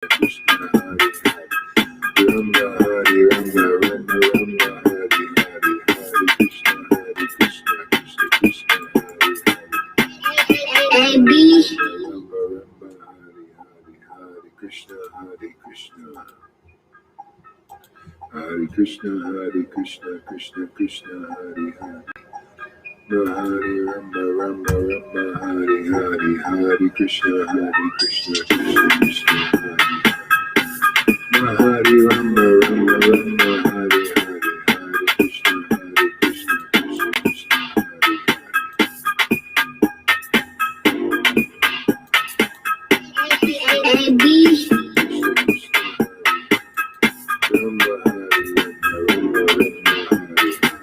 Krishna Hare Hare Rama Hare Rama Rama Rama Hare Hare Hare Krishna Krishna Krishna Hare Hare B. Rama Rama Hare Hare Hare Krishna Krishna Hare Krishna Krishna Krishna Hare Hare Hare Rama Rama Rama Hare Hare Hare Krishna Krishna Krishna Hare Hare Rama Rama Rama Hare Hare Hare Krishna Krishna Krishna Hare B. Rama Hare Rama Rama Rama Hare Krishna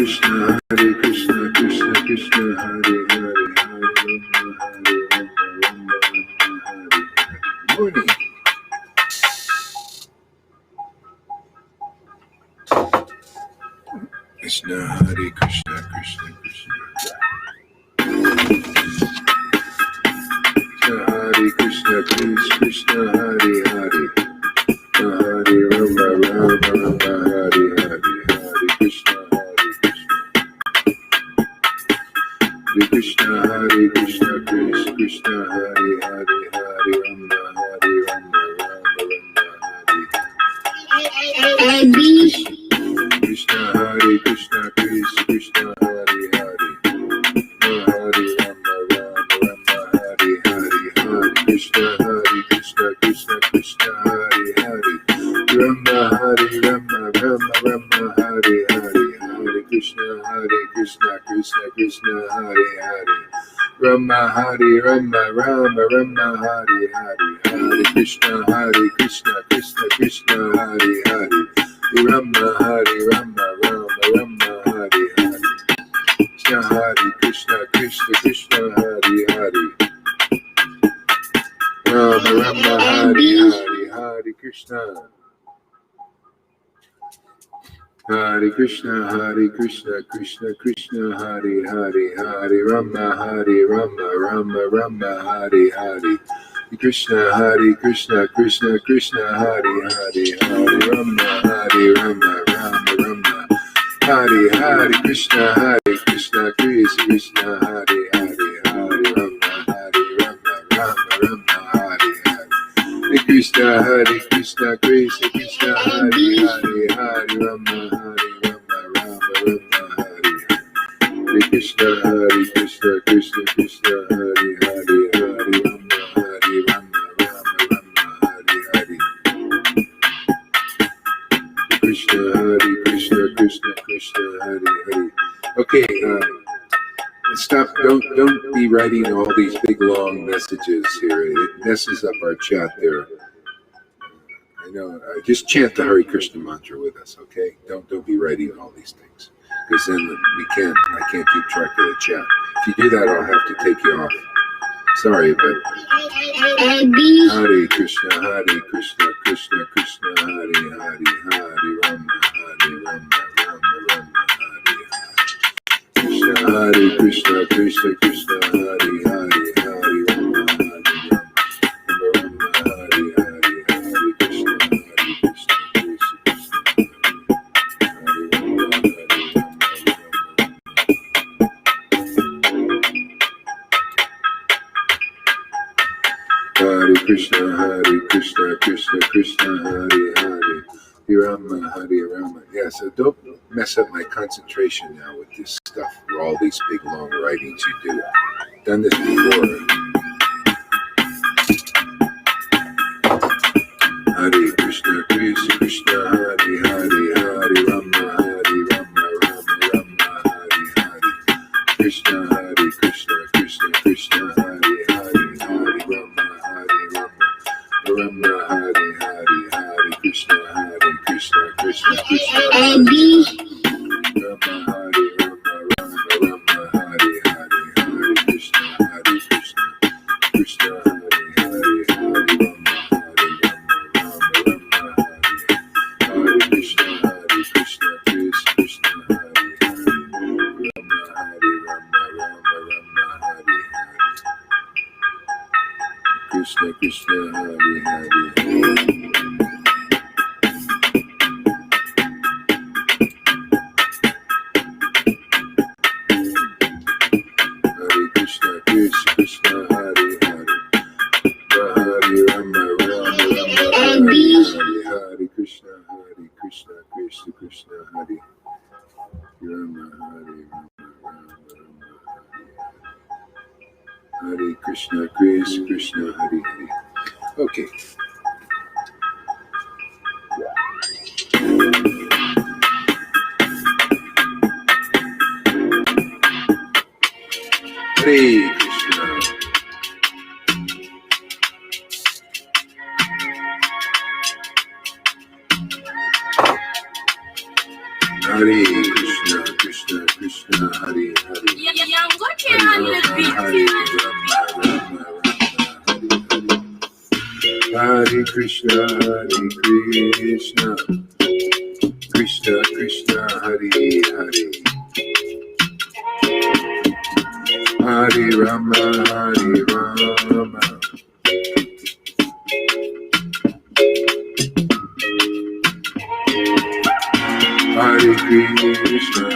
Krishna Hare Krishna Krishna Krishna Hare Hare Hare Rama Hare Rama Rama Rama Hare Hare. Morning. Krishna Hare Krishna Krishna Krishna Hare Krishna Krishna Hare Hare Hare Rama Rama Rama Hare Hare Hare Krishna Krishna Hare Krishna Krishna Hare Hare Hare Rama Hare Rama Rama Rama Hare B. Krishna Hare Krishna Krishna Hare Hare Hare Rama Rama Rama Hare Hare Hare Krishna Krishna Krishna Hare Hare Rama Hare Rama Rama Rama Hare Hare Hare Krishna Krishna Krishna Hare Hare Rama Hare Rama Rama Rama Hare Hare Hare Krishna Krishna Krishna Hare Hare Rama Hare Rama Rama Rama Hare Hare Krishna Krishna Hare Hare Rama Rama Hare Hare Hare Krishna Krishna Krishna Krishna Hare Hare Hare Rama Rama Rama Hare Hare Krishna Krishna Krishna Hare Hare Hare Rama Rama Rama Hare Hare Krishna Krishna Hare Hare Hare Rama Rama Rama Hare Hare Krishna Krishna Hare Hare Hare Rama Rama Rama Hare Hare Krishna Krishna Hare Hare Hare Rama Rama Rama Hare Hare Krishna Hare Hare. Okay, stop. Don't be writing all these big long messages here. It messes up our chat there. I know. Just chant the Hare Krishna mantra with us, okay? Don't be writing all these things, because then I can't keep track of the chat. If you do that, I'll have to take you off. Sorry, but Hare Krishna Krishna Krishna Hare Hare Hare Rama Rama Rama Hare Hare Krishna Krishna Hare Hare Hare Rama Rama Hare Hare Hare Krishna Krishna Hare Krishna Krishna Hare Hare Rama Hare Rama. Yeah, so don't mess up my concentration now with this stuff, for all these big long writings you do. I've done this before. Hare Krishna Krishna Hare Hare Hare Rama Hare Rama Rama Rama Hare Hare Krishna Krishna Krishna Hare Hare Hare Rama Hare Rama Rama Hare Krishna, Hare Krishna, Krishna Krishna, Abby. Rama, Hare Rama, Rama Rama, Hare Hare, Hare Krishna, Krishna Hare Hare, Hare Rama, Rama Rama, Hare Krishna, Krishna Krishna, Hare Hare, Rama, Hare Rama, Rama Rama, Hare Krishna, Krishna Hare Hare. Krishna, Krishna, Hare Hare, Hare Rama, Rama Rama, Hare Krishna, Krishna Krishna, Hare Rama, Hare Rama, Rama Rama, Hare Krishna, Krishna, Hare Hare. Okay. Hare Krishna. Hare Krishna, Krishna Krishna, Hare Hare. Hare Krishna, Krishna Krishna, Hare Hare. Hare Rama, Hare Rama. Hare Krishna,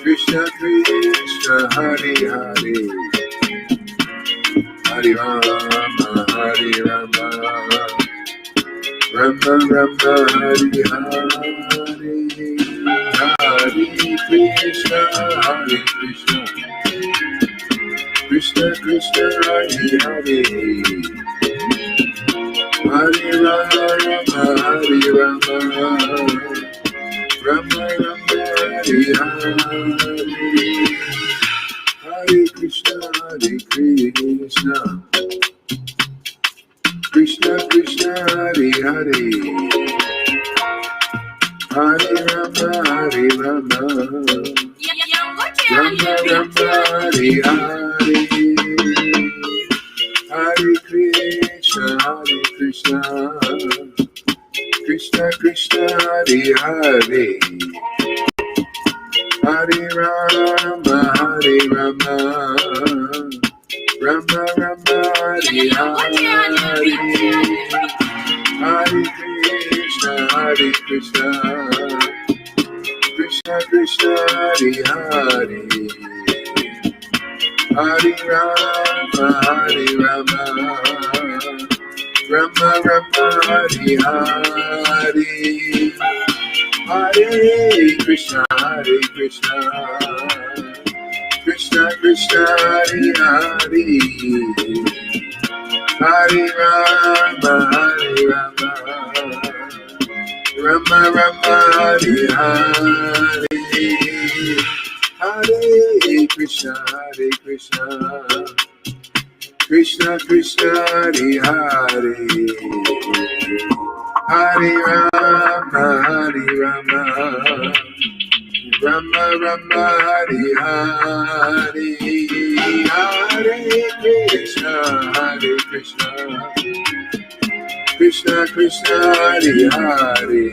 Krishna Krishna, Hare Hare. Hare Rama, Hare Rama. Rama Rama, Hare Hare. Hare Krishna, Krishna Krishna, Hare Hare. Hare Rama, Hare Rama. Rama Rama, Hare Hare. Hare Krishna, Krishna Krishna, Hare Hare. Hare Rama, Hare Rama. Rama Rama, Hare Hare. Hare Krishna, Krishna Krishna, Hare Hare. Hare Rama, Hare Rama. Rama Rama, Hare Hare. Hare Krishna, Krishna Krishna, Hare Hare. Hare Rama, Hare Rama. Rama Rama, Hare Hare. Hare Krishna, Krishna Krishna, Hare Hare. Hare Rama, Hare Rama. Rama Rama, Hare Hare. Hare Krishna, Krishna Krishna, Hare Hare. Hare Rama, Hare Rama. Rama Rama, Hare Hare. Hare Krishna, Krishna Krishna, Hare Hare.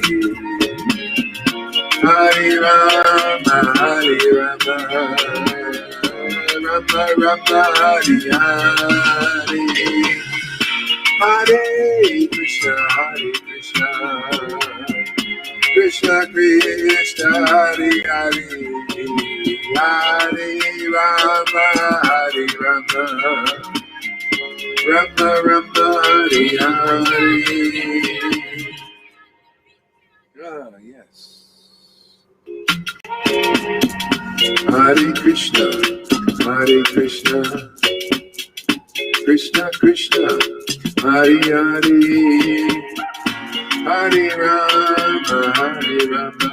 Hare Rama, Hare Rama. Rama Rama, Hare Hare. Hare Krishna, Krishna Krishna, Hare Hare. Hare Rama, Hare Rama. Rama Rama, Hare Hare. Ah, yes. Hare Krishna, Krishna Krishna, Hare Hare. Hare Rama, Hare Rama.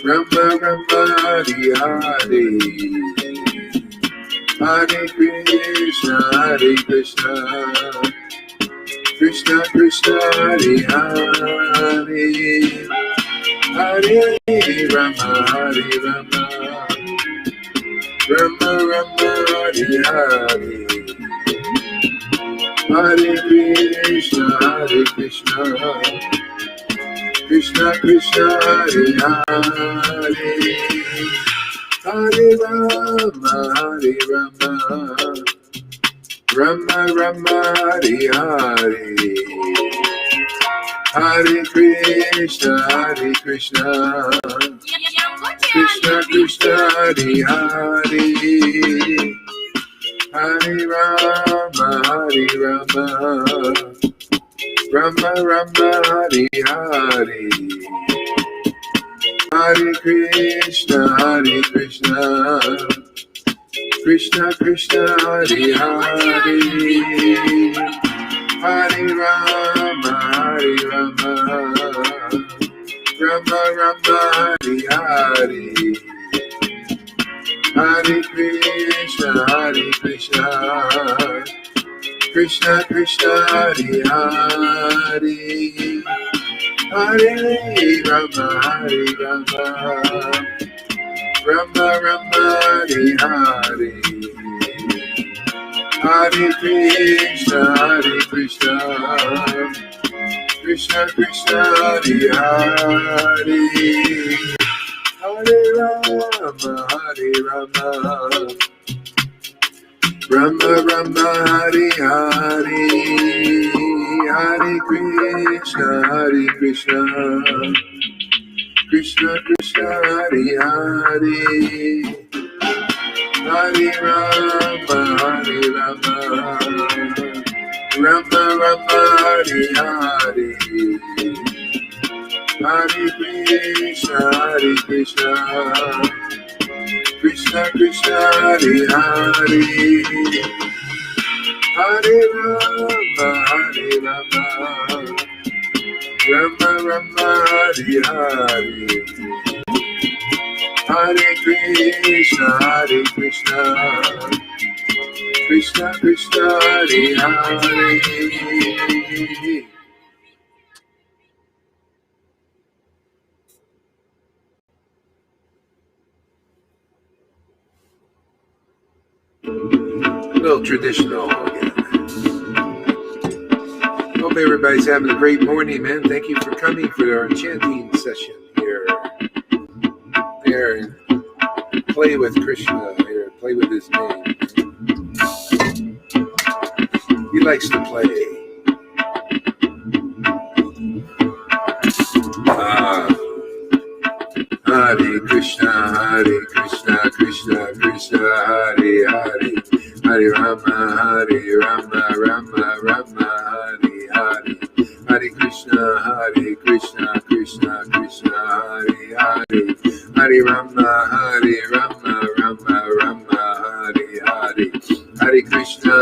Rama Rama, Hare Hare. Hare Krishna, Hare Krishna, Krishna Krishna, Hare Hare, Hare Rama, Hare Rama, Rama Rama, Hare Hare, Hare Krishna, Hare Krishna, Krishna Krishna, Hare Hare, Hare Rama, Hare Rama, Rama Rama, Hare Hare, Hare Krishna, Hare Krishna, Krishna Krishna, Hare Hare, Hare Rama, Hare Rama, Rama Rama, Hare Hare, Hare Krishna, Hare Krishna, Krishna Krishna, Hare Hare, Hare Rama, Hare Rama, Rama Rama, Hare Hare, Hare Krishna, Hare Krishna, Krishna Krishna, Hare Hare, Hare Rama, Hare Rama, Rama Rama, Hare Hare, Hare Krishna, Hare Krishna, Krishna Krishna, Hare Hare, Hare Rama, Hare Rama, Rama Rama, Hare Hare, Hare Krishna, Hare Krishna, Krishna Krishna, Hare Hare, Hare Rama, Hare Rama, Rama Rama, Hare Hare, Hare Krishna, Hare Krishna, Krishna Krishna, Hare Hare, Hare Rama, Hare Rama, Rama Rama, Hare Hare, Hare Krishna, Hare Krishna, Krishna Krishna, Hare Hare. A little traditional again. Hope everybody's having a great morning, man. Thank you for coming for our chanting session here. There, and play with Krishna here. Play with his name. He likes to play. Hare Krishna, Hare Krishna, Krishna Krishna, Hare Hare, Hare Rama, Hare Rama, Rama Rama, Hare Hare, Hare Krishna, Krishna Krishna, Hare Hare, Hare Rama, Rama Rama, Hare Hare, Hare Krishna,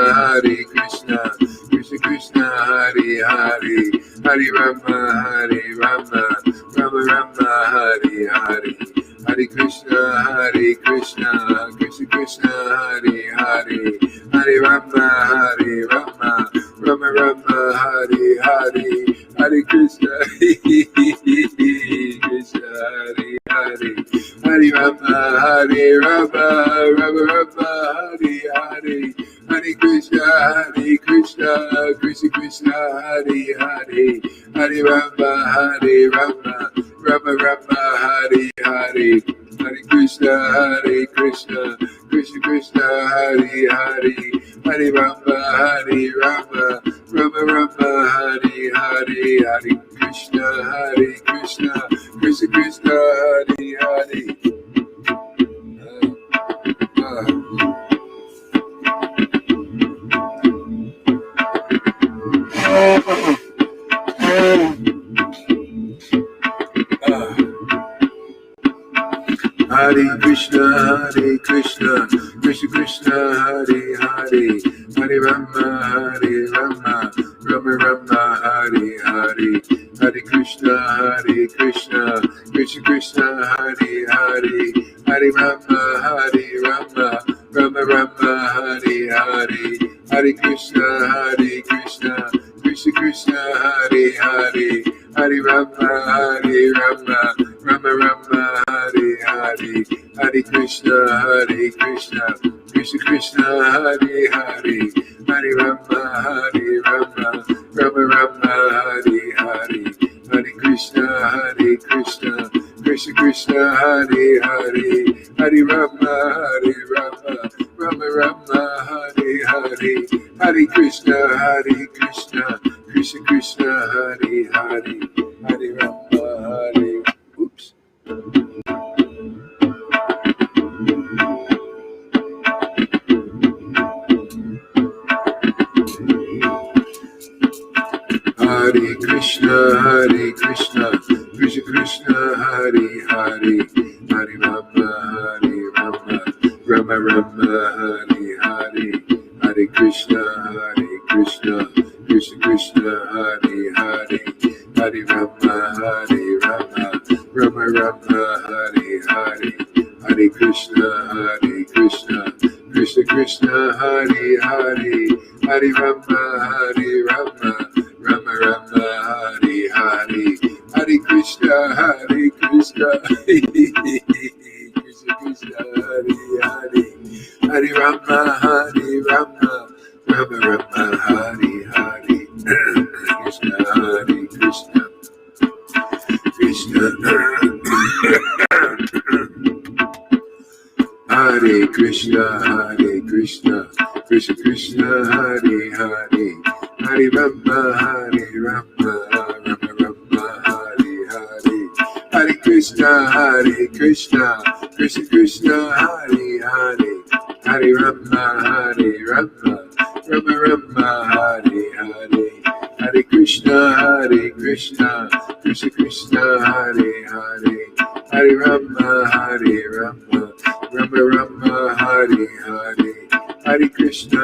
Krishna Krishna, Hare Hare, Hare Rama, Rama Rama, Hare Hare, Hare Krishna, Krishna Krishna, Hare Hare, Hare Rama, Rama Rama, Hare Hare, Hare Krishna, Krishna Hare Hare, Hare Rama, Rama Rama, Hare Hare, Hare Krishna, Krishna Krishna, Hare Hare, Hare Rama, Rama Rama, Hare Hare, Hare Krishna, Krishna Krishna, Hare Hare, Hare Rama, Rama Rama, Hare Hare, Hare Krishna, Krishna Krishna, Hare Hare. Hare Krishna, Krishna Krishna, Hare Hare, Hare Rama, Rama Rama, Hare Hare, Hare Krishna, Krishna Krishna, Hare Hare, Hare Rama, Rama Rama, Krishna, Krishna Krishna, Hare Hare, Hare Rama, Rama Rama, Hare Hare, Hare Krishna, Krishna Krishna, Hare Hare, Hare Rama, Rama Rama, Hare Hare, Hare Krishna, Krishna Krishna, Hare Hare, Hare Rama, Rama Rama, Hare Hare, Hare Krishna, Krishna Krishna, Hare Hare, Hare Rama, Hare. Oops. Hare Krishna, Krishna Krishna, Hare Hare, Hare Rama, Rama Rama, Hare Hare, Hare Krishna, Krishna Krishna, Hare Hare, Hare Rama, Rama Rama, Hare Hare, Hare Krishna, Krishna Krishna, Hare Hare, Hare Rama, Rama Rama, Hare Hare, Hare Krishna, Krishna Krishna, Hare Hare, Hare Rama, Rama Rama, Hare Hare, Krishna, Krishna Krishna Hare Krishna, Krishna Krishna, Hare Hare, Hare Rama, Rama Rama, Hare Hare, Hare Krishna, Krishna Krishna, Hare Hare, Hare Rama, Rama Rama, Hare Hare, Hare Krishna, Krishna Krishna, Hare Hare, Hare Rama, Rama Rama, Hare Hare, Hare Krishna,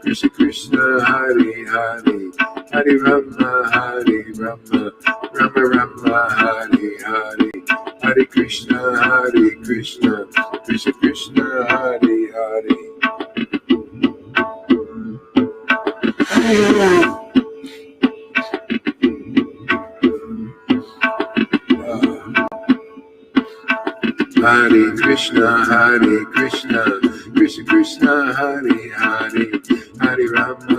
Krishna Krishna, Hare Hare, Hare Rama, Rama Rama, Hare Hare, Hare Krishna, Krishna Krishna, Hare Hare. Hare Krishna, Krishna Krishna, Hare Hare, Hare Rama,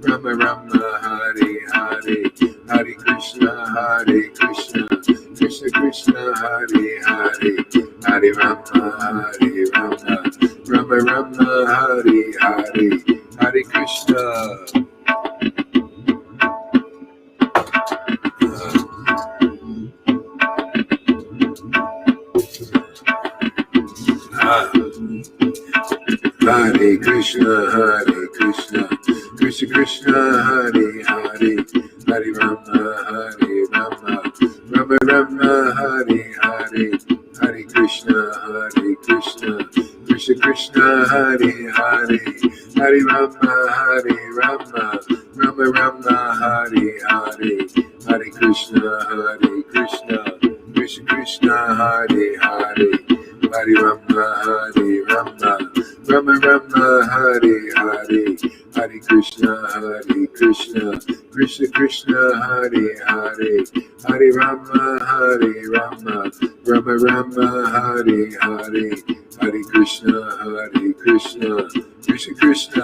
Rama Rama, Hare Hare, Hare Krishna, Krishna Krishna, Hare Hare, Hare Rama, Rama Rama, Hare Hare, Hare Krishna. Hare Krishna, Krishna Krishna, Hare Hare, Hare Rama, Rama Rama, Hare Hare, Hare Krishna, Krishna Krishna, Hare Hare, Hare Rama, Rama Rama, Hare Hare, Hare Krishna, Krishna Krishna, Hare Hare, Hare Rama, Rama Rama, Hare Hare, Hare Krishna, Krishna Krishna, Hare Hare, Hare Rama, Rama Rama, Hare Hare, Hare Krishna, Krishna Krishna,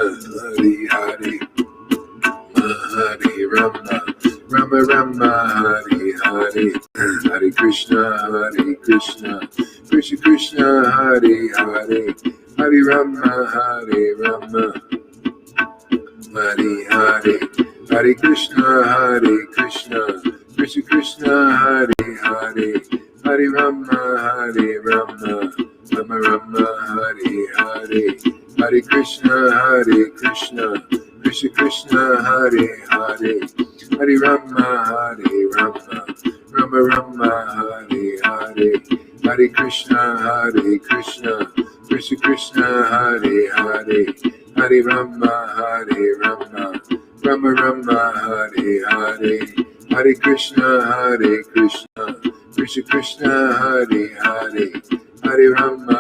Hare Hare, Hare Rama, Rama Rama, Hare Hare, Hare Krishna, Krishna Krishna, Hare Hare, Hare Rama, Hare Hare, Hare Krishna, Krishna Krishna, Hare Hare, Hare Rama, Rama Rama, Hare Hare, Hare Krishna, Krishna Krishna, Hare Hare, Hare Rama, Rama Rama, Hare Hare, Hare Krishna, Krishna Krishna, Hare Hare, Hare Rama, Rama Rama, Hare Hare, Hare Krishna, Krishna Krishna, Hare Hare, Hare Rama,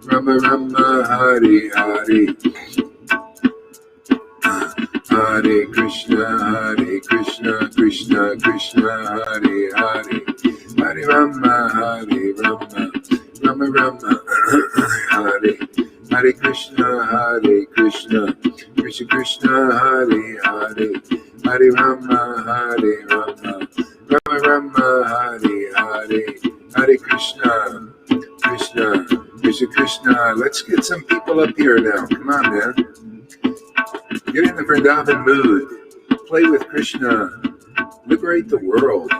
Rama Rama, Hare Hare. Hare Krishna, Krishna Krishna, Hare Hare. Hare Rama, Rama Rama, Hare. Hare Krishna, Krishna Krishna, Hare Hare. Hare Rama, Rama Rama, Hare Hare. Hare Krishna, Krishna. Let's get some people up here now. Come on, man. Get in the Vrindavan mood. Play with Krishna. Liberate the world,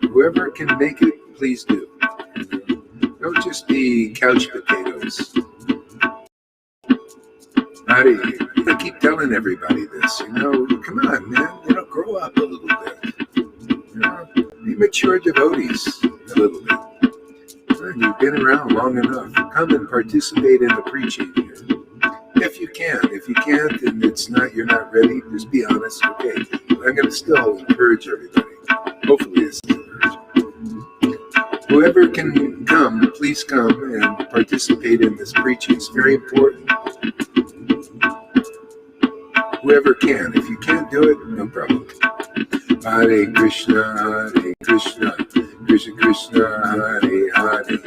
Whoever can make it, please do. Don't just be couch potatoes. I keep telling everybody this, Come on, man. Grow up a little bit. Be mature devotees a little bit. You've been around long enough. Come and participate in the preaching here. If you can. If you can't and you're not ready, just be honest. Okay. But I'm going to still encourage everybody. Hopefully it's encouraging. Whoever can come, please come and participate in this preaching. It's very important. Whoever can. If you can't do it, no problem. Hare Krishna, Krishna Krishna, Hare Hare.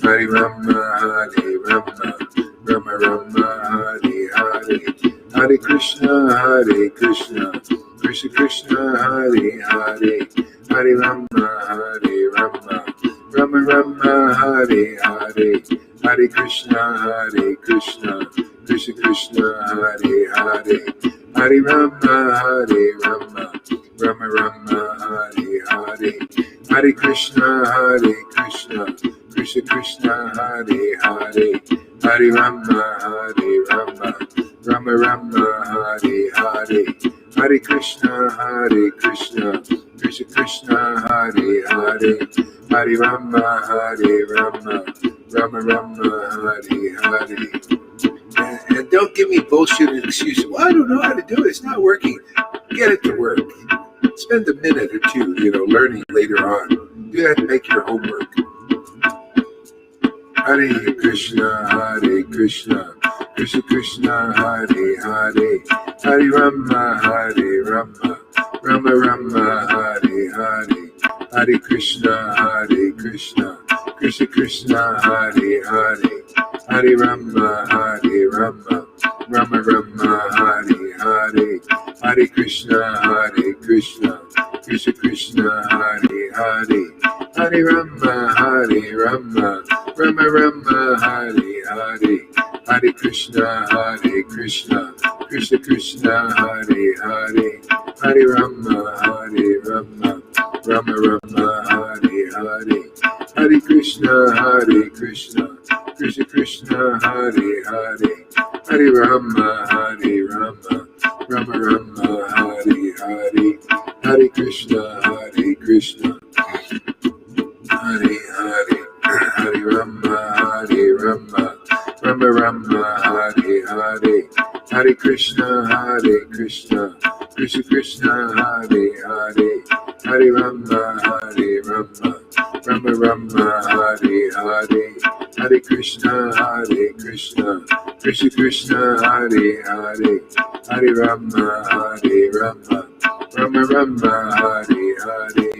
Hare Rama, Rama Rama, Hare Hare. Hare Krishna, Krishna Krishna, Hare Hare. Hare Rama, Rama Rama, Hare Hare. Hare Krishna, Krishna Krishna, Hare Hare. Hare Rama, Rama Rama, Hare Hare. Hare Krishna, Krishna Krishna, Hare Hare. Hare Rama, Rama Rama, Hare Hare. Hare Krishna, Krishna Krishna, Hare Hare. Hare Rama, Rama Rama, Hare Hare. And don't give me bullshit excuses. Well, I don't know how to do it. It's not working. Get it to work. Spend a minute or two, learning later on. Do that to make your homework. Hare Krishna, Krishna Krishna, Hare Hare. Hare Rama, Rama Rama, Hare Hare. Hare Krishna, Krishna Krishna, Hare Hare. Hare Rama, Rama Rama, Hare Hare. Hare Krishna, Krishna Krishna, Hare Hare. Hare Rama, Rama Rama, Hare Hare. Hare Krishna, Krishna Krishna, Hare Hare. Hare Rama, Rama Rama, Hare Hare. Hare Krishna, Krishna Krishna, Hare Hare. Hare Rama, Rama Rama, Hare Hare. Hare Krishna, Krishna Hare Hare. Hare Rama, Rama Rama, Hare Hare. Hare Krishna, Krishna Krishna, Hare Hare. Hare Rama, Rama Rama, Hare Hare. Hare Krishna, Krishna Krishna, Hare Hare. Hare Rama, Rama Rama, Hare Hare.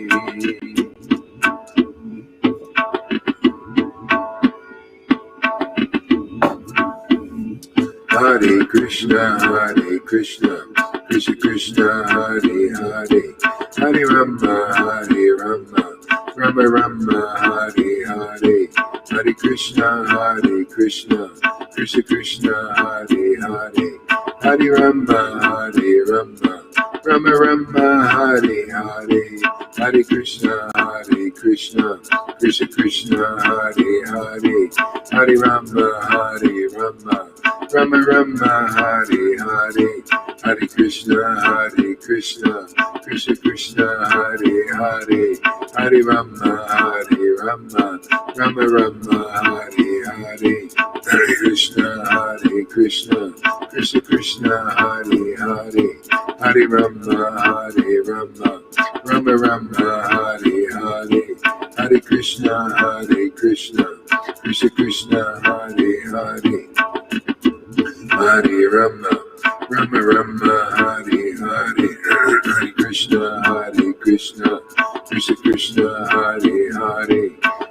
Hare Krishna, Krishna Krishna, Hare Hare. Hare Rama, Rama Rama, Hare Hare. Hare Krishna, Krishna Krishna, Hare Hare. Hare Rama, Rama Rama, Hare Hare. Hare Krishna, Krishna Krishna, Hare Hare. Hare Rama, Rama Rama, Hare Hare. Hare Krishna, Krishna Krishna, Hare Hare. Hare Rama, Rama Rama, Hare Hare. Hare Krishna, Krishna Krishna, Hare Hare. Hare Rama, Rama Rama, Hare Hare. Hare Krishna, Krishna Krishna, Hare Hare, Hare Rama, Rama Rama, Hare Hare, Hare Krishna, Krishna Krishna, Hare Hare,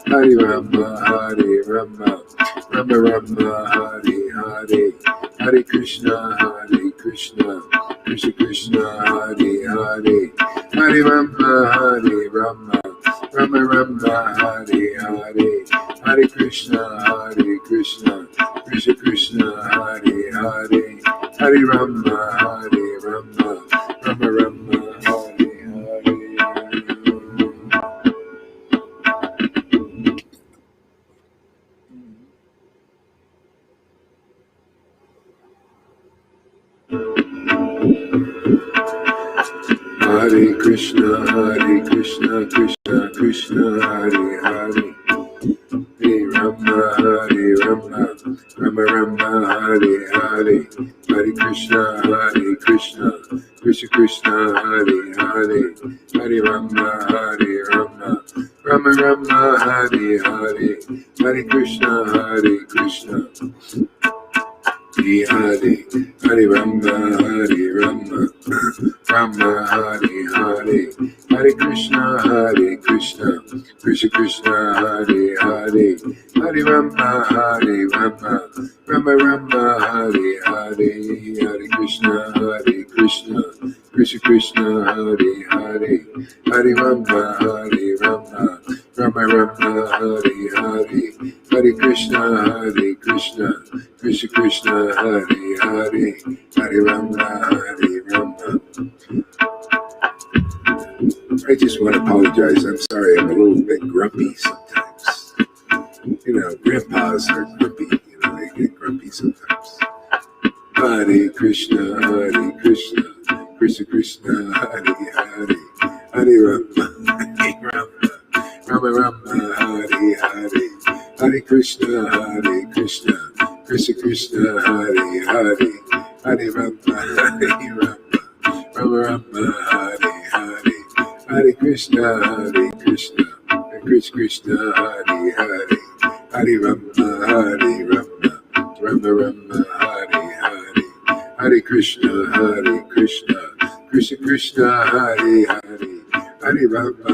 Hare Rama, Rama Rama, Hare Hare, Hare Krishna, Krishna Krishna, Hare Hare, Hare Rama, Rama Rama, Hare Hare, Hare Krishna, Krishna Krishna, Hare Hare, Hare Rama, Rama Rama, Hare Hare. Hare Krishna, Krishna Krishna, Hare Hare, Hare Rama, Rama Rama, Hare Hare, Hare Krishna, Krishna Krishna, Hare Hare, Hare Rama, Rama Rama, Hare Hare, Hare Krishna, Krishna Hare Hare, Hare Rama, Rama Rama, Hare Hare, Hare Krishna, Krishna Krishna, Hare Hare, Hare Rama, Rama Rama, Hare Hare, Hare Krishna, Krishna Krishna, Hare Hare, Hare Rama, Rama Rama, Hare Hare, Hare Krishna, Krishna Krishna, Hare Hare, Hare Rama, Rama. I just want to apologize. I'm sorry, I'm a little bit grumpy sometimes. You know, grandpas are grumpy. You know, they get grumpy sometimes. Hare Krishna, Krishna Krishna, Hare Hare, Hare Rama, Rama Rama, Hare Hare, Hare Krishna, Krishna Krishna, Hare Hare, Hare Rama, Rama Rama, Hare Hare, Hare Krishna, Krishna Krishna, Hare Hare, Hare Rama, Rama Rama, Hare Hare, Hare Krishna, Krishna Krishna, Hare Hare, Hare Rama,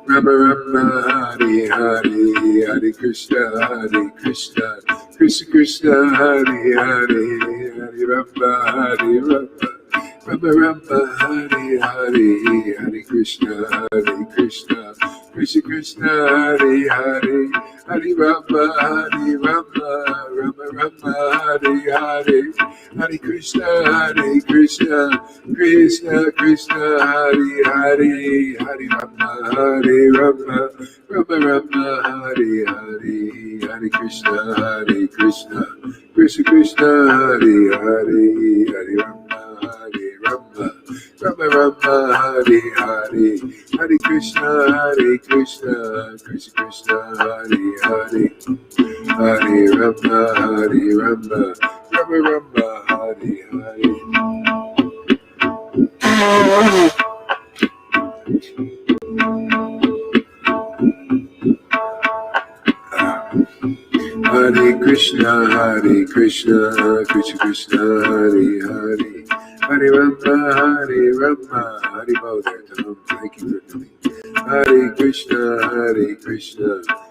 Rama Rama, Hare Hare, Hare Krishna, Krishna Krishna, Hare Hare, Hare Rama, Rama Rama, Hare Hare, Hare Krishna, Krishna Krishna, Hare Hare, Hare Rama, Rama Rama, Hare Hare, Hare Krishna, Krishna Krishna, Hare Hare, Hare Rama, Rama Rama, Hare Hare, Hare Krishna, Krishna Krishna, Hare Hare, Hare Rama, Rama Rama, Hare Hare, Hare Krishna, Krishna Krishna, Hare Hare, Hare Rama, Rama Rama, Hare Hare. Hare Krishna, Krishna Krishna, Hare Hare, Hare Rama, Hare Bo there, Tom. Thank you for coming. Hare Krishna,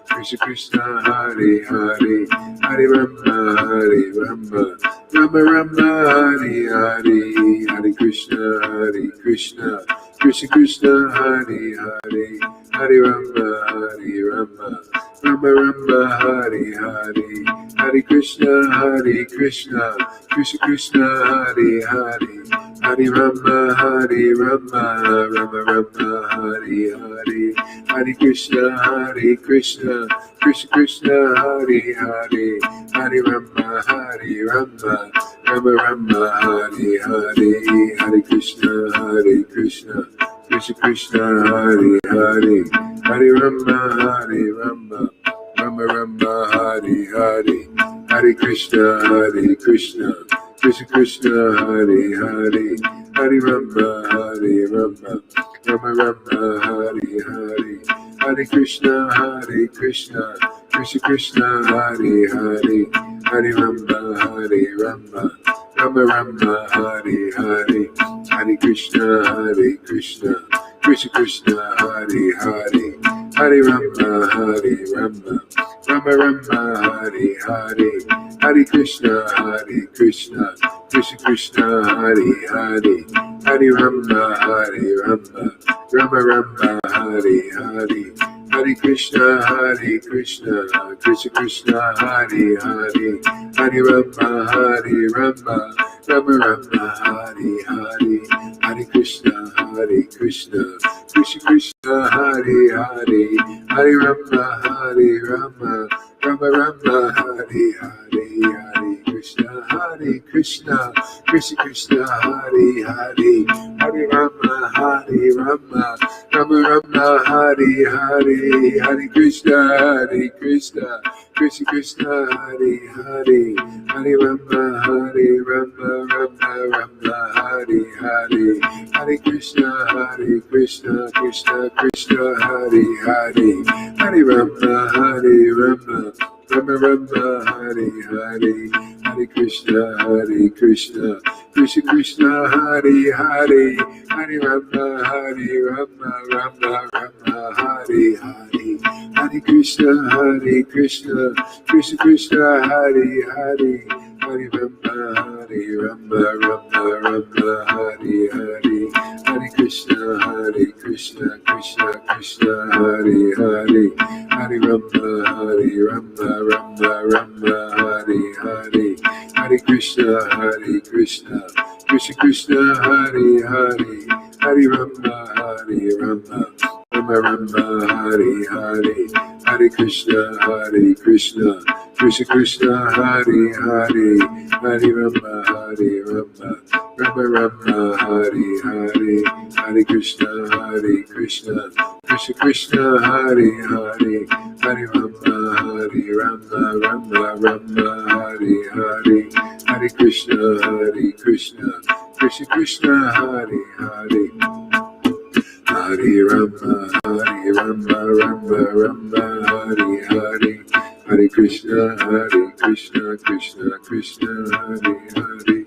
Krishna Krishna, Hare Hare, Hare Rama, Rama Rama, Hare Hare, Hare Krishna, Krishna Krishna, Hare Hare, Hare Rama, Rama Rama, Hare Hare, Hare Krishna, Krishna Krishna, Hare Hare, Hare Rama, Rama Rama, Hare Hare, Hare Krishna, Krishna Krishna, Hare Hare, Hare Rama, Rama Rama, Hare Hare, Hare Krishna, Krishna Krishna, Hare Hare, Hare Rama, Rama Rama, Hare Hare, Hare Krishna, Krishna Krishna, Hare Hare, Hare Rama, Rama Rama, Hare Hare, Hare Krishna, Krishna Krishna Krishna, Hare Hare, Hare Rama, Hare Rama, Rama Rama, Hare Hare, Hare Krishna, Krishna Krishna, Hare Hare, Hare Rama, Hare Rama, Rama Rama, Hare Hare, Hare Krishna, Krishna Krishna, Hare Hare, Hare Rama, Rama, Rama Rama, Hare Hare, Hare Krishna, Krishna Krishna, Hare Hare, Hare Rama, Rama, Rama Rama, Hare Hare, Hare Krishna, Krishna Krishna, Hare Hare, Hare Rama, Rama, Rama Rama, Hare Hare, Hare Krishna, Krishna Krishna, Hare Hare, Hare Rama, Rama, Rama Rama, Hare Hare, Hare Krishna, Krishna Krishna, Hare Hare, Hare Rama, Rama, Rama Rama, Hare Hare, Hare Krishna, Krishna Krishna, Hare Hare, Hare Rama, Rama, Rama Rama, Hare Hare, Hare Krishna, Krishna Krishna, Hare Hare, Hare Rama, Rama, Rama Rama, Hare Hare, Hare Krishna, Krishna Krishna, Hare Hare, Hare Rama, Rama, Rama Rama, Hare Hare, Hare Krishna, Krishna Krishna, Hare Hare, Hare Rama, Rama, Rama Rama, Hare Hare, Hare Krishna, Krishna Krishna, Hare Hare, Hare Rama, Rama, Rama Rama, Hare Hare, Hare Krishna, Krishna Krishna, Hare Hare, Hare Rama, Rama, Rama Rama, Hare Hare, Hare Krishna, Krishna Krishna, Hare Hare, Hare Rama, Rama, Rama Rama, Hare Hare, Hare Krishna, Krishna Krishna, Hare Hare, Hare Rama, Rama Rama, Hare Hare, Hare Krishna, Krishna Krishna, Hare Hare,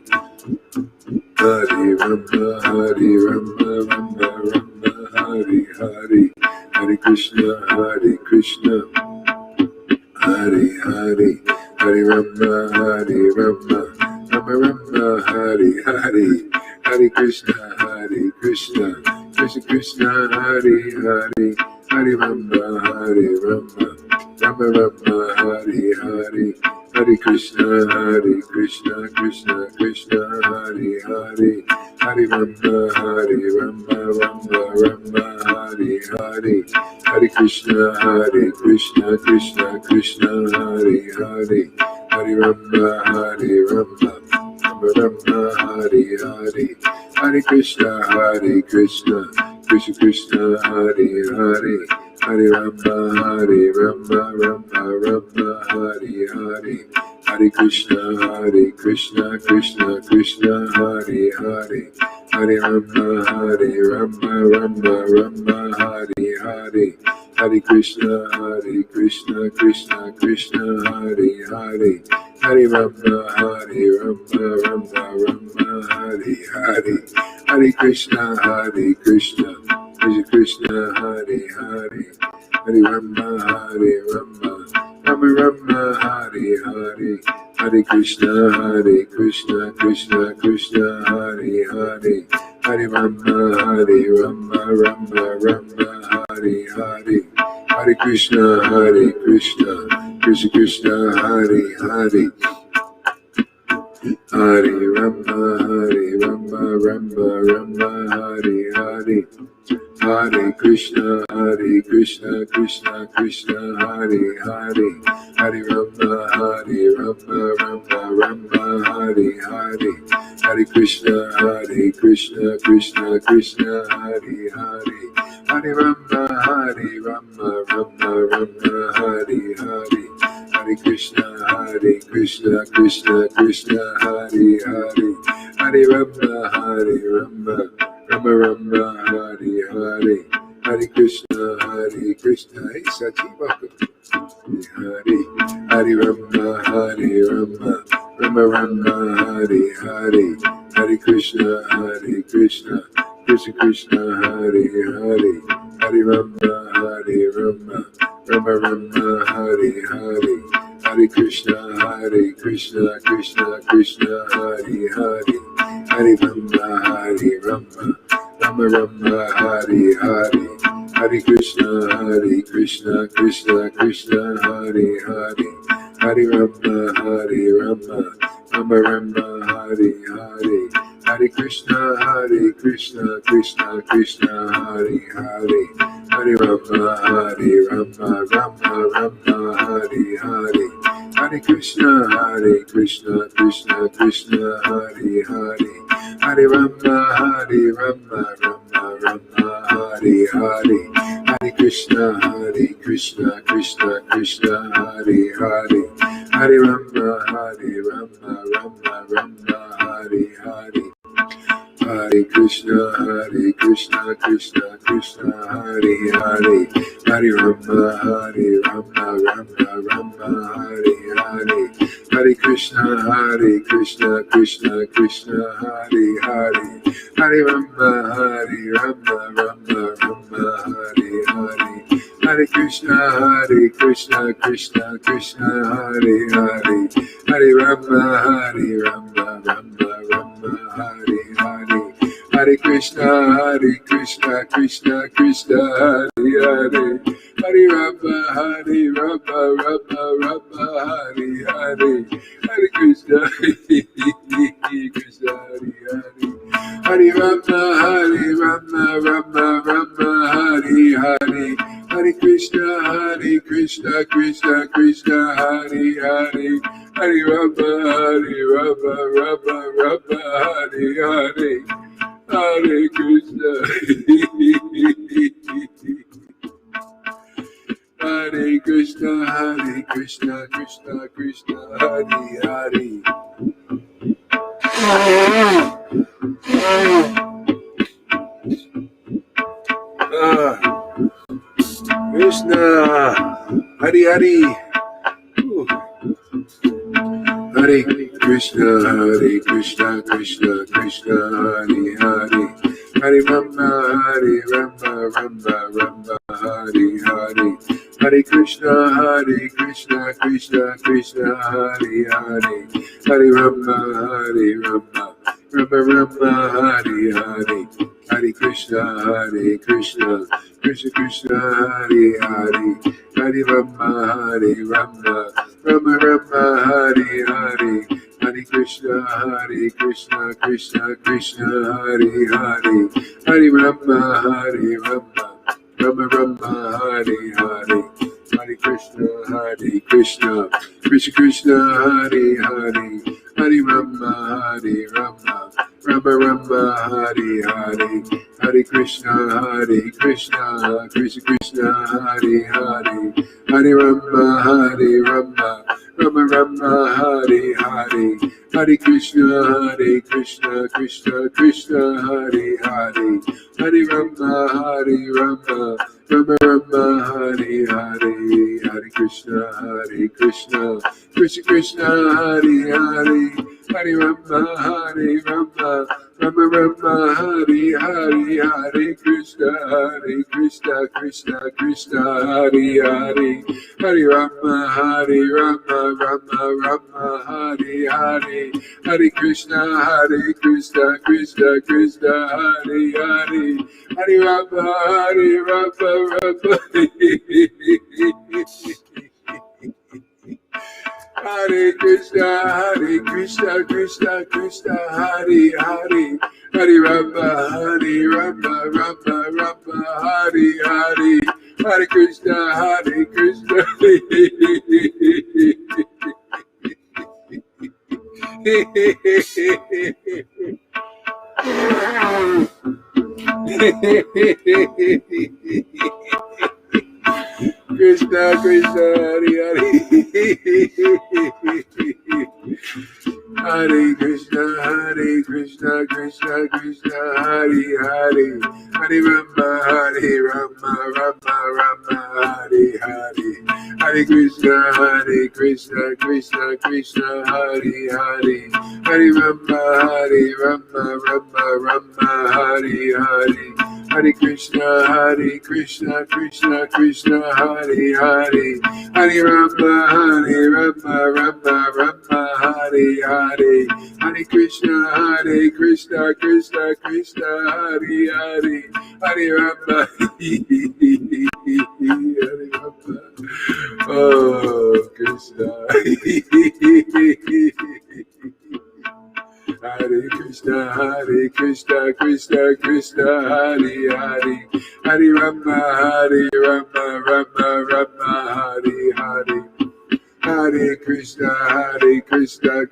Hare Rama, Rama Rama, Hare Hare, Hare Krishna, Hare Hare, Hare Rama, Rama, Rama Rama, Hare Hare, Hare Krishna, Krishna Krishna, Hare Hare, Hare Rama, Rama, Rama Rama, Hare Hare, Hare Krishna, Krishna Krishna, Hare Hare, Hare Rama, Rama, Rama Rama, Hare Hare, Hare Krishna, Krishna Krishna, Hare Hare, Hare Rama, Rama, Rama Rama, Hare Hare, Hare Krishna, Krishna Krishna, Hare Hare, Hare Rama, Rama, Rama Rama, Hare Hare, Hare Krishna, Krishna Krishna, Hare Hare, Hare Rama, Rama, Rama Rama, Hare Hare, Hare Krishna, Krishna Krishna, Hare Hare, Hare Rama, Rama, Rama Rama, Hare Hare, Hare Krishna, Krishna Krishna, Hare Hare, Hare Rama, Rama, Rama Rama, Hare Hare, Hare Krishna, Krishna Krishna, Hare Hare, Hare Rama, Rama, Rama Rama, Hare Hare, Hare Krishna, Krishna Krishna, Hare Hare, Hare Rama, Rama, Rama Rama, Hare Hare, Hare Krishna, Krishna Krishna, Hare Hare, Hare Rama, Rama, Rama Rama, Hare Hare, Hare Krishna, Krishna Krishna, Hare Hare, Hare Rama, Rama, Rama Rama, Hare Hare, Hare Krishna, Krishna Krishna, Hare Hare, Hare Rama, Rama, Rama Rama, Hare Hare, Hare Krishna, Hare Krishna. Hey, Sachi, welcome. Hare, Hare Rama, Hare Rama, Rama Rama, Hare Hare, Hare Krishna, Krishna Krishna, Hare Hare, Hare Rama, Rama Rama, Hare Hare, Hare Krishna, Krishna Krishna, Hare Hare, Hare Rama, Rama Rama, Hare Hare, Hare Krishna, Krishna Krishna, Hare Hare, Hare Rama, Rama Rama, Hare Hare, Hare Krishna, Krishna Krishna, Hare Hare, Hare Rama, Rama Rama, Hare Hare, Hare Krishna, Krishna Krishna, Hare Hare, Hare Rama, Rama Rama, Hare Hare, Hare Krishna, Krishna Krishna, Hare Hare, Hare Rama, Rama Rama, Hare Hare, Hare Krishna, Krishna Krishna, Hare Hare, Hare Rama, Rama Rama, Hare Hare, Hare Krishna, Krishna Krishna, Hare Hare, Hare Rama, Rama Rama, Hare Hare, Hare Krishna, Krishna Krishna, Hare Hare, Hare Rama, Rama Rama, Hare Hare, Hare Krishna, Krishna Krishna, Hare Hare, Hare Rama, Rama Rama, Hare Hare, Hare Krishna, Krishna, Hare Rama, Rama Rama, Hare Hare, Hare Krishna, Krishna Krishna, Hare Hare, Hare Rama, Rama Rama, Hare Hare, Hare Krishna, Hare Krishna, Krishna Krishna, Hare Hare. Krishna, Hare Hare. Hare Krishna, Krishna Krishna, Hare Hare, Hare Rama, Rama Rama, Hare Hare, Hare Krishna, Krishna Krishna, Hare Hare, Hare Rama, Rama Rama, Hare Hare, Hare Krishna, Krishna Krishna, Hare Hare, Hare Rama, Rama Rama Rama, Hare Hare, Hare Krishna, Krishna Krishna, Hare Hare, Hare Rama, Rama Rama Rama, Hare Hare, Hare Krishna, Krishna Krishna, Hare Hare, Hare Rama, Rama Rama Rama, Hare Hare, Hare Krishna, Krishna Krishna, Hare Hare, Hare Rama, Rama Rama Rama, Hare Hare, Hare Krishna, Krishna Krishna, Hare Hare, Hare Rama, Rama Rama Rama, Hare Hare, Hare Krishna, Krishna Krishna, Hare Hare, Hare Rama, Rama Rama Rama, Hare Hare, Hare Krishna, Krishna Krishna, Hare Hare, Hare Rama, Rama Rama, Hare Hare, Hare Krishna, Krishna Krishna, Hare Hare, Hare Rama, Rama Hare Krishna, Krishna Krishna, Hare Hare, Hare Rama, Rama Rama, Hare Hare, Hare Krishna, Krishna. Krishna, Krishna, Hare Hare. Hare Krishna, Krishna Krishna, Hare Hare, Hare Rama, Rama Rama, Hare Hare, Hare Krishna, Krishna Krishna, Hare Hare, Hare Rama, Rama Rama, Hare Hare, Hare Krishna, Krishna Krishna, Hare Hare, Hare Rama, Rama Rama, Hare Hare, Hare Krishna, Krishna Krishna, Hare Hare, Hare Rama, Hare Rama, oh Krishna, Hare Krishna, Krishna Krishna, Hare Hare, Hare Rama, Rama Hare Hare, Hare Krishna, Krishna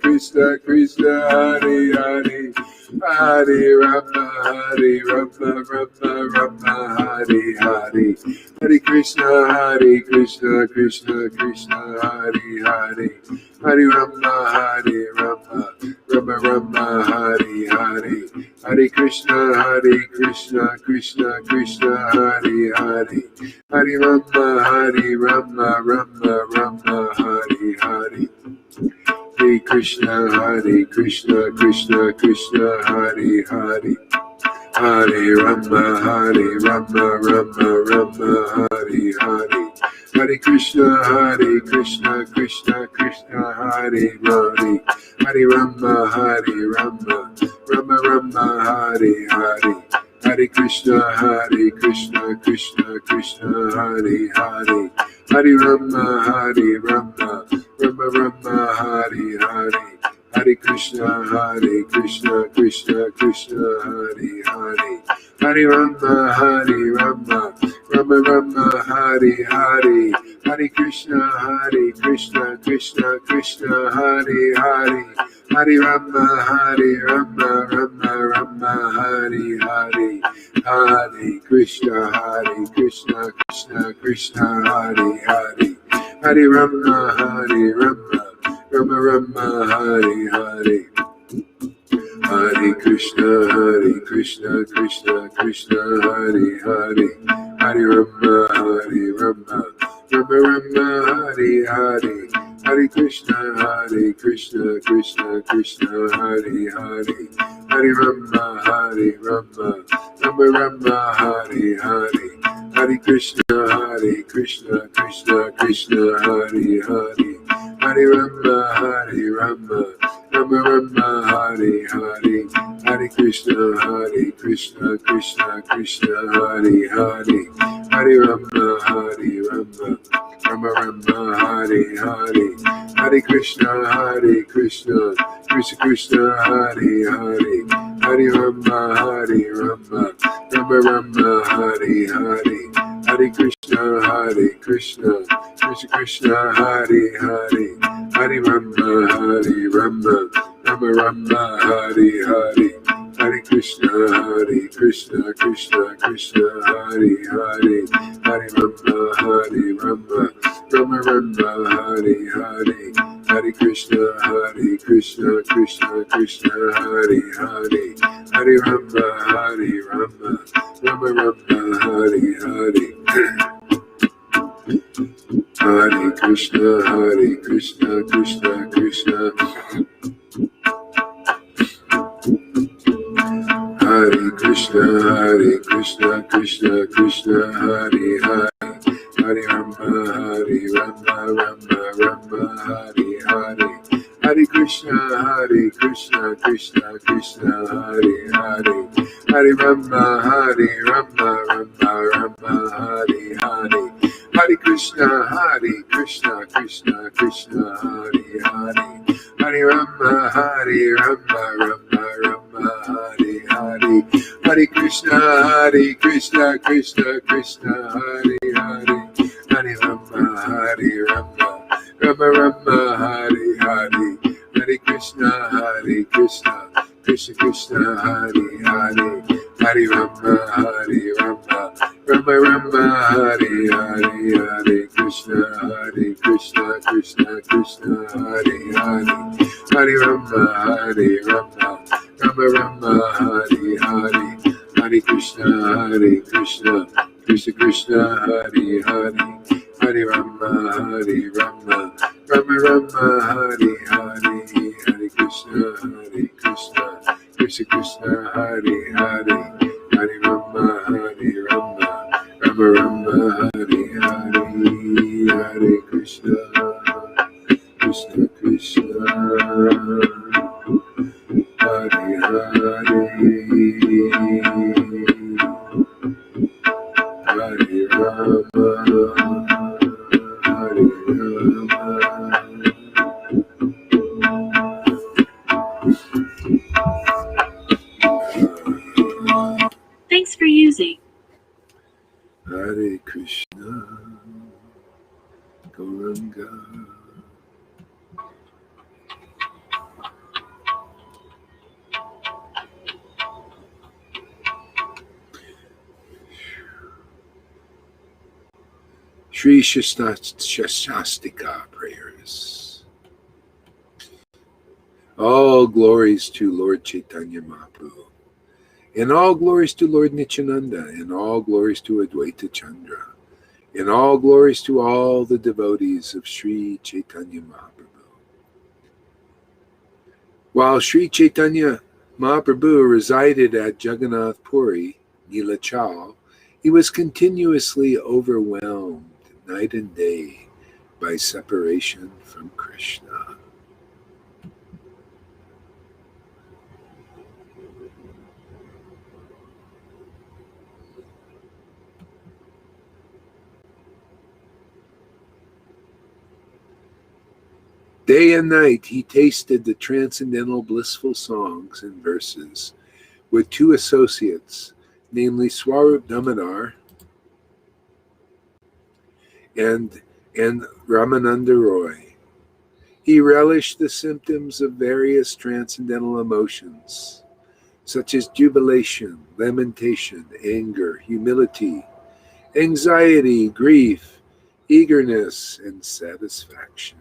Krishna, Hare Hare, Hare Rama, Rama Hare Hare, Hare Krishna, Krishna Krishna, Hare Hare, Hare Rama, Rama Hare Hare, Hare Krishna, Krishna Krishna, Hare Hare, Hare Rama, Rama Hare Hare, Hare Krishna, Krishna Krishna, Hare Hare, Hare Rama, Rama Hare Hare, Hare Krishna, Krishna Krishna, Hare Hare, Hare Rama, Rama Hare Hare, Hare Krishna, Krishna Krishna, Hare Hare, Hare Rama, Rama Hare Hare, Hare Krishna, Krishna Krishna, Hare Hare, Hare Rama, Rama Hare Hare, Hare Krishna, Krishna Krishna, Hare Hare, Hare Rama, Rama Hare Hare, Hare Krishna, Krishna Krishna, Hare Hare, Hare Rama, Rama Hare Hare, Hare Krishna, Krishna Krishna, Hare Hare, Hare Rama, Rama Hare Hare, Hare Krishna, Krishna Krishna, Hare Hare, Hare Rama, Rama Hare Hare, Hare Krishna, Krishna Krishna, Hare Hare, Hare Rama, Rama Hare Hare, Hare Krishna, Krishna Krishna, Hare Hare, Hare Rama, Rama Hare Hare, Hare Krishna, Krishna Krishna, Hare Hare, Hare Rama, Rama Hare Hare, Hare Krishna, Krishna Krishna, Hare Hare, Hare Rama, Rama Hare Hare, Hare Krishna, Krishna Krishna, Hare Hare, Hare Rama, Rama Hare Hare, Hare Krishna, Krishna Krishna, Hare Hare, Hare Rama, Rama Hare Hare, Hare Krishna, Krishna Krishna, Hare Krishna, Krishna Krishna, Hare Hare, Hare Rama, Rama Hare Hare, Hare Krishna, Krishna Krishna, Hare Hare, Hare Rama, Rama Hare Hare, Hare Krishna, Krishna Krishna, Hare Hare, Hare Rama, Rama Hare Hare, Hare Krishna, Krishna Krishna, Hare Hare, Hare Rama, Rama Hare Hare, Hare Krishna, Krishna Krishna, Hare Hare, Hare Rama, Rama Rama, Hare Hare, Hare Krishna, Krishna Krishna, Hare Hare, Hare Rama, Hare Rama, Rama Rama, Hare Hare, Hare Krishna, Krishna Krishna, Hare Hare, Hare Rama, Rama Rama, Hare Hare, Hare Krishna, Krishna Krishna, Hare Hare, Hare Rama, Rama Rama, Hare Hare, Hare Krishna, Krishna Krishna, Hare Hare, Hare Rama, Hare Rama. Thanks for using Hare Krishna, Gauranga. Sri Shastastika prayers. All glories to Lord Chaitanya Mahaprabhu, and all glories to Lord Nityananda, and all glories to Advaita Chandra, and all glories to all the devotees of Sri Chaitanya Mahaprabhu. While Sri Chaitanya Mahaprabhu resided at Jagannath Puri, Nilachal, he was continuously overwhelmed night and day by separation from Krishna. Day and night he tasted the transcendental blissful songs and verses with two associates, namely Swarup Damodar and Ramananda Roy. He relished the symptoms of various transcendental emotions, such as jubilation, lamentation, anger, humility, anxiety, grief, eagerness, and satisfaction.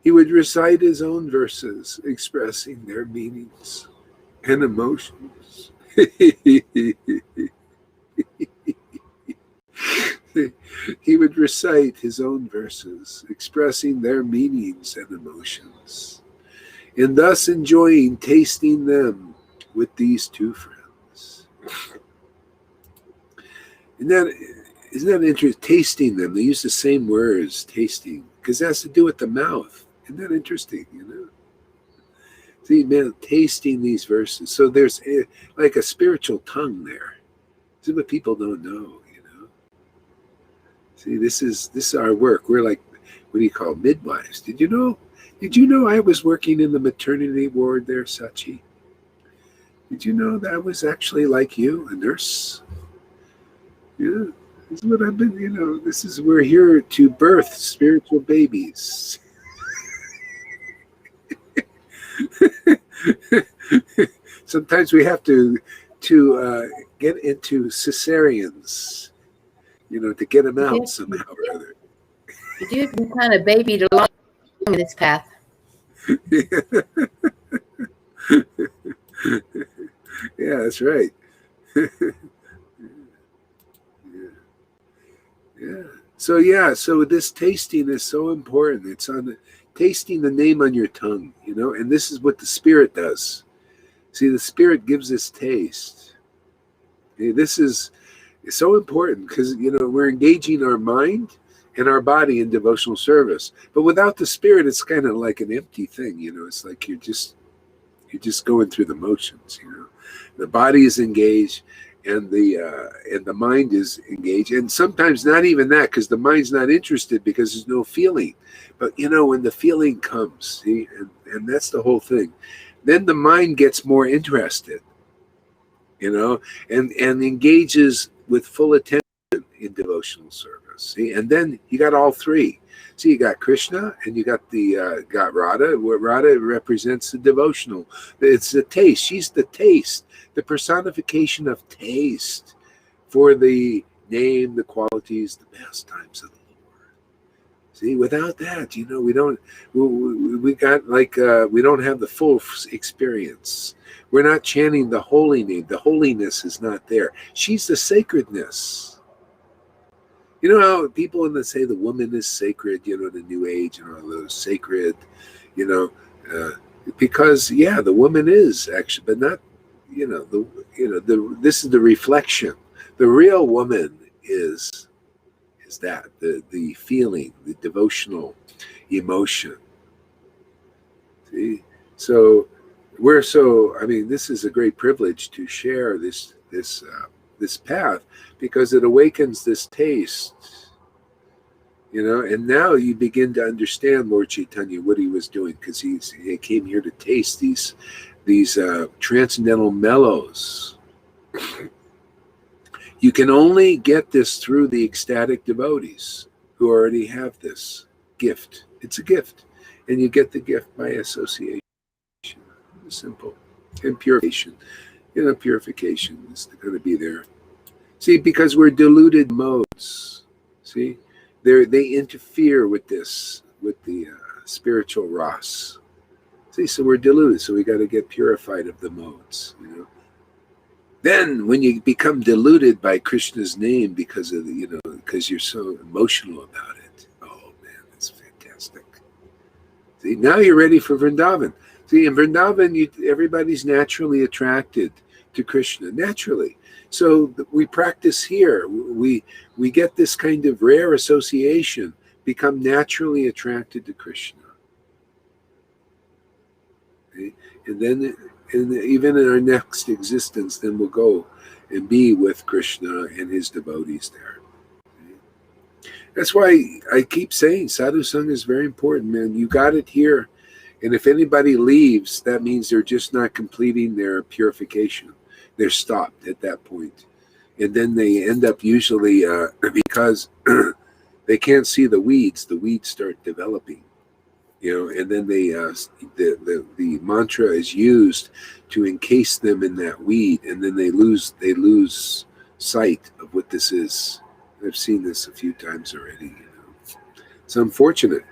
He would recite his own verses expressing their meanings and emotions. He would recite his own verses expressing their meanings and emotions, and thus enjoying tasting them with these two friends. Isn't that interesting? Tasting them. They use the same words, tasting, because it has to do with the mouth. Isn't that interesting, See, man, tasting these verses. So there's like a spiritual tongue there. This is what people don't know, See, this is our work. We're like, what do you call midwives? Did you know I was working in the maternity ward there, Sachi? Did you know that I was actually like you, a nurse? Yeah, this is what I've been, we're here to birth spiritual babies. Sometimes we have to get into cesareans, to get them out somehow or other. You do have been kind of babied along this path. Yeah, that's right. So this tasting is so important. It's on tasting the name on your tongue, and this is what the Spirit does. See, the Spirit gives us taste. This is so important because, we're engaging our mind and our body in devotional service. But without the Spirit, it's kind of like an empty thing, It's like you're just going through the motions, The body is engaged and the mind is engaged. And sometimes not even that, because the mind's not interested because there's no feeling. But, when the feeling comes, see, and that's the whole thing. Then the mind gets more interested, and engages with full attention in devotional service. See, and then you got all three. See, you got Krishna and you got got Radha. Where Radha represents the devotional. It's the taste. She's the taste, the personification of taste for the name, the qualities, the pastimes of the Lord. See, without that, we don't, we got like, we don't have the full experience. We're not chanting the holy name. The holiness is not there. She's the sacredness. You know how people say the woman is sacred, the New Age and all those sacred, because the woman is actually, but not, this is the reflection. The real woman is that the feeling, the devotional emotion. See, so this is a great privilege to share this path, because it awakens this taste, and now you begin to understand Lord Chaitanya, what he was doing, because he came here to taste these transcendental mellows. You can only get this through the ecstatic devotees who already have this gift. It's a gift, and you get the gift by association. Simple. And purification. Purification is going to be there. See, because we're diluted modes. See, they interfere with this, with the spiritual ras. See, so we're diluted, so we got to get purified of the modes. Then, when you become diluted by Krishna's name because of because you're so emotional about it, oh man, that's fantastic. See, now you're ready for Vrindavan. See, in Vrindavan, everybody's naturally attracted to Krishna, naturally. So we practice here. We get this kind of rare association, become naturally attracted to Krishna. Okay? And then, even in our next existence, then we'll go and be with Krishna and his devotees there. Okay? That's why I keep saying sadhu sangha is very important, man. You got it here. And if anybody leaves, that means they're just not completing their purification. They're stopped at that point. And then they end up usually, because they can't see the weeds start developing. And then the mantra is used to encase them in that weed, and then they lose sight of what this is. I've seen this a few times already. It's unfortunate.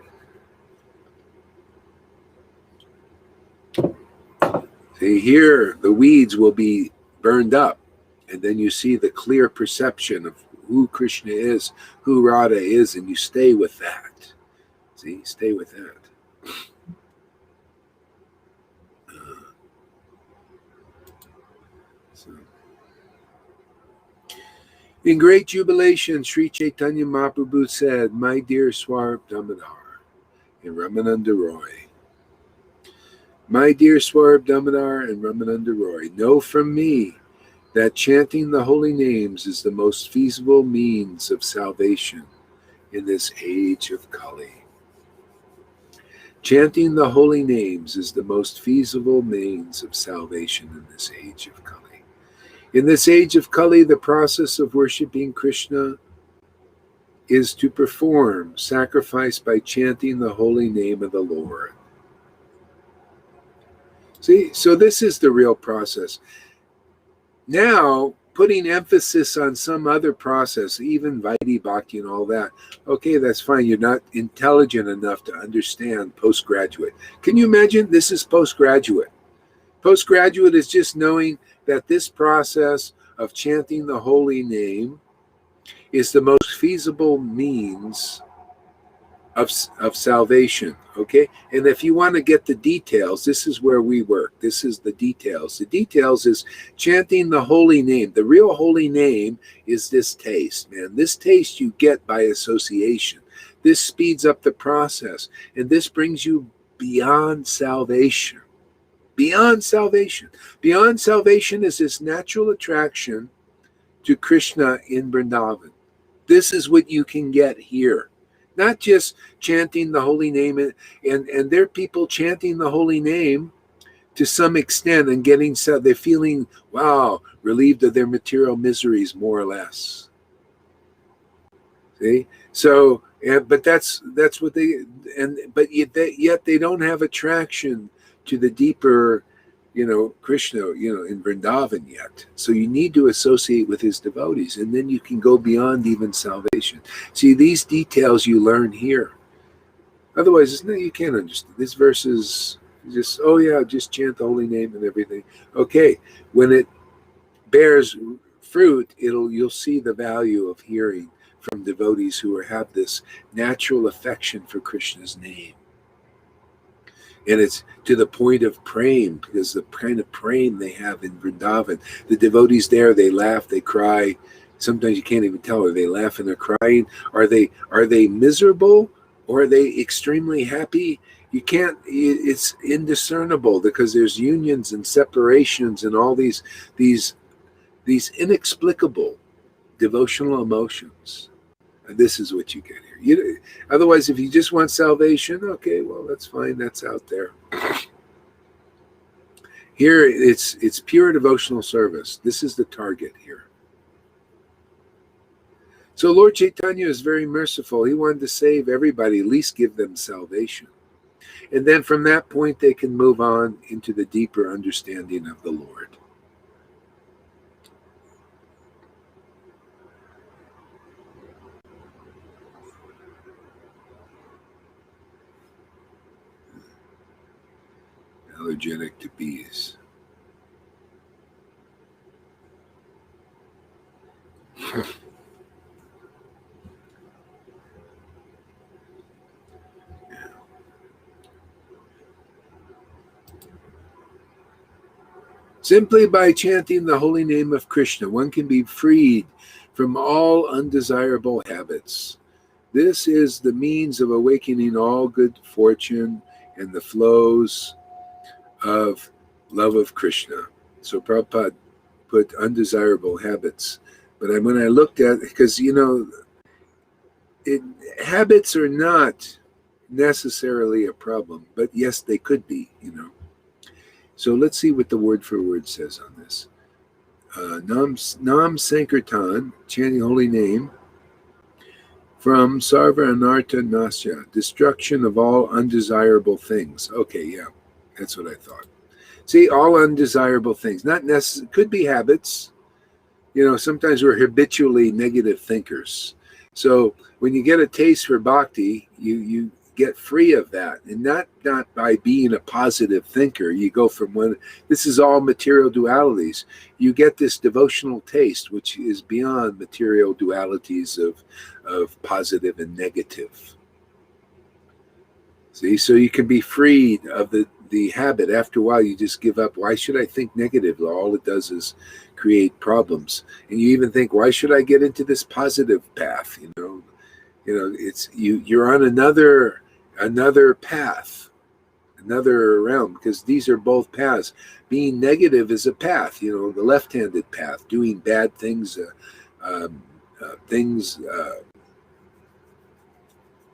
See, here the weeds will be burned up, and then you see the clear perception of who Krishna is, who Radha is, and you stay with that. See, stay with that. In great jubilation, Sri Chaitanya Mahaprabhu said, "My dear Swarup Damodar," and Ramananda Roy, "My dear Swarup Damodar and Ramananda Roy, know from me that chanting the holy names is the most feasible means of salvation in this age of Kali. Chanting the holy names is the most feasible means of salvation in this age of Kali. In this age of Kali, the process of worshiping Krishna is to perform sacrifice by chanting the holy name of the Lord." See, so this is the real process. Now, putting emphasis on some other process, even Vaidhi Bhakti and all that, okay, that's fine. You're not intelligent enough to understand postgraduate. Can you imagine? This is postgraduate. Postgraduate is just knowing that this process of chanting the holy name is the most feasible means of salvation, okay? And if you want to get the details, this is where we work. This is the details. The details is chanting the holy name. The real holy name is this taste, man. This taste you get by association. This speeds up the process, and this brings you beyond salvation. Beyond salvation. Beyond salvation is this natural attraction to Krishna in Vrindavan. This is what you can get here. Not just chanting the holy name, and there are people chanting the holy name to some extent and getting, so they're feeling, wow, relieved of their material miseries, more or less. See? So, but that's what they, but yet they don't have attraction to the deeper Krishna, in Vrindavan yet. So you need to associate with his devotees, and then you can go beyond even salvation. See, these details you learn here. Otherwise, you can't understand. This verse is just, oh yeah, just chant the holy name and everything. Okay, when it bears fruit, you'll see the value of hearing from devotees who have this natural affection for Krishna's name. And it's to the point of praying, because the kind of praying they have in Vrindavan, the devotees there, they laugh, they cry. Sometimes you can't even tell, are they laughing or crying? Are they miserable, or are they extremely happy? You can't, it's indiscernible, because there's unions and separations and all these inexplicable devotional emotions. And this is what you get here. Otherwise, if you just want salvation, okay, well, that's fine. That's out there. Here, it's pure devotional service. This is the target here. So Lord Chaitanya is very merciful. He wanted to save everybody, at least give them salvation. And then from that point, they can move on into the deeper understanding of the Lord. Allergenic to bees. Simply by chanting the holy name of Krishna, one can be freed from all undesirable habits. This is the means of awakening all good fortune and the flows of love of Krishna. So Prabhupada put undesirable habits. But when I looked at it, because, habits are not necessarily a problem, but yes, they could be, So let's see what the word for word says on this. Nam Sankirtan, chanting holy name, from Sarva Anartha Nasya, destruction of all undesirable things. Okay, yeah, that's what I thought. See, all undesirable things, not necessarily, could be habits. Sometimes we're habitually negative thinkers. So when you get a taste for bhakti, you get free of that, and not by being a positive thinker. You go from this is all material dualities. You get this devotional taste, which is beyond material dualities of positive and negative. See, so you can be freed of the habit. After a while, you just give up. Why should I think negative? All it does is create problems. And you even think, why should I get into this positive path? It's you're on another path, another realm, because these are both paths. Being negative is a path, the left-handed path, doing bad things,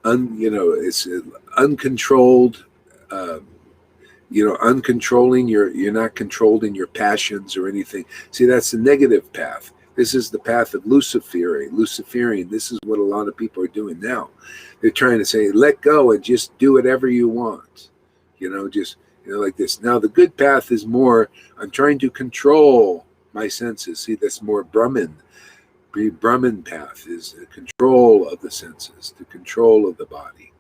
it's uncontrolled, uncontrolling. You're not controlled in your passions or anything. See, that's the negative path. This is the path of Luciferian. This is what a lot of people are doing now. They're trying to say, let go and just do whatever you want. Like this. Now, the good path is more, I'm trying to control my senses. See, that's more Brahman. The Brahman path is the control of the senses, the control of the body.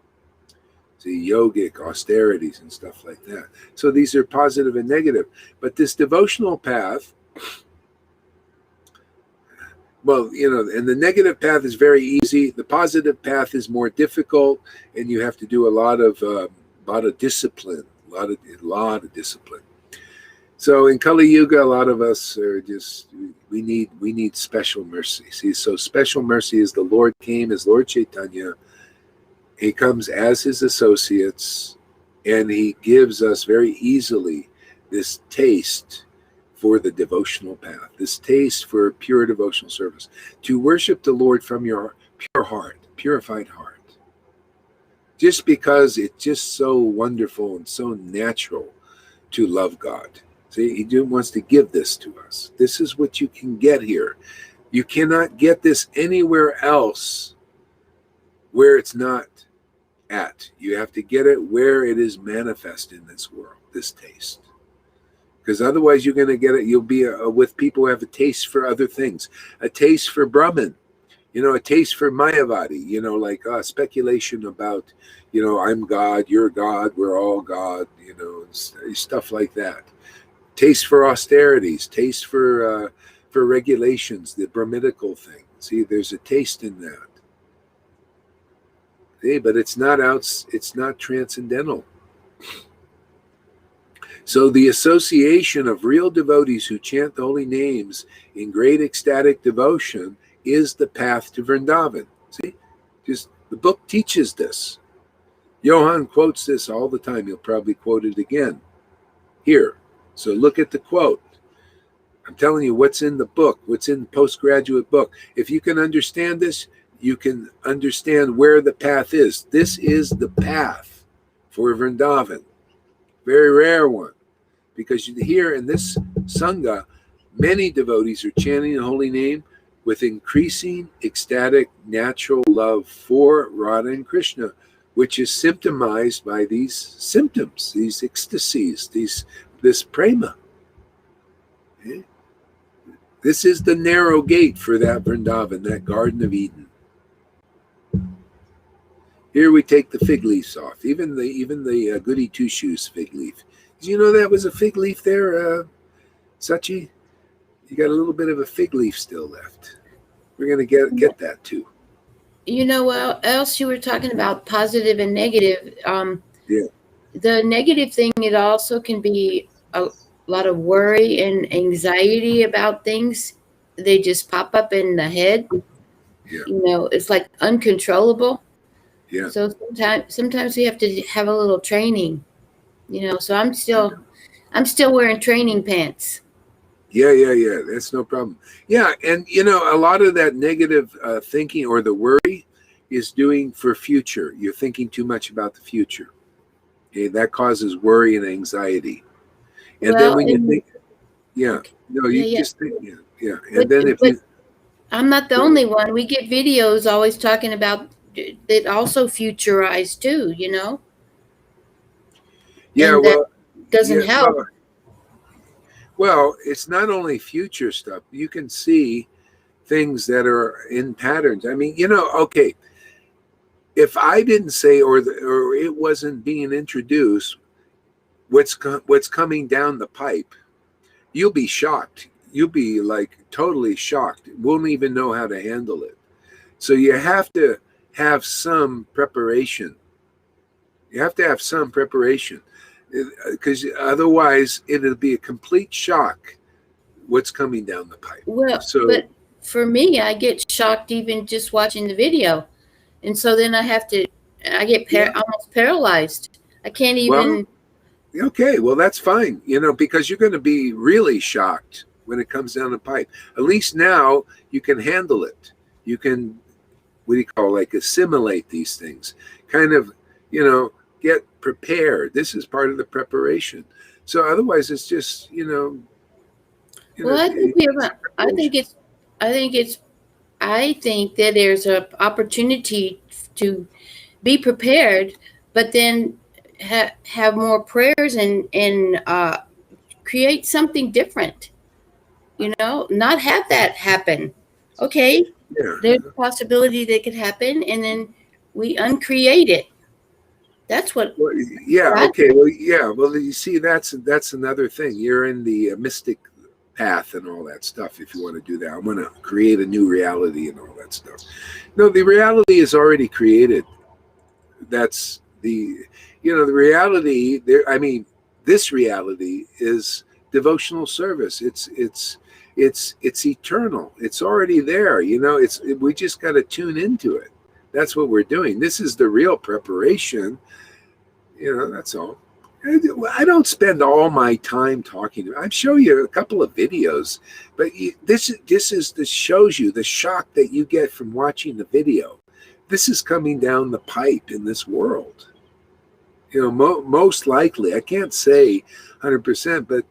See, yogic austerities and stuff like that. So these are positive and negative. But this devotional path, and the negative path is very easy. The positive path is more difficult, and you have to do a lot of discipline, a lot of discipline. So in Kali Yuga, a lot of us are just, we need special mercy. See, so special mercy is the Lord came as Lord Chaitanya. He comes as his associates, and he gives us very easily this taste for the devotional path, this taste for pure devotional service, to worship the Lord from your pure heart, purified heart. Just because it's just so wonderful and so natural to love God. See, he wants to give this to us. This is what you can get here. You cannot get this anywhere else where it's not at. You have to get it where it is manifest in this world, this taste. because otherwise you're going to get it. You'll be with people who have a taste for other things, a taste for Brahman, a taste for Mayavadi, like speculation about, I'm God, you're God, we're all God, stuff like that. Taste for austerities, taste for regulations, the Brahminical thing. See, there's a taste in that. Hey, but it's not transcendental. So the association of real devotees who chant the holy names in great ecstatic devotion is the path to Vrindavan. See, just the book teaches this. Johann quotes this all the time. He'll probably quote it again here. So look at the quote. I'm telling you what's in the book, what's in the postgraduate book. If you can understand this, you can understand where the path is. This is the path for Vrindavan. Very rare one. Because here in this Sangha, many devotees are chanting the holy name with increasing ecstatic natural love for Radha and Krishna, which is symptomized by these symptoms, these ecstasies, this prema. Okay? This is the narrow gate for that Vrindavan, that Garden of Eden. Here we take the fig leaves off, even the goody two shoes fig leaf. Did you know that was a fig leaf there, Sachi? You got a little bit of a fig leaf still left. We're going to get that too. You know what else you were talking about, positive and negative. Yeah. The negative thing, it also can be a lot of worry and anxiety about things. They just pop up in the head. Yeah. It's like uncontrollable. Yeah. So sometimes we have to have a little training. So I'm still wearing training pants. Yeah. That's no problem. Yeah, and a lot of that negative thinking or the worry is doing for future. You're thinking too much about the future. Okay, that causes worry and anxiety. And then when you think, just think, and then if you, I'm not the only one. We get videos always talking about that also futurize too. Yeah, and well, doesn't help. Well, it's not only future stuff. You can see things that are in patterns. I mean, okay, if I didn't say or it wasn't being introduced, what's coming down the pipe, you'll be shocked. You'll be like totally shocked. Won't even know how to handle it. So you have to have some preparation. Because otherwise it'll be a complete shock what's coming down the pipe. Well, but for me, I get shocked even just watching the video, and so then I get almost paralyzed. I can't even. Okay, well that's fine, because you're going to be really shocked when it comes down the pipe. At least now you can handle it. You can, what do you call, like assimilate these things, kind of, get prepared. This is part of the preparation. So otherwise it's just, well, I think that there's an opportunity to be prepared, but then have more prayers and create something different. Not have that happen. Okay, there's a possibility that could happen, and then we uncreate it. That's what. Well, yeah. Okay. Well, yeah. Well, you see, that's another thing. You're in the mystic path and all that stuff. If you want to do that, I want to create a new reality and all that stuff. No, the reality is already created. That's the reality. There. I mean, this reality is devotional service. It's eternal. It's already there. We just got to tune into it. That's what we're doing. This is the real preparation. That's all. I don't spend all my time talking. I show you a couple of videos, but this shows you the shock that you get from watching the video. This is coming down the pipe in this world. Most likely. I can't say 100%, but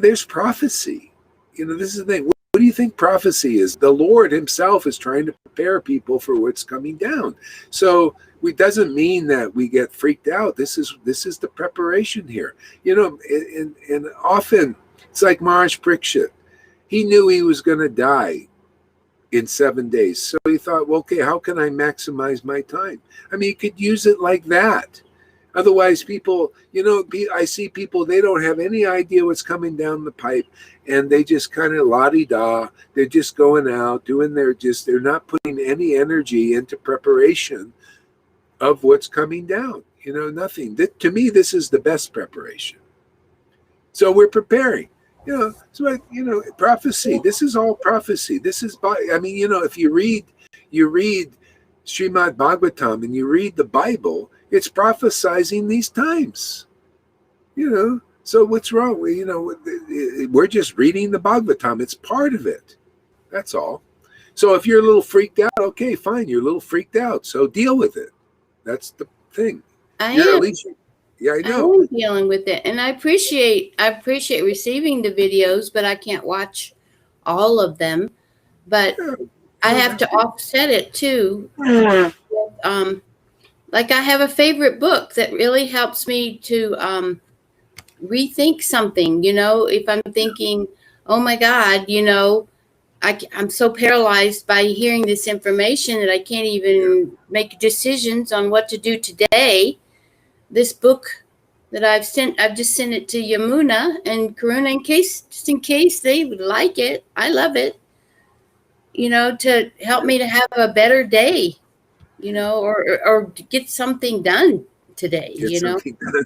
there's prophecy. This is the thing. What do you think prophecy is? The Lord himself is trying to prepare people for what's coming down. So it doesn't mean that we get freaked out. This is the preparation here. And often it's like Maharaj Parikshit. He knew he was going to die in 7 days. So he thought, well, okay, how can I maximize my time? I mean, you could use it like that. Otherwise, people, I see people, they don't have any idea what's coming down the pipe, and they just kind of la-di-da. They're just going out, they're not putting any energy into preparation of what's coming down. Nothing. To me, this is the best preparation. So we're preparing. Prophecy. This is all prophecy. This is, if you read Srimad Bhagavatam and you read the Bible, it's prophesizing these times. So what's wrong? We're just reading the Bhagavatam. It's part of it. That's all. So if you're a little freaked out, okay, fine. You're a little freaked out. So deal with it. That's the thing. Yeah, I know. I'm dealing with it, and I appreciate receiving the videos, but I can't watch all of them. But I have to offset it too. Like I have a favorite book that really helps me to rethink something. If I'm thinking, oh my God, I'm so paralyzed by hearing this information that I can't even make decisions on what to do today. This book that I've just sent it to Yamuna and Karuna just in case they would like it. I love it, to help me to have a better day, or to get something done today, Something done.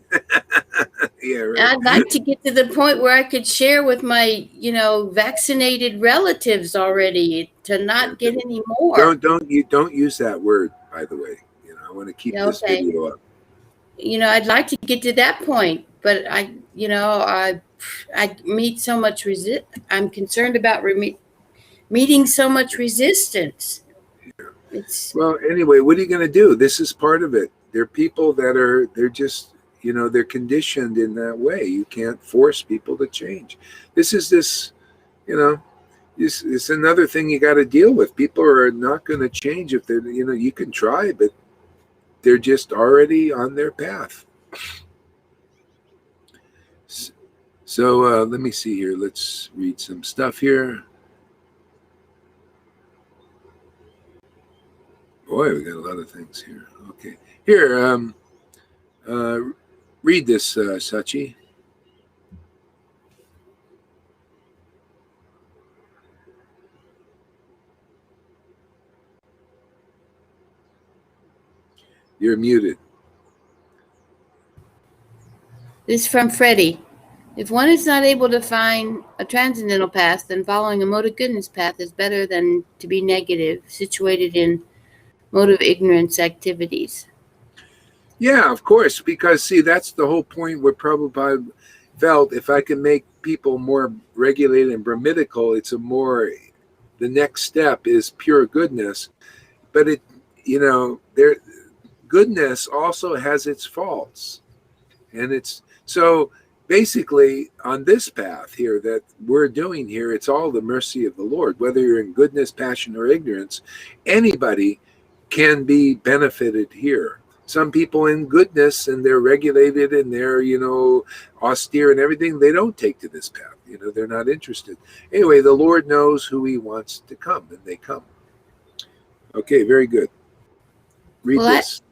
Yeah, right. I'd like to get to the point where I could share with my, vaccinated relatives already to not get any more. Don't use that word, by the way. I want to keep this video up. I'd like to get to that point, but I meet so much I'm concerned about meeting so much resistance. Well, anyway, what are you going to do? This is part of it. There are people they're just, they're conditioned in that way. You can't force people to change. It's another thing you got to deal with. People are not going to change if they're, you can try, but they're just already on their path. So let me see here. Let's read some stuff here. Boy, we got a lot of things here. Okay. Here, read this, Sachi. You're muted. This is from Freddie. If one is not able to find a transcendental path, then following a mode of goodness path is better than to be negative, situated in mode of ignorance activities. Yeah, of course, because see, that's the whole point where Prabhupada felt if I can make people more regulated and Brahmitical, the next step is pure goodness. But goodness also has its faults. And so basically on this path here that we're doing here, it's all the mercy of the Lord. Whether you're in goodness, passion, or ignorance, anybody can be benefited here. Some people in goodness and they're regulated and they're, austere and everything, they don't take to this path. They're not interested. Anyway, the Lord knows who he wants to come and they come. Okay, very good. Read this.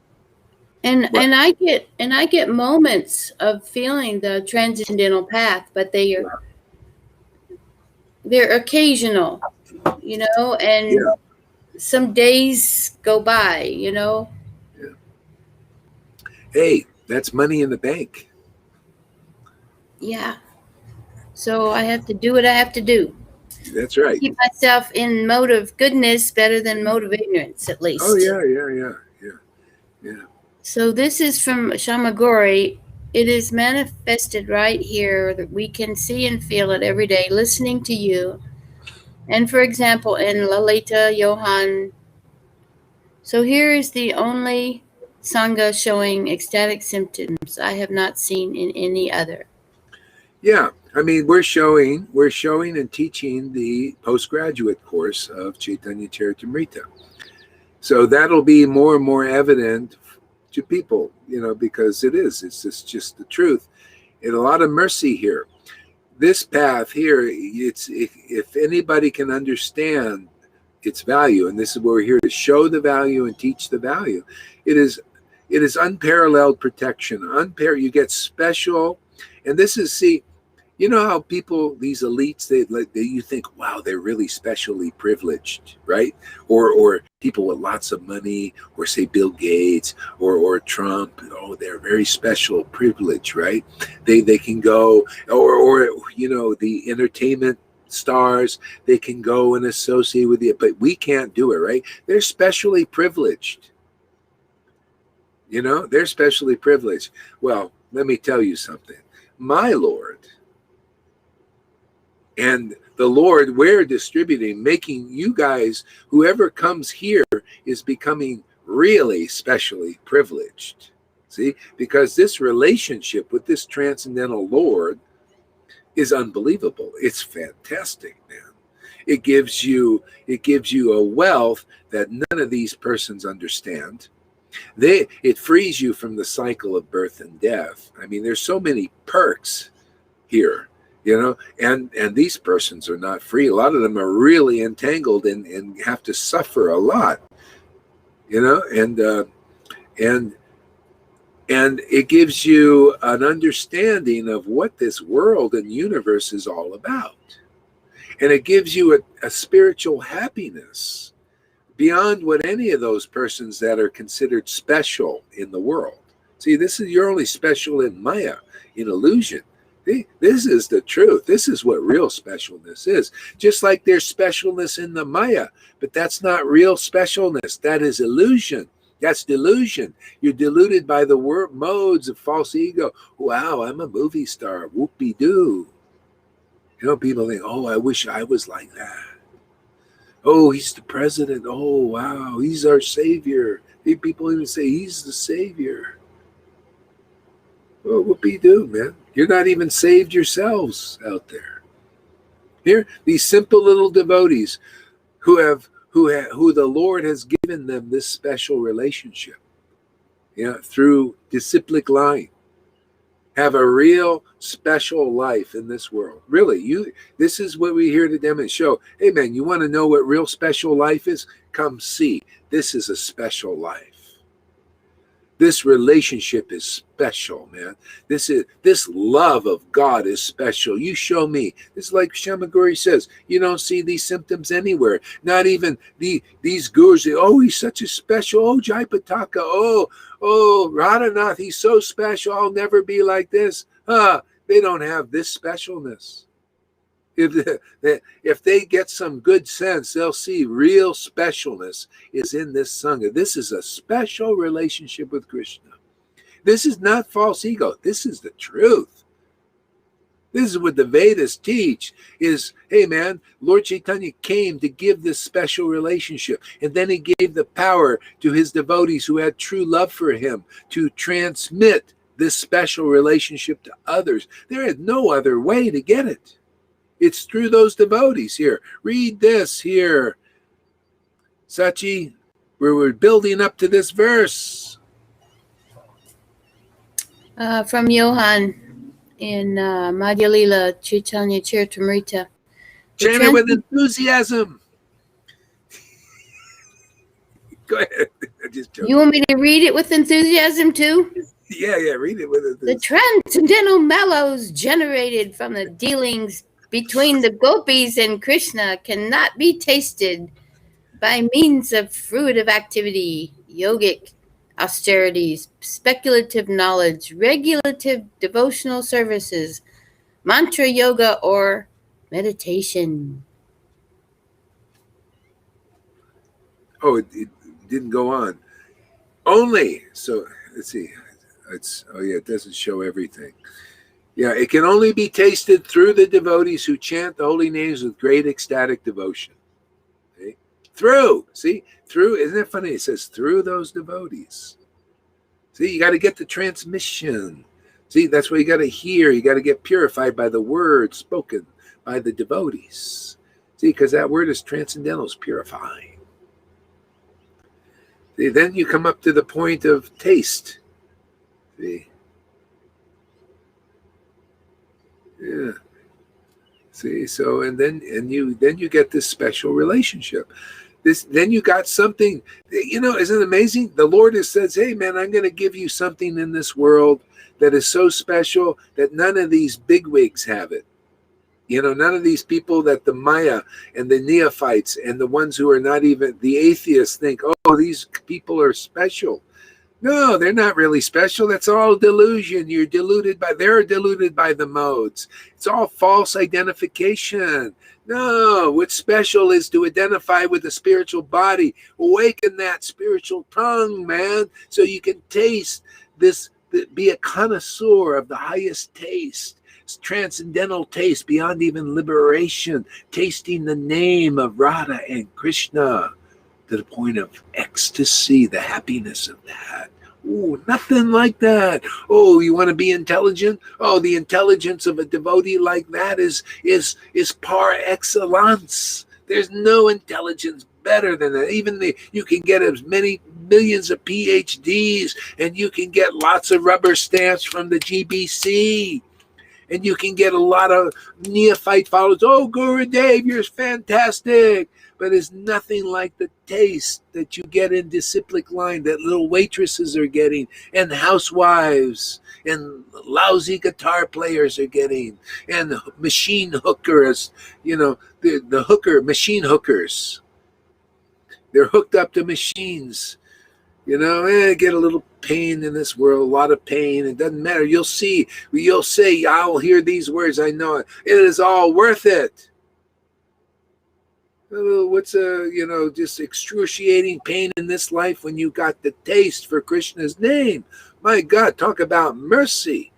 And I get moments of feeling the transcendental path, but they're occasional, and some days go by, Yeah. Hey, that's money in the bank. Yeah. So I have to do what I have to do. That's right. Keep myself in mode of goodness better than mode of ignorance, at least. Oh, yeah. So this is from Shamagori. It is manifested right here that we can see and feel it every day, listening to you. And for example, in Lalita Johan. So here is the only Sangha showing ecstatic symptoms I have not seen in any other. Yeah, I mean, we're showing and teaching the postgraduate course of Chaitanya Charitamrita. So that'll be more and more evident to people, because it's just the truth. And a lot of mercy here. This path here, it's if anybody can understand its value, and this is where we're here to show the value and teach the value. It is unparalleled protection. You get special, and this is, see, you know how people, these elites, you think, wow, they're really specially privileged, right? Or people with lots of money, or say Bill Gates or Trump. Oh, they're very special privilege, right? They can go, or the entertainment stars, they can go and associate with it, but we can't do it, right? They're specially privileged. They're specially privileged. Well, let me tell you something. My Lord and the Lord, we're distributing, making you guys, whoever comes here is becoming really specially privileged. See, because this relationship with this transcendental Lord is unbelievable. It's fantastic, man. It gives you a wealth that none of these persons understand. It frees you from the cycle of birth and death. I mean, there's so many perks here, and these persons are not free. A lot of them are really entangled and have to suffer a lot, and it gives you an understanding of what this world and universe is all about. And it gives you a spiritual happiness beyond what any of those persons that are considered special in the world. See, you're only special in Maya, in illusion. This is the truth. This is what real specialness is. Just like there's specialness in the Maya, but that's not real specialness. That is illusion. That's delusion. You're deluded by the modes of false ego. Wow, I'm a movie star. Whoopie-doo. People think, oh, I wish I was like that. Oh, he's the president. Oh, wow, he's our savior. People even say he's the savior. Well, whoopie-doo, man. You're not even saved yourselves out there. Here, these simple little devotees who the Lord has given them this special relationship, through disciplic line, have a real special life in this world. Really, this is what we here to demonstrate. Show, hey man, you want to know what real special life is? Come see. This is a special life. This relationship is special, man. This love of God is special. You show me. It's like Shamaguri says, you don't see these symptoms anywhere. Not even these gurus say, oh, he's such a special, oh, Jaipataka, oh, Radhanath, he's so special, I'll never be like this. They don't have this specialness. If they get some good sense, they'll see real specialness is in this Sangha. This is a special relationship with Krishna. This is not false ego. This is the truth. This is what the Vedas teach is, hey man, Lord Chaitanya came to give this special relationship. And then he gave the power to his devotees who had true love for him to transmit this special relationship to others. There is no other way to get it. It's through those devotees here. Read this here. Sachi, we're building up to this verse. From Johan in Madhya Lila Chaitanya Charitamrita. Chant it with enthusiasm. Go ahead. You want me to read it with enthusiasm too? Yeah, read it with enthusiasm. The transcendental mellows generated from the dealings between the gopis and Krishna cannot be tasted by means of fruitive activity, yogic austerities, speculative knowledge, regulative devotional services, mantra yoga, or meditation. Oh, it didn't go on. Only, so let's see. It doesn't show everything. Yeah, it can only be tasted through the devotees who chant the holy names with great ecstatic devotion. Okay? Through, isn't it funny? It says through those devotees. See, you got to get the transmission. See, that's what you got to hear. You got to get purified by the word spoken by the devotees. See, because that word is transcendental, it's purifying. See, then you come up to the point of taste. See? Yeah. See, so then you get this special relationship. Then you got something, isn't it amazing? The Lord says, hey man, I'm going to give you something in this world that is so special that none of these bigwigs have it. None of these people that the Maya and the neophytes and the ones who are not even the atheists think, oh, these people are special. No, they're not really special. That's all delusion. They're deluded by the modes. It's all false identification. No, what's special is to identify with the spiritual body. Awaken that spiritual tongue, man, so you can taste this, be a connoisseur of the highest taste. It's transcendental taste beyond even liberation, tasting the name of Radha and Krishna to the point of ecstasy, the happiness of that. Oh, nothing like that. Oh, you want to be intelligent? Oh, the intelligence of a devotee like that is par excellence. There's no intelligence better than that. Even you can get as many millions of PhDs, and you can get lots of rubber stamps from the GBC. And you can get a lot of neophyte followers. Oh, Gurudev, you're fantastic. But it's nothing like the taste that you get in disciplic line that little waitresses are getting, and housewives, and lousy guitar players are getting, and machine hookers, the machine hookers. They're hooked up to machines. Get a little pain in this world, a lot of pain. It doesn't matter. You'll say, I'll hear these words. I know it. It is all worth it. What's just excruciating pain in this life when you got the taste for Krishna's name? My God, talk about mercy.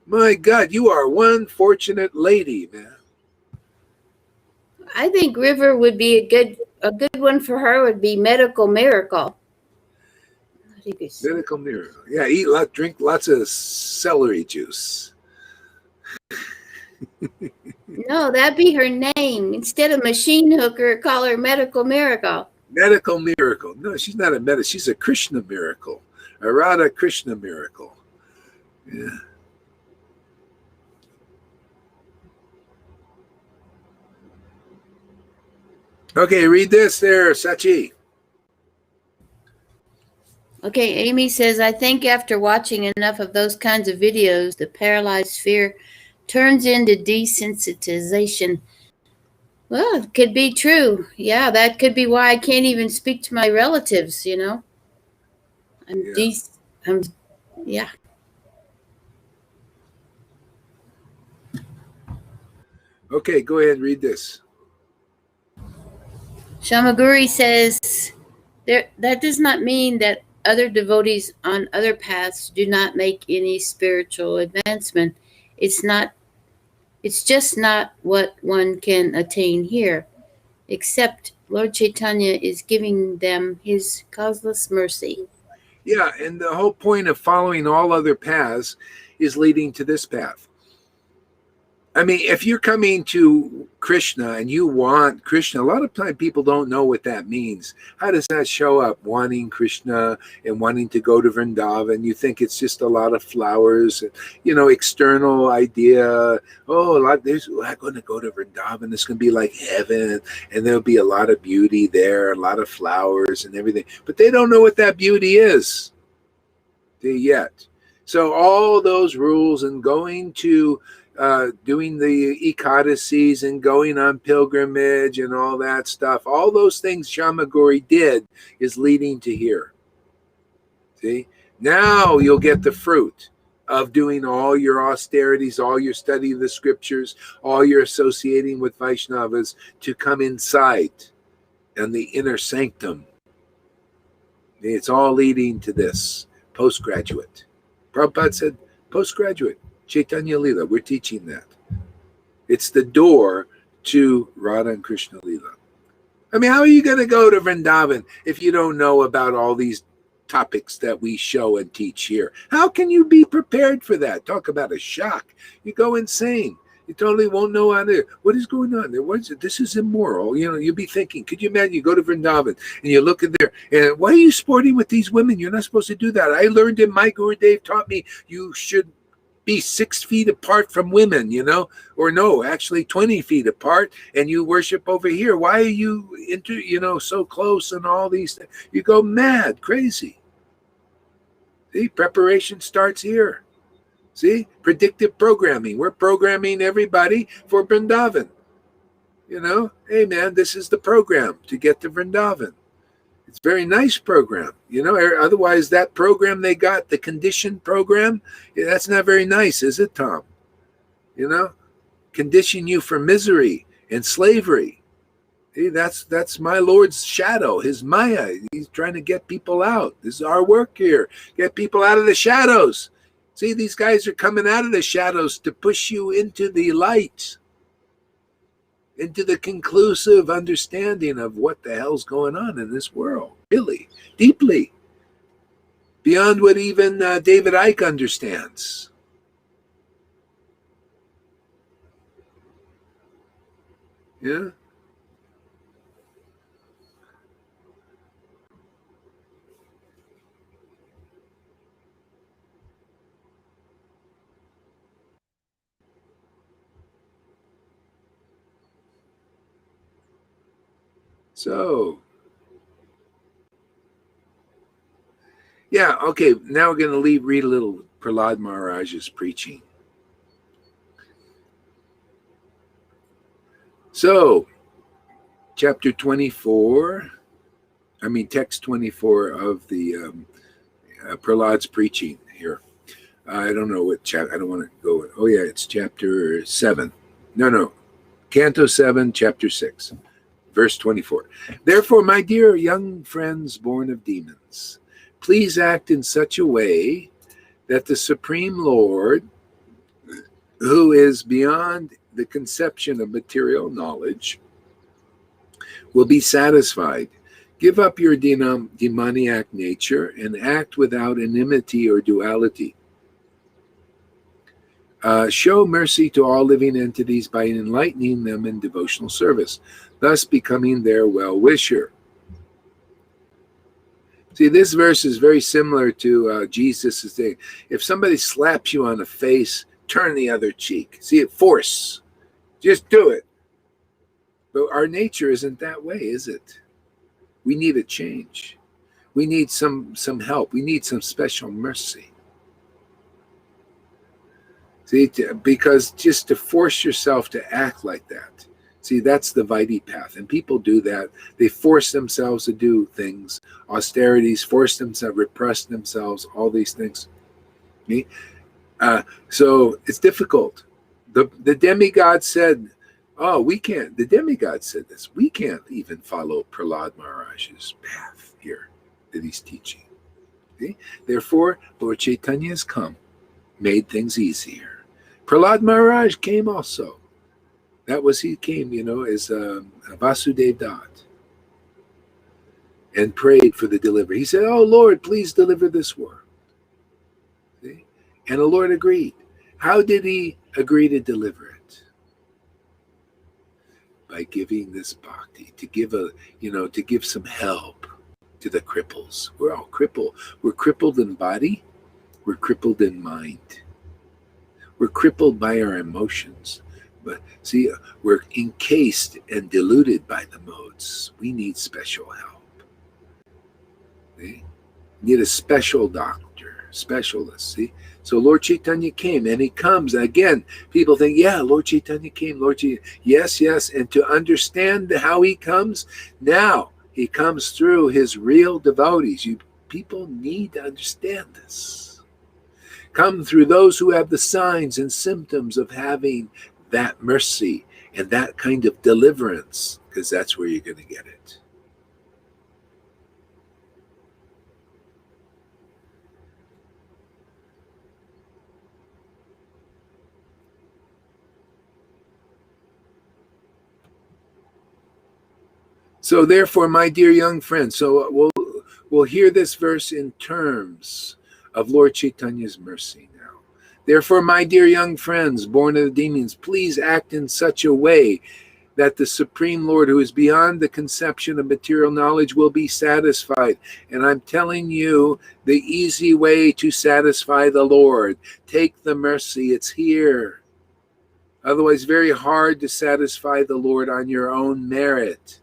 My God, you are one fortunate lady, man. I think River would be a good one for her would be Medical Miracle. Medical Miracle. Yeah, drink lots of celery juice. No, that'd be her name. Instead of machine hooker, call her Medical Miracle. Medical Miracle. No, she's not a she's a Krishna miracle. A Radha Krishna miracle. Yeah. Okay, read this there, Sachi. Okay, Amy says, I think after watching enough of those kinds of videos, the paralyzed fear turns into desensitization. Well, it could be true. Yeah, that could be why I can't even speak to my relatives, I'm yeah. Okay, go ahead and read this. Shamaguri says, that does not mean that other devotees on other paths do not make any spiritual advancement. It's just not what one can attain here, except Lord Chaitanya is giving them his causeless mercy. Yeah, and the whole point of following all other paths is leading to this path. I mean, if you're coming to Krishna and you want Krishna, a lot of time people don't know what that means. How does that show up? Wanting Krishna and wanting to go to Vrindavan. You think it's just a lot of flowers, external idea. Oh, I'm going to go to Vrindavan. It's going to be like heaven, and there'll be a lot of beauty there, a lot of flowers and everything. But they don't know what that beauty is yet. So all those rules and going to doing the Ekadasis and going on pilgrimage and all that stuff, all those things Shamaguri did is leading to here. See? Now you'll get the fruit of doing all your austerities, all your study of the scriptures, all your associating with Vaishnavas to come inside and the inner sanctum. It's all leading to this postgraduate. Prabhupada said postgraduate. Chaitanya Lila, we're teaching that. It's the door to Radha and Krishna Lila. I mean, how are you going to go to Vrindavan if you don't know about all these topics that we show and teach here. How can you be prepared for that? Talk about a shock. You go insane. You totally won't know what is going on there. What is it? This is immoral. You'll be thinking, could you imagine you go to Vrindavan and you look in there and why are you sporting with these women? You're not supposed to do that. I learned in my Gurudev taught me you should be 6 feet apart from women, or no, actually 20 feet apart, and you worship over here. Why are you so close and all these things? You go mad, crazy. See, preparation starts here. See, predictive programming. We're programming everybody for Vrindavan. Hey man, this is the program to get to Vrindavan. It's a very nice program, otherwise that program they got, the conditioned program, that's not very nice, is it, Tom? Condition you for misery and slavery. See, that's my Lord's shadow, his Maya. He's trying to get people out. This is our work here. Get people out of the shadows. See, these guys are coming out of the shadows to push you into the light, into the conclusive understanding of what the hell's going on in this world, really, deeply, beyond what even David Icke understands. Yeah? So, yeah, okay, now we're going to read a little Prahlad Maharaj's preaching. So, chapter 24, text 24 of the Prahlad's preaching here. I don't know what chapter, I don't want to go, oh yeah, it's chapter 7. No, Canto 7, chapter 6, verse 24. Therefore, my dear young friends born of demons, please act in such a way that the Supreme Lord, who is beyond the conception of material knowledge, will be satisfied. Give up your demoniac nature and act without enmity or duality. Show mercy to all living entities by enlightening them in devotional service, thus becoming their well-wisher. See, this verse is very similar to Jesus' thing. If somebody slaps you on the face, turn the other cheek. See, force. Just do it. But our nature isn't that way, is it? We need a change. We need some help. We need some special mercy. See, because just to force yourself to act like that, see, that's the Vaidhi path. And people do that. They force themselves to do things, austerities, force themselves, repress themselves, all these things. See? So it's difficult. The demigod said, oh, we can't. The demigod said this. We can't even follow Prahlad Maharaj's path here that he's teaching. See? Therefore, Lord Chaitanya has come, made things easier. Prahlad Maharaj came also. He came, as Vasudev Dat, and prayed for the delivery. He said, oh, Lord, please deliver this world. See? And the Lord agreed. How did he agree to deliver it? By giving this bhakti, to give some help to the cripples. We're all crippled. We're crippled in body. We're crippled in mind. We're crippled by our emotions. But see, we're encased and deluded by the modes. We need special help. See? We need a special doctor, specialist. See? So Lord Chaitanya came, and he comes. Again, people think, yeah, Lord Chaitanya came. Yes. And to understand how he comes, now he comes through his real devotees. People need to understand this. Come through those who have the signs and symptoms of having that mercy and that kind of deliverance, because that's where you're going to get it. So therefore, my dear young friends, so will hear this verse in terms of Lord Chaitanya's mercy now. Therefore, my dear young friends, born of the demons, please act in such a way that the Supreme Lord, who is beyond the conception of material knowledge, will be satisfied. And I'm telling you the easy way to satisfy the Lord. Take the mercy, it's here. Otherwise, very hard to satisfy the Lord on your own merit.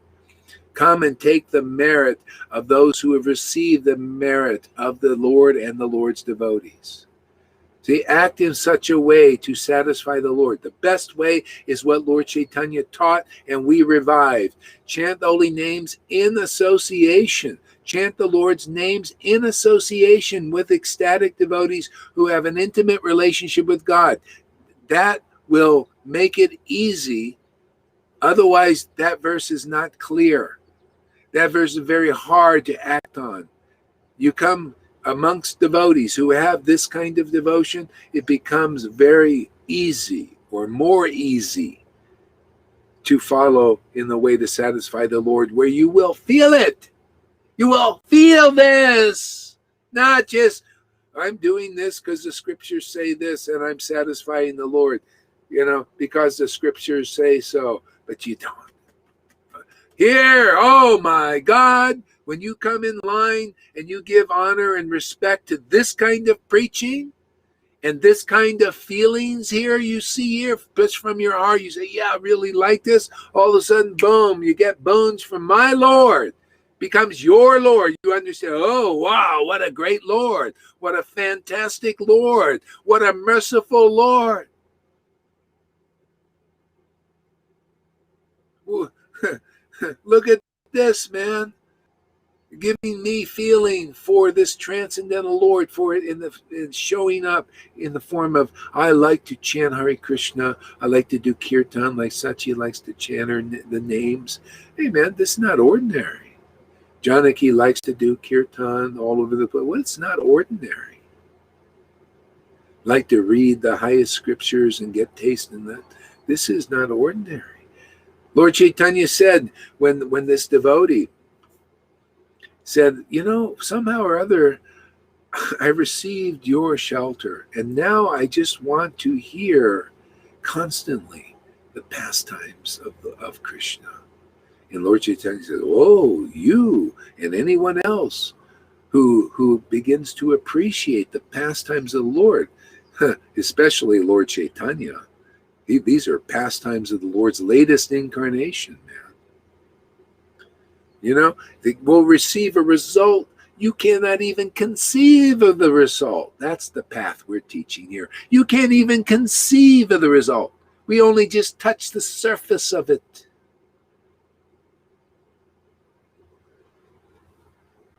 Come and take the merit of those who have received the merit of the Lord and the Lord's devotees. See, act in such a way to satisfy the Lord. The best way is what Lord Chaitanya taught and we revived. Chant the holy names in association. Chant the Lord's names in association with ecstatic devotees who have an intimate relationship with God. That will make it easy. Otherwise, that verse is not clear. That verse is very hard to act on. You come amongst devotees who have this kind of devotion, it becomes very easy or more easy to follow in the way to satisfy the Lord, where you will feel it. You will feel this. Not just, I'm doing this because the scriptures say this and I'm satisfying the Lord, because the scriptures say so, but you don't. Here, oh my God, when you come in line and you give honor and respect to this kind of preaching and this kind of feelings here, you see here, just from your heart, you say, yeah, I really like this. All of a sudden, boom, you get boons from my Lord. Becomes your Lord. You understand, oh, wow, what a great Lord. What a fantastic Lord. What a merciful Lord. Look at this, man. Giving me feeling for this transcendental Lord, for it in showing up in the form of, I like to chant Hare Krishna, I like to do kirtan like Sachi likes to chant the names. Hey man, this is not ordinary. Janaki likes to do kirtan all over the place. Well, it's not ordinary. Like to read the highest scriptures and get taste in that. This is not ordinary. Lord Chaitanya said when this devotee said, somehow or other, I received your shelter, and now I just want to hear constantly the pastimes of Krishna. And Lord Chaitanya said, oh, you and anyone else who begins to appreciate the pastimes of the Lord, especially Lord Chaitanya, these are pastimes of the Lord's latest incarnation, man. They will receive a result. You cannot even conceive of the result. That's the path we're teaching here. You can't even conceive of the result. We only just touch the surface of it.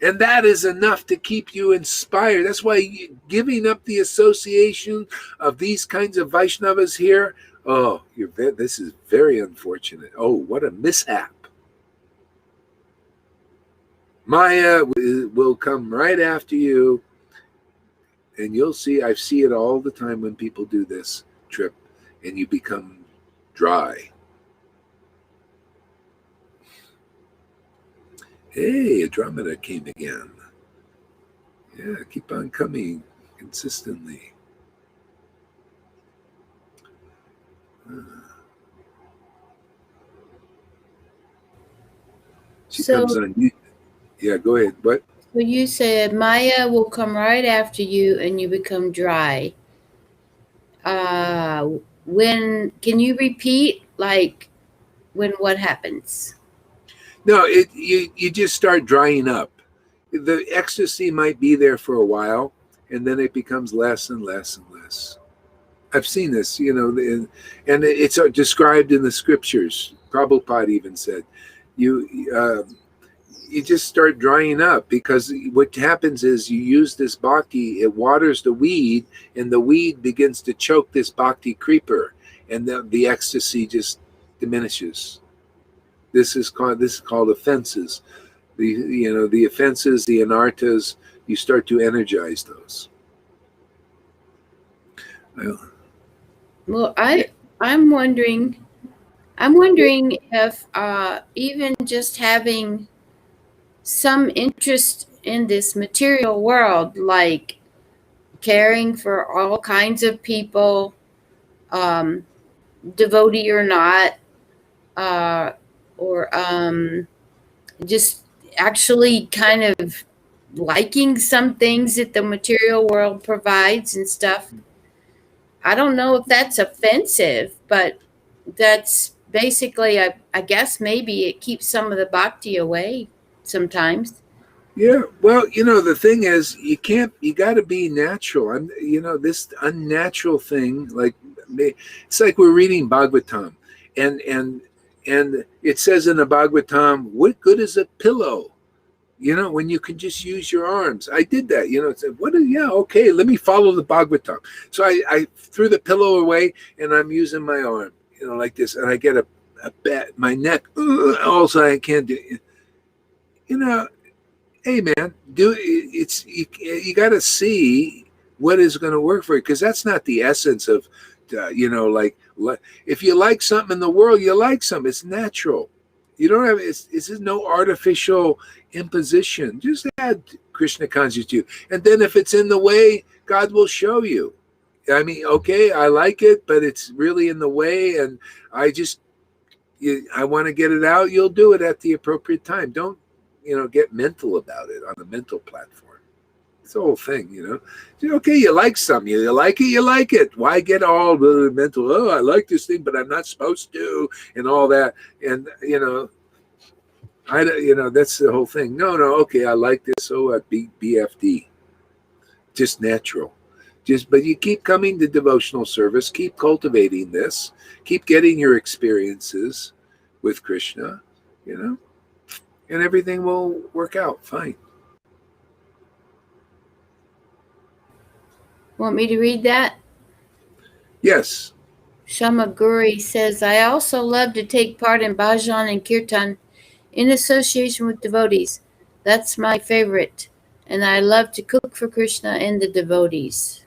And that is enough to keep you inspired. That's why giving up the association of these kinds of Vaishnavas here, oh, this is very unfortunate. Oh, what a mishap. Maya will come right after you, and you'll see, I see it all the time when people do this trip, and you become dry. Hey, Andromeda came again. Yeah, keep on coming consistently. She comes on. Yeah, go ahead. What? So you said Maya will come right after you and you become dry. When can you repeat, like, when what happens? No, you just start drying up. The ecstasy might be there for a while, and then it becomes less and less and less. I've seen this, and it's described in the scriptures. Prabhupada even said, you just start drying up, because what happens is you use this bhakti, it waters the weed, and the weed begins to choke this bhakti creeper, and the ecstasy just diminishes. This is called offenses. The offenses, the anarthas, you start to energize those. Well, I'm wondering if even just having some interest in this material world, like caring for all kinds of people, devotee or not, or just actually kind of liking some things that the material world provides and stuff. I don't know if that's offensive, but that's basically, I guess maybe it keeps some of the bhakti away sometimes. Yeah, well, the thing is, you got to be natural. And, this unnatural thing, like, it's like we're reading Bhagavatam, and it says in the Bhagavatam, what good is a pillow? When you can just use your arms. I did that, it said, yeah, okay, let me follow the Bhagavatam. So I threw the pillow away and I'm using my arm, like this, and I get a my neck, also I can't do it. Hey man, you got to see what is going to work for you, because that's not the essence of, like if you like something in the world, you like something. It's natural. You don't have it's no artificial imposition. Just add Krishna consciousness to you, and then if it's in the way, God will show you. I mean, okay, I like it, but it's really in the way, and I want to get it out. You'll do it at the appropriate time. Don't get mental about it on the mental platform. It's the whole thing, Okay, you like something, you like it. Why get all the mental? Oh, I like this thing, but I'm not supposed to, and all that. And that's the whole thing. No, okay, I like this. So at BFD, just natural. But you keep coming to devotional service, keep cultivating this, keep getting your experiences with Krishna, and everything will work out fine. Want me to read that? Yes. Shama Guri says, I also love to take part in bhajan and kirtan in association with devotees. That's my favorite. And I love to cook for Krishna and the devotees.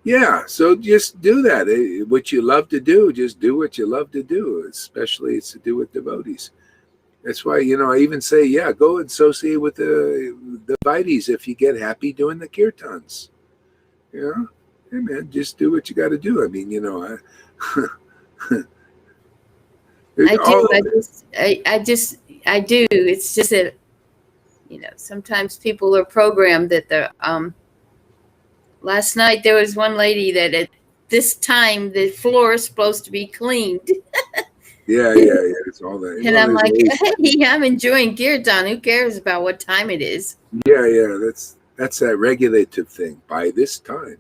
Yeah, so just do that. What you love to do, just do what you love to do, especially it's to do with devotees. That's why, I even say, yeah, go associate with the Vaides if you get happy doing the kirtans. Hey man, just do what you got to do. I mean, I do. It's just that, sometimes people are programmed that last night there was one lady that at this time the floor is supposed to be cleaned. Yeah. It's all that. And I'm like, hey, I'm enjoying kirtan. Who cares about what time it is? Yeah. That's that regulative thing. By this time,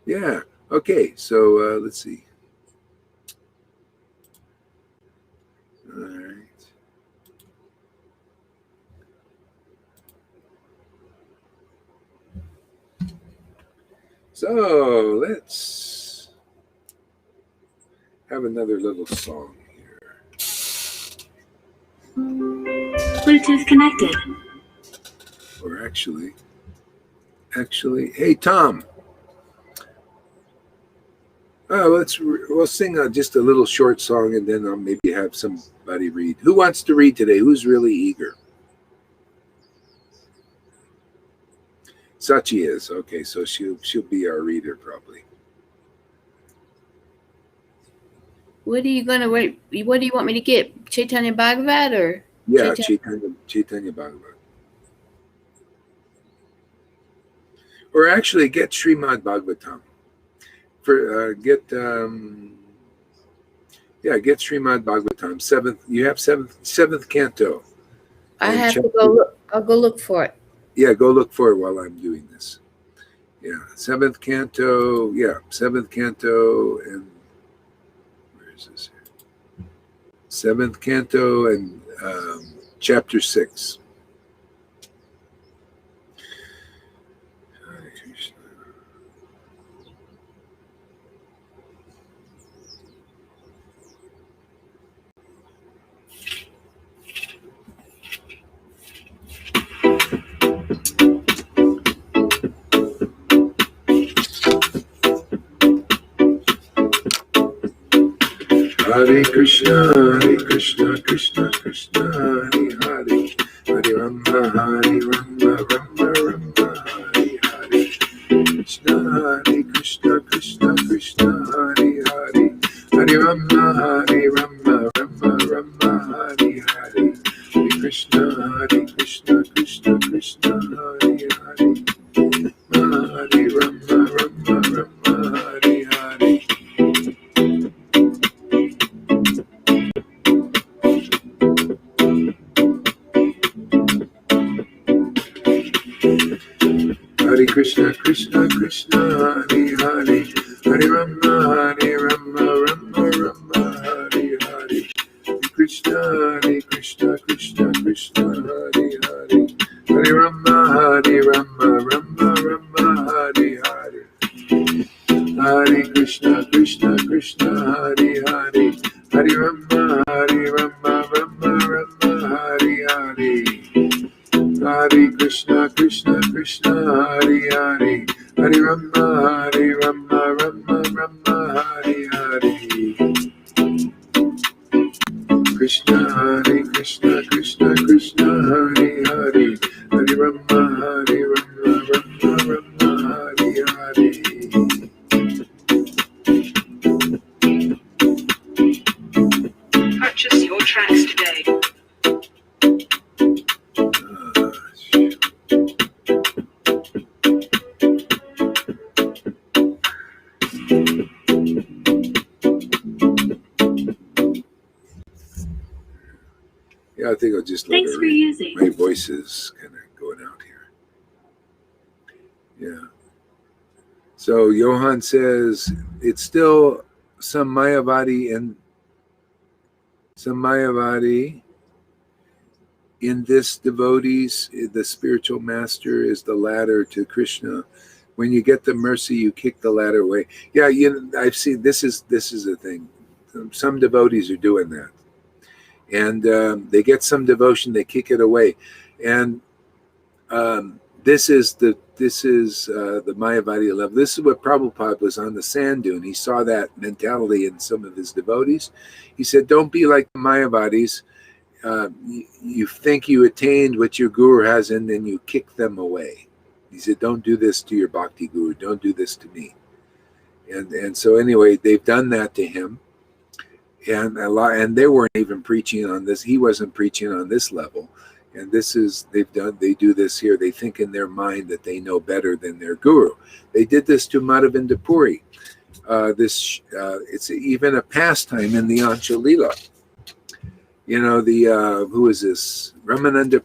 Yeah. Okay. So let's see. All right. So let's have another little song here. Bluetooth connected. Or actually, hey Tom. We'll sing just a little short song, and then I'll maybe have somebody read. Who wants to read today? Who's really eager? Sachi is. Okay, so she'll be our reader probably. What do you want me to get? Chaitanya Bhagavat or? Yeah, Chaitanya Bhagavat. Or actually get Srimad Bhagavatam. Get Srimad Bhagavatam. Seventh canto. I have to go look. I'll go look for it. Yeah, go look for it while I'm doing this. Yeah, seventh canto, and where is this here? Seventh canto and chapter 6. Hare Krishna. Hare Krishna, Krishna Krishna, Hare Hare, Hare Rama, Hare Rama, Rama Rama, Hare Hare. Krishna, Krishna Krishna, Hare Hare, Hare Rama, Rama Rama, Hare Hare. Hare Krishna, Krishna Krishna, Hare Hare, Hare Rama, Rama, Hare Hare. Hare Krishna, Krishna Krishna, Hare Hare, Hare Rama, Rama Rama, Hare Hare. Hare Krishna, Krishna Krishna, Hare Hare, Hare Rama, Rama Rama, Hare Hare. Hare Krishna, Krishna Krishna, Hare Hare, Hare Rama, Rama Rama, Hare Hare. Hare Krishna, Krishna Krishna, Hare Hare, Hare Rama, Rama Rama, Hare Hare. Krishna, Krishna Krishna, Hare Hare, Hare Rama, Rama, Hare Hare. Purchase your tracks today. Yeah, I think I'll just let Thanks her for using. My voice is kind of going out here. Yeah. So Johan says it's still some Mayavadi in this devotees. The spiritual master is the ladder to Krishna. When you get the mercy, you kick the ladder away. Yeah, I've seen this is a thing. Some devotees are doing that. And they get some devotion, they kick it away, and this is the Mayavadi level. This is what Prabhupada was on the sand dune. He saw that mentality in some of his devotees. He said, "Don't be like the Mayavadis. You think you attained what your guru has, and then you kick them away." He said, "Don't do this to your bhakti guru. Don't do this to me." And so anyway, they've done that to him. And they weren't even preaching on this. He wasn't preaching on this level. And they do this here. They think in their mind that they know better than their guru. They did this to Madhavinda Puri. It's even a pastime in the Ancha-lila. Who is this? Ramananda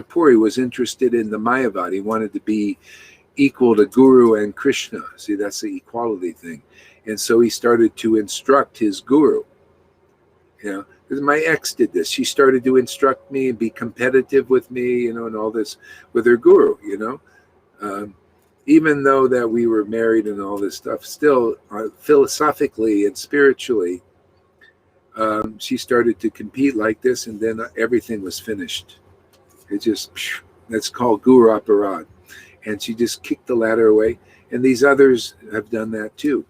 Puri was interested in the Mayavadi, wanted to be equal to Guru and Krishna. See, that's the equality thing. And so he started to instruct his guru. Because my ex did this. She started to instruct me and be competitive with me, and all this with her guru, Even though that we were married and all this stuff, still philosophically and spiritually, she started to compete like this, and then everything was finished. That's called Guru Aparad. And she just kicked the ladder away. And these others have done that too.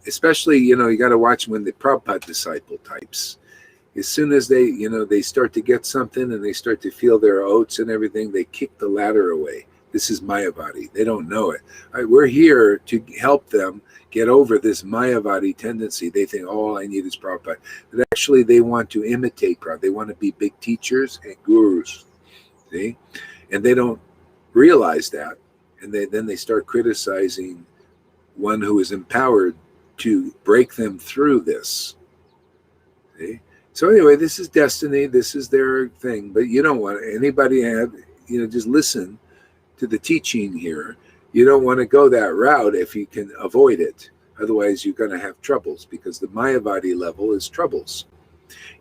Especially, you got to watch when the Prabhupada disciple types. As soon as they start to get something and they start to feel their oats and everything, they kick the ladder away. This is Mayavadi. They don't know it. We're here to help them get over this Mayavadi tendency. They think, all I need is Prabhupada. But actually, they want to imitate Prabhupada. They want to be big teachers and gurus. See? And they don't realize that. And then they start criticizing one who is empowered to break them through this. See? So anyway, this is destiny. This is their thing. But you don't want anybody to have, just listen to the teaching here. You don't want to go that route if you can avoid it. Otherwise, you're going to have troubles, because the Mayavadi level is troubles.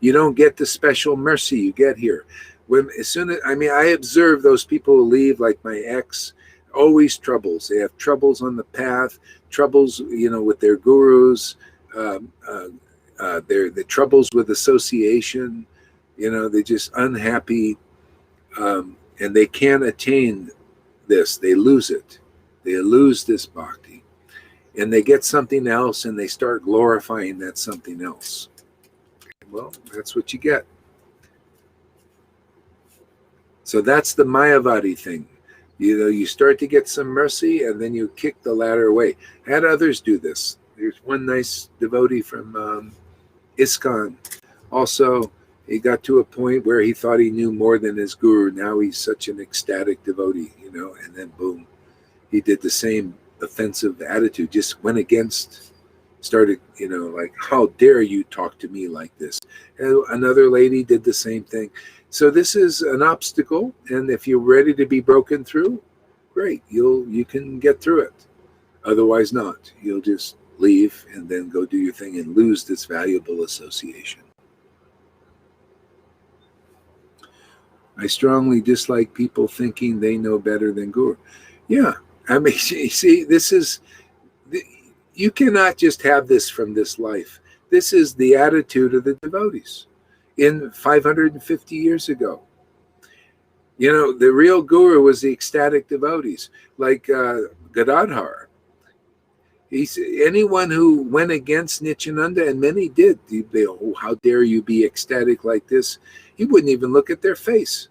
You don't get the special mercy you get here. I observe those people who leave, like my ex, always troubles. They have troubles on the path, troubles, with their gurus, the troubles with association, they're just unhappy, and they can't attain this. They lose it. They lose this bhakti. and they get something else and they start glorifying that something else. Well, that's what you get. So that's the Mayavadi thing. You start to get some mercy and then you kick the ladder away. Had others do this. There's one nice devotee from ISKCON. Also, he got to a point where he thought he knew more than his guru. Now he's such an ecstatic devotee, and then boom, he did the same offensive attitude, just went against, started, like, how dare you talk to me like this? And another lady did the same thing. So this is an obstacle, and if you're ready to be broken through, great, you can get through it. Otherwise not. You'll just leave and then go do your thing and lose this valuable association. I strongly dislike people thinking they know better than Guru. Yeah, I mean, you see, you cannot just have this from this life. This is the attitude of the devotees in 550 years ago. The real Guru was the ecstatic devotees, like Gadadhar. Anyone who went against Nityananda, and many did, oh, how dare you be ecstatic like this? He wouldn't even look at their face.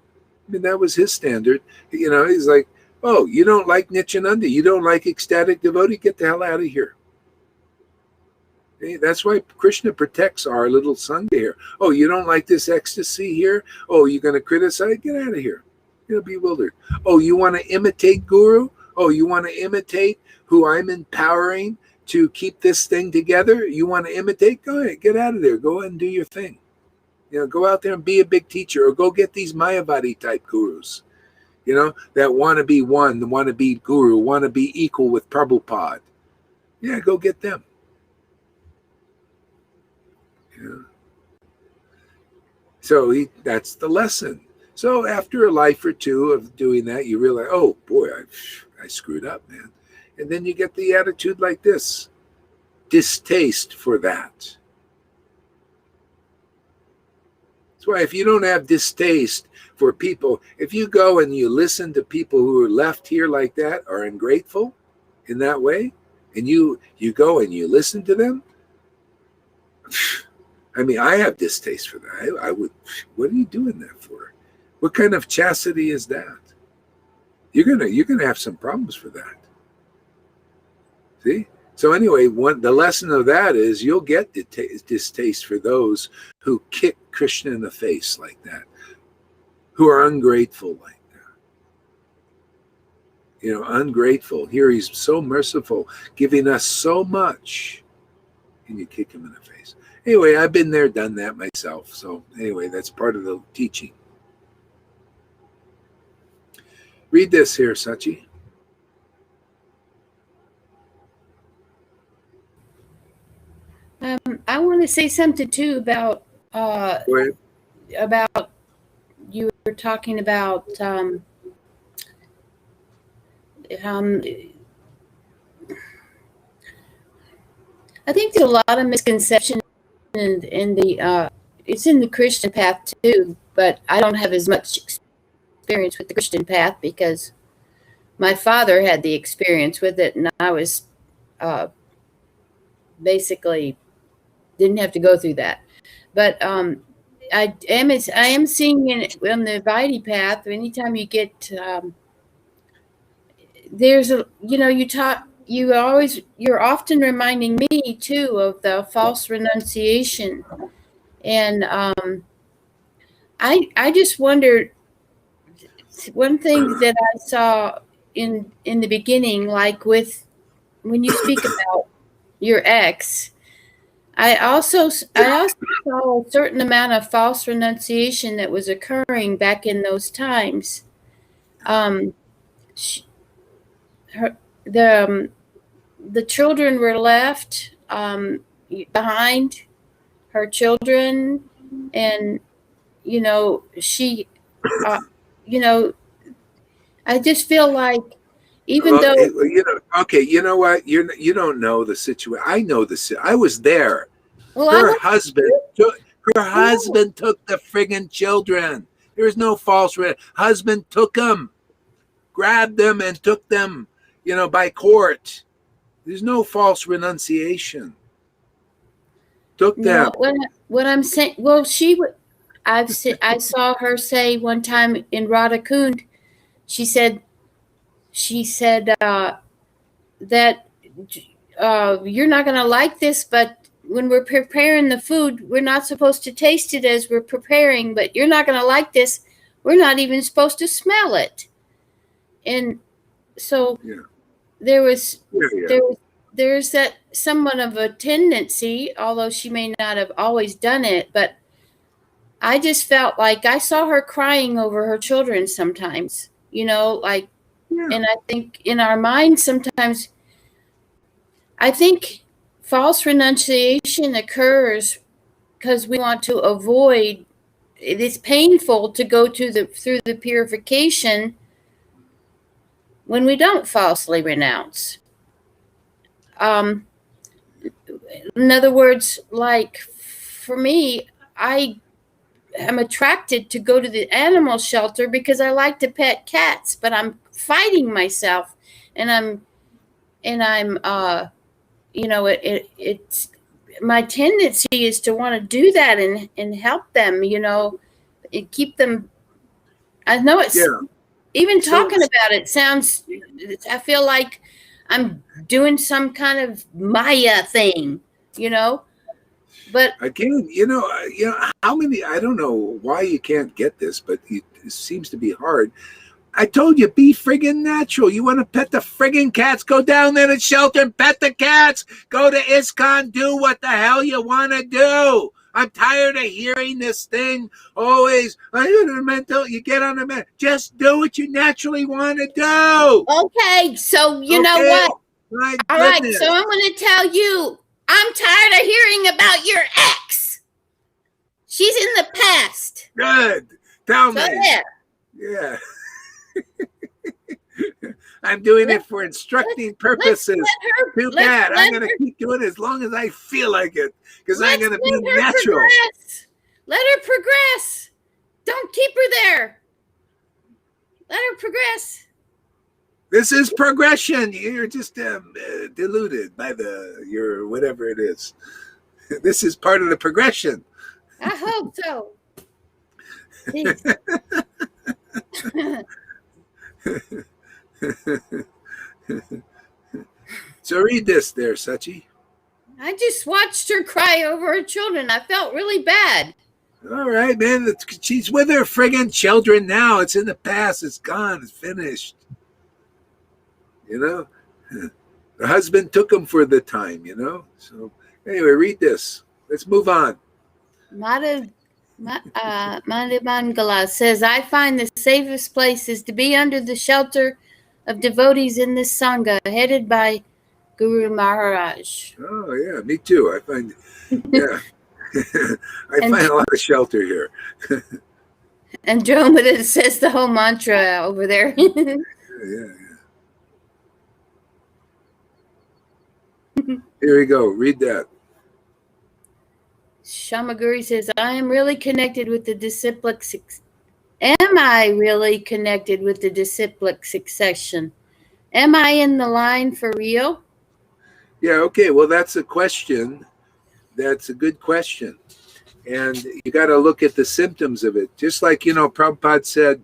I mean, that was his standard. He's like, oh, you don't like Nityananda? You don't like ecstatic devotee? Get the hell out of here. Okay? That's why Krishna protects our little Sangha here. Oh, you don't like this ecstasy here? Oh, you're going to criticize? Get out of here. You're bewildered. Oh, you want to imitate Guru? Oh, you want to imitate who I'm empowering to keep this thing together? You want to imitate? Go ahead, get out of there. Go ahead and do your thing. Go out there and be a big teacher, or go get these Mayavadi type gurus, that want to be one, want to be guru, want to be equal with Prabhupada. Yeah, go get them. So that's the lesson. So after a life or two of doing that, you realize, oh boy, I screwed up, man. And then you get the attitude like this, distaste for that. That's why if you don't have distaste for people, if you go and you listen to people who are left here like that, are ungrateful in that way, and you go and you listen to them, I mean, I have distaste for that. I would, what are you doing that for? What kind of chastity is that? You're gonna have some problems for that. See? So anyway, the lesson of that is you'll get distaste for those who kick Krishna in the face like that, who are ungrateful like that. Ungrateful. Here he's so merciful, giving us so much, and you kick him in the face. Anyway, I've been there, done that myself. So anyway, that's part of the teaching. Read this here, Sachi. I want to say something too about you were talking about I think there's a lot of misconception in the it's in the Christian path too, but I don't have as much experience with the Christian path because my father had the experience with it, and I was basically didn't have to go through that. But I am seeing on the Vaidhi path. Anytime you get there's a you're often reminding me too of the false renunciation, and I just wondered, one thing that I saw in the beginning, like when you speak about your ex, I also saw a certain amount of false renunciation that was occurring back in those times. The children were left behind, her children, and she I just feel like even though okay, you know what, you don't know the situation. I know I was there. well, her husband took the friggin' children. There was no false husband took them, grabbed them and took them by court. There's no false renunciation. Took No, them. what I'm saying, well, I saw her say one time in Radha Kund, she said that you're not going to like this, but when we're preparing the food, we're not supposed to taste it as we're preparing, but you're not going to like this. We're not even supposed to smell it. And so there's that somewhat of a tendency, although she may not have always done it, but I just felt like I saw her crying over her children sometimes, and I think in our minds sometimes, I think false renunciation occurs because we want to avoid, it is painful to go through the purification when we don't falsely renounce. In other words, like for me, I am attracted to go to the animal shelter because I like to pet cats, but I'm fighting myself, and it's my tendency is to want to do that and help them, and keep them. I know it's even talking about it sounds, I feel like I'm doing some kind of Maya thing, but again, how many, I don't know why you can't get this, but it seems to be hard. I told you, be friggin' natural. You want to pet the friggin' cats? Go down there to the shelter and pet the cats. Go to ISKCON. Do what the hell you want to do. I'm tired of hearing this thing always. You get on the mental. Just do what you naturally want to do. Okay, so you know what? All right, so I'm going to tell you, I'm tired of hearing about your ex. She's in the past. Good. Tell me. Yeah. I'm doing it for instructing purposes. Too bad. I'm going to keep doing it as long as I feel like it, because I'm going to be natural. Let her progress. Don't keep her there. Let her progress. This is progression. You're just deluded by your whatever it is. This is part of the progression. I hope so. So read this there, Sachi. I just watched her cry over her children. I felt really bad. All right, man. She's with her friggin' children now. It's in the past. It's gone. It's finished. The husband took them for the time, So anyway, read this. Let's move on. Madhubangala says, I find the safest place is to be under the shelter of devotees in this Sangha, headed by Guru Maharaj. Oh, yeah, me too. I find, find a lot of shelter here. Andromeda says the whole mantra over there. Yeah. Here we go. Read that. Shamaguri says, I am really connected with the disciplic. Am I really connected with the disciplic succession? Am I in the line for real? Yeah, okay. Well, that's a question. That's a good question. And you got to look at the symptoms of it. Just like, Prabhupada said,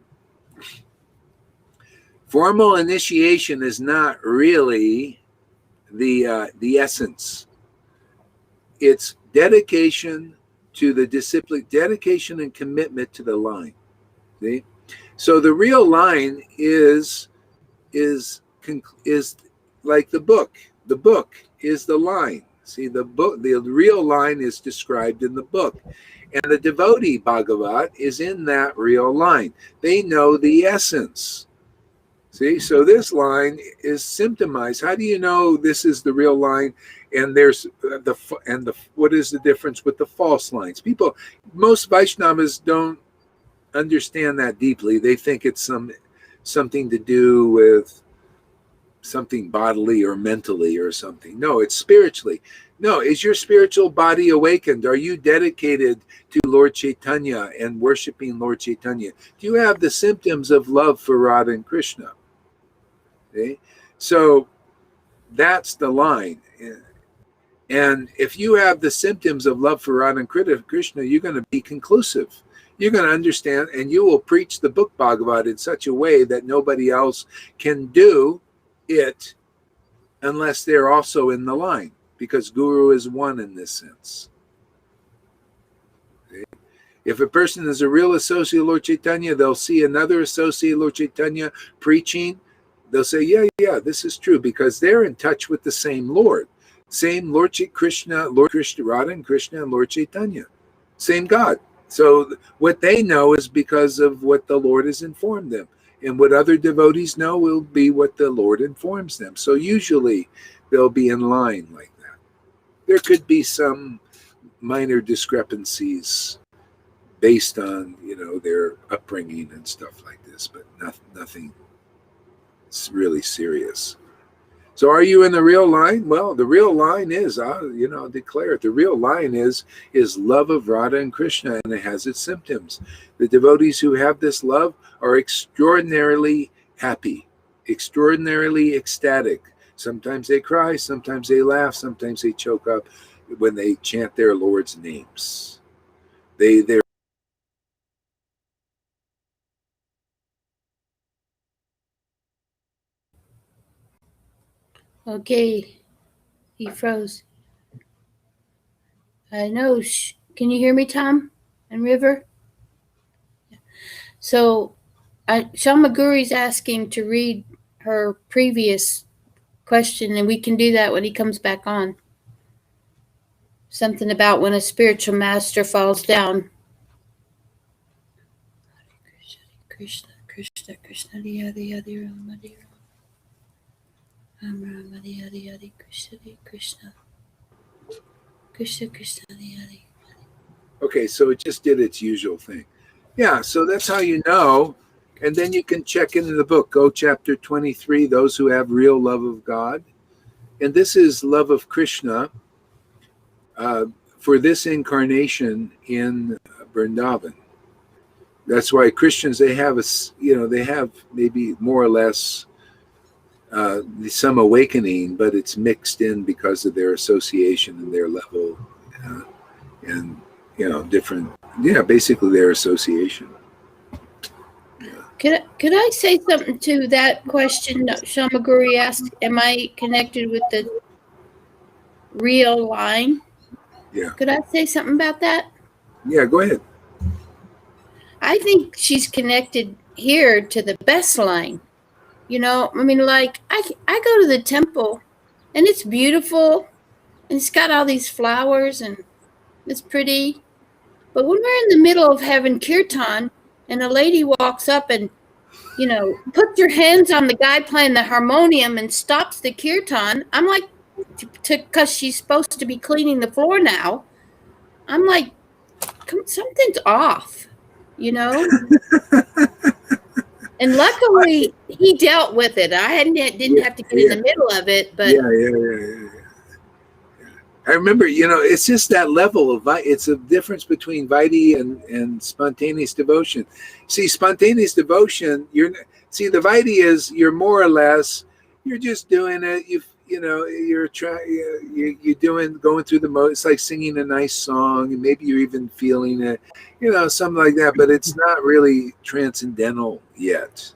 formal initiation is not really the essence. It's dedication to the discipline, dedication and commitment to the line. See? So the real line is like the book. The book is the line. See, the real line is described in the book. And the devotee Bhagavat is in that real line. They know the essence. See, so this line is symptomized. How do you know this is the real line? And there's what is the difference with the false lines? Most Vaishnavas don't understand that deeply. They think it's something to do with something bodily or mentally or something. No, it's spiritually. No, is your spiritual body awakened? Are you dedicated to Lord Chaitanya and worshiping Lord Chaitanya? Do you have the symptoms of love for Radha and Krishna? Okay? So That's the line. And if you have the symptoms of love for Radha and Krishna, you're going to be conclusive. You're going to understand, and you will preach the book Bhagavad in such a way that nobody else can do it unless they're also in the line, because Guru is one in this sense. Okay? If a person is a real associate of Lord Chaitanya, they'll see another associate of Lord Chaitanya preaching. They'll say, yeah, this is true, because they're in touch with the same Lord. Same Lord Krishna, Radha and Krishna, and Lord Chaitanya. Same God. So what they know is because of what the Lord has informed them. And what other devotees know will be what the Lord informs them. So usually they'll be in line like that. There could be some minor discrepancies based on, their upbringing and stuff like this, but nothing really serious. So are you in the real line? Well, the real line is, I'll declare it. The real line is love of Radha and Krishna, and it has its symptoms. The devotees who have this love are extraordinarily happy, extraordinarily ecstatic. Sometimes they cry, sometimes they laugh, sometimes they choke up when they chant their Lord's names. They're Okay, he froze. I know. Can you hear me, Tom and River? So, Shamaguri's asking to read her previous question, and we can do that when he comes back on. Something about when a spiritual master falls down. Krishna, Krishna, Krishna, Hare Hare, Rama Hare Rama, Rama Hare Hare, Krishna, Krishna, Krishna, Krishna, Hare Hare. okay, so it just did its usual thing. Yeah, so that's how you know. And then you can check into the book. Go chapter 23, those who have real love of God. And this is love of Krishna for this incarnation in Vrindavan. That's why Christians, they have maybe more or less some awakening, but it's mixed in because of their association and their level and different, basically their association. Could I say something to that question? Shamaguri asked, am I connected with the real line? Yeah. Could I say something about that? Yeah, go ahead. I think she's connected here to the best line. Like I go to the temple and it's beautiful and it's got all these flowers and it's pretty. But when we're in the middle of having kirtan and a lady walks up and, puts her hands on the guy playing the harmonium and stops the kirtan, I'm like, because she's supposed to be cleaning the floor now, I'm like, something's off, And luckily, he dealt with it. I didn't have to get in the middle of it, but yeah. I remember, it's just that level of it's a difference between Vaidhi and spontaneous devotion. See, spontaneous devotion, the Vaidhi is you're more or less, you're just doing it. You're going through the mode. It's like singing a nice song, and maybe you're even feeling it, something like that. But it's not really transcendental yet,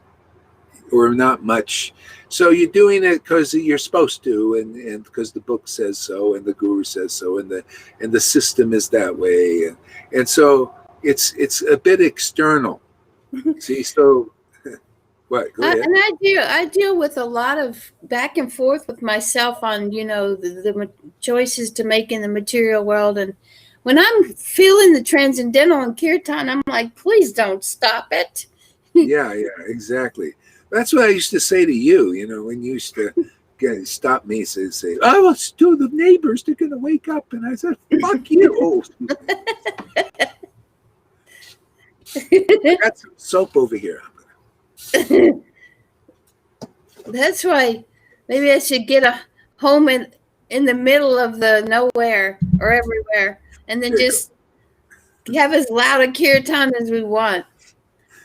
or not much. So you're doing it because you're supposed to, and because the book says so, and the guru says so, and the system is that way, and so it's a bit external. See, so what? Go ahead. And I deal with a lot of back and forth with myself on the choices to make in the material world, and when I'm feeling the transcendental in kirtan, I'm like, please don't stop it. Yeah, exactly. That's what I used to say to you, when you used to stop me, say, oh, it's to the neighbors, they're going to wake up. And I said, fuck you. I got some soap over here. That's why maybe I should get a home in the middle of the nowhere or everywhere, and then just have as loud a kirtan as we want.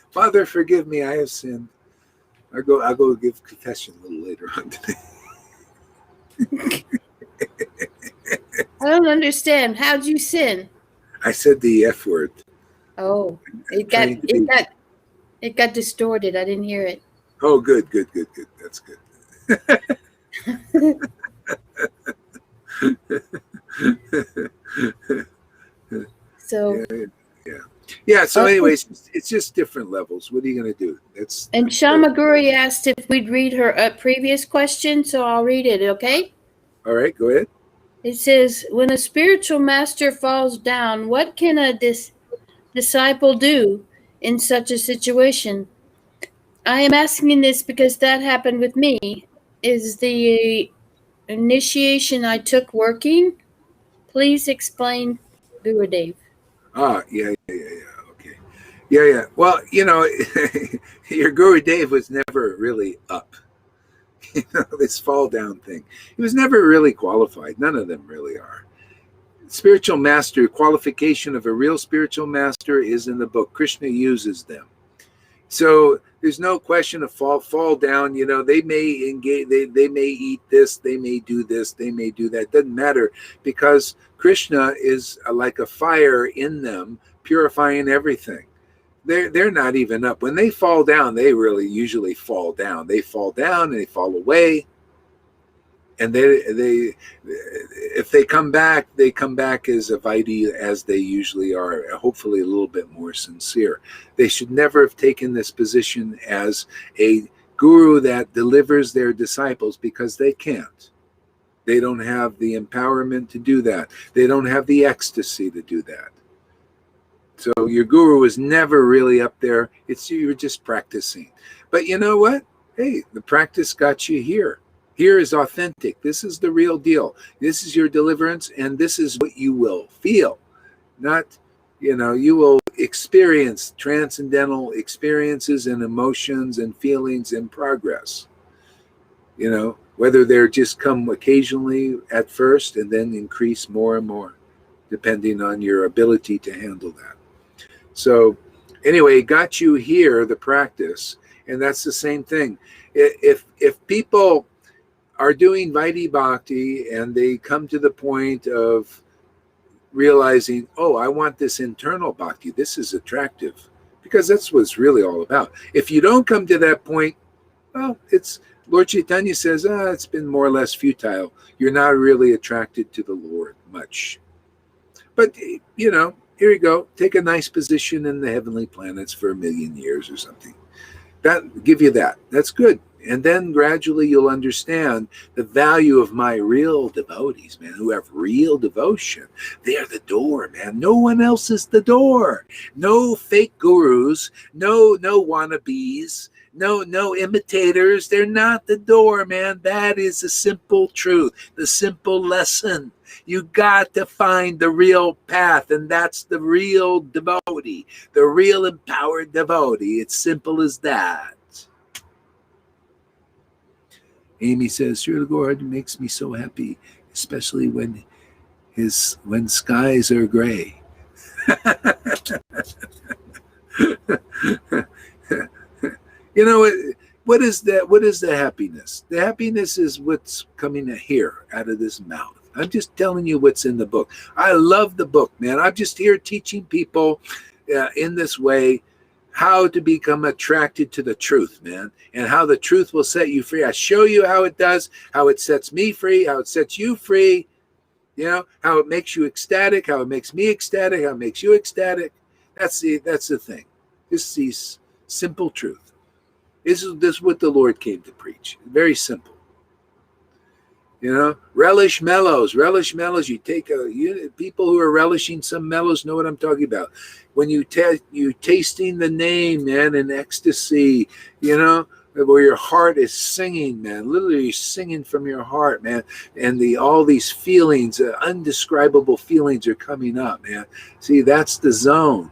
Father, forgive me, I have sinned. I'll go give confession a little later on today. don't understand. How'd you sin? I said the F word. Oh, it got Trying to it be. got it got distorted. I didn't hear it. Oh, good. That's good. So, Yeah, yeah, yeah. So, okay. anyways, it's just different levels. What are you gonna do? That's And Shamaguri asked if we'd read her previous question, so I'll read it, okay? all right. Go ahead. It says, when a spiritual master falls down, what can a disciple do in such a situation? I am asking this because that happened with me. Is the initiation I took working? Please explain, Gurudev. Ah, yeah. Okay. Yeah. Well, your Guru Dave was never really up. This fall down thing. He was never really qualified. None of them really are. Spiritual master, qualification of a real spiritual master is in the book. Krishna uses them. So there's no question of fall down. They may engage, they may eat this, they may do this, they may do that. Doesn't matter, because Krishna is like a fire in them, purifying everything. They're not even up. When they fall down, they really usually fall down. They fall down and they fall away. And they if they come back, they come back as a Vaidhi as they usually are, hopefully a little bit more sincere. They should never have taken this position as a guru that delivers their disciples, because they can't. They don't have the empowerment to do that. They don't have the ecstasy to do that. So your guru was never really up there. You're just practicing. But you know what? Hey, the practice got you here. Here is authentic. This is the real deal. This is your deliverance, and this is what you will feel. Not, you will experience transcendental experiences and emotions and feelings in progress. Whether they're just come occasionally at first and then increase more and more, depending on your ability to handle that. So anyway, got you here, the practice, and that's the same thing. If people are doing Vaidhi Bhakti and they come to the point of realizing, oh, I want this internal Bhakti, this is attractive, because that's what it's really all about. If you don't come to that point, well, it's Lord Chaitanya says, it's been more or less futile. You're not really attracted to the Lord much. But, here you go. Take a nice position in the heavenly planets for 1,000,000 years or something. That give you that. That's good. And then gradually you'll understand the value of my real devotees, man, who have real devotion. They are the door, man. No one else is the door. No fake gurus, no wannabes, no imitators. They're not the door, man. That is the simple truth, the simple lesson. You got to find the real path, and that's the real devotee, the real empowered devotee. It's simple as that. Amy says, Sri Lord makes me so happy, especially when skies are gray. What is that? What is the happiness? The happiness is what's coming here out of this mouth. I'm just telling you what's in the book. I love the book, man. I'm just here teaching people in this way how to become attracted to the truth, man, and how the truth will set you free. I show you how it does, how it sets me free, how it sets you free, how it makes you ecstatic, how it makes me ecstatic, how it makes you ecstatic. That's the thing. This is simple truth. This is what the Lord came to preach. Very simple. Relish mellows. You take people who are relishing some mellows know what I'm talking about. When you tasting the name, man, in ecstasy, where your heart is singing, man, literally singing from your heart, man, and all these feelings, undescribable feelings are coming up, man. See, that's the zone.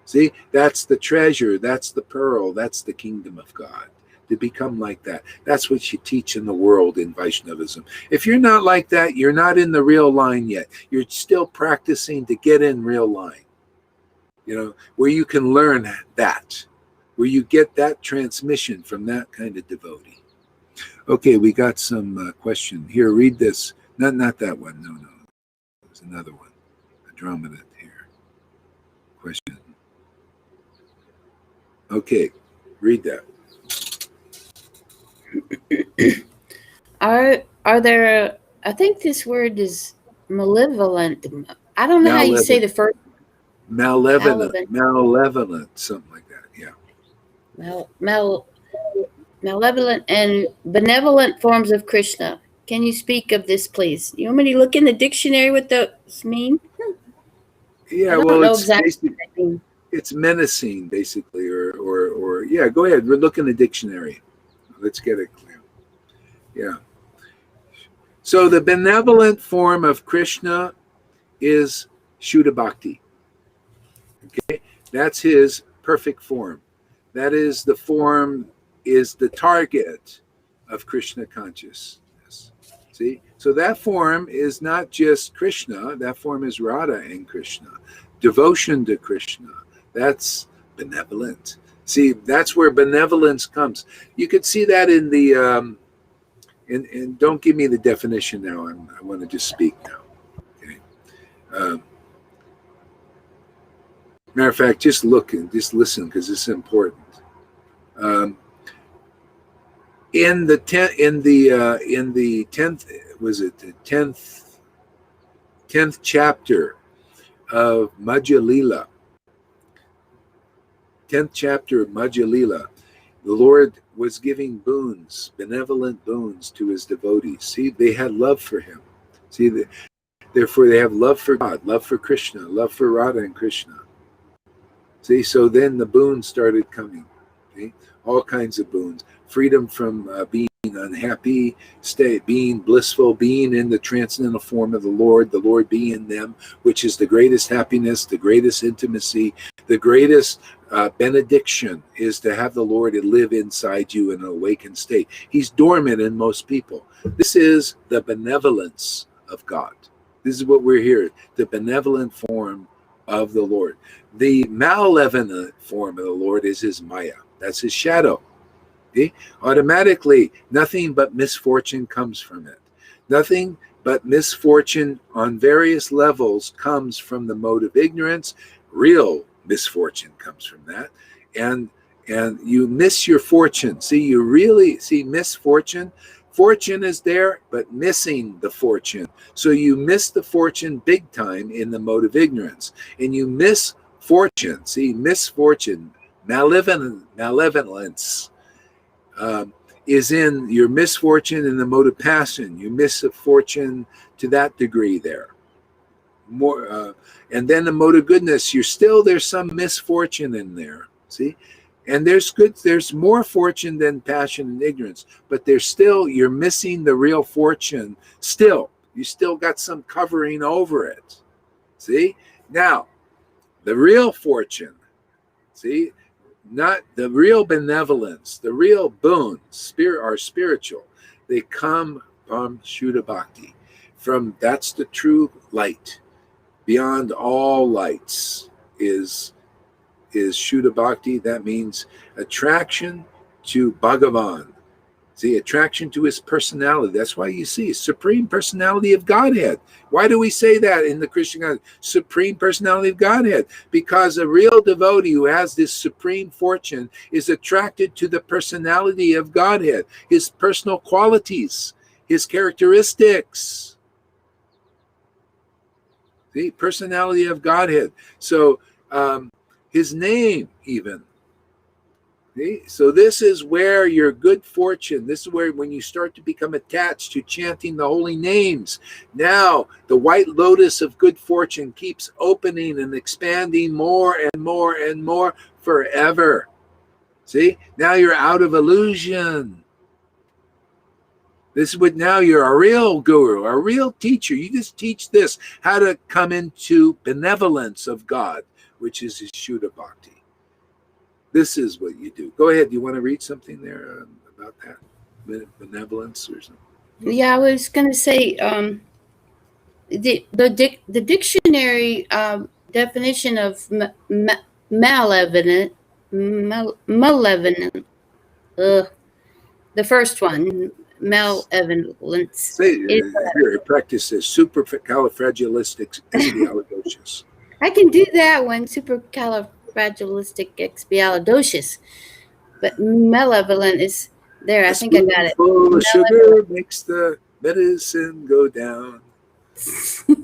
See, that's the treasure, that's the pearl, that's the kingdom of God. To become like that. That's what you teach in the world in Vaishnavism. If you're not like that, you're not in the real line yet. You're still practicing to get in real line. Where you can learn that, where you get that transmission from that kind of devotee. Okay, we got some question here. Read this. Not that one. No. There's another one. Andromeda here. Question. Okay, read that. Are there? I think this word is malevolent. I don't know how you say the first. Malevolent, something like that. Yeah. Malevolent and benevolent forms of Krishna. Can you speak of this, please? You want me to look in the dictionary what those mean? Yeah. I don't Well, know it's exactly what that means. it's menacing, basically, or yeah. Go ahead. We're looking the dictionary. Let's get it clear. Yeah. So the benevolent form of Krishna is Shuddha Bhakti. Okay, that's his perfect form. That is the form, is the target of Krishna consciousness. See, so that form is not just Krishna. That form is Radha and Krishna. Devotion to Krishna. That's benevolent. See, that's where benevolence comes. You could see that in the and don't give me the definition now. I want to just speak now. Okay. Matter of fact, just look and just listen because it's important. In the 10th, was it the 10th chapter of Madhya Lila? 10th chapter of Madhya Lila, the Lord was giving boons, benevolent boons to his devotees. See, they had love for him. See, therefore they have love for God, love for Krishna, love for Radha and Krishna. See, so then the boons started coming. Okay? All kinds of boons. Freedom from being unhappy, being blissful, being in the transcendental form of the Lord being in them, which is the greatest happiness, the greatest intimacy, the greatest benediction is to have the Lord live inside you in an awakened state. He's dormant in most people. This is the benevolence of God. This is what we're here, the benevolent form of the Lord. The malevolent form of the Lord is his Maya. That's his shadow. Okay? Automatically, nothing but misfortune comes from it. Nothing but misfortune on various levels comes from the mode of ignorance. Real misfortune comes from that. And you miss your fortune. See, you really see misfortune. Fortune is there, but missing the fortune. So you miss the fortune big time in the mode of ignorance. And you miss fortune. See, misfortune, malevolence is in your misfortune in the mode of passion. You miss a fortune to that degree there. More, and then the mode of goodness, there's some misfortune in there. See? And there's more fortune than passion and ignorance, but you're missing the real fortune still. You still got some covering over it. See? Now, the real fortune, see, not the real benevolence, the real boons, are spiritual. They come from Shuddha Bhakti. That's the true light. Beyond all lights is Shuddha Bhakti. That means attraction to Bhagavan. See, attraction to his personality. That's why you see Supreme Personality of Godhead. Why do we say that in the Christian God? Supreme Personality of Godhead. Because a real devotee who has this supreme fortune is attracted to the personality of Godhead, his personal qualities, his characteristics. The personality of Godhead. So his name even. See? So this is where your good fortune, this is where when you start to become attached to chanting the holy names, now the white lotus of good fortune keeps opening and expanding more and more and more forever. See? Now you're out of illusion. This is what now you're a real guru, a real teacher. You just teach this, how to come into benevolence of God, which is his Shuddha Bhakti. This is what you do. Go ahead. Do you want to read something there about that? Benevolence or something? Yeah, I was going to say the dictionary definition of malevolent, the first one, malevolence Say, is here, practice this. Supercalifragilisticexpialidocious. I can do that one, supercalifragilisticexpialidocious. But malevolent is there. I A think I got it. spoonful of sugar makes the medicine go down. So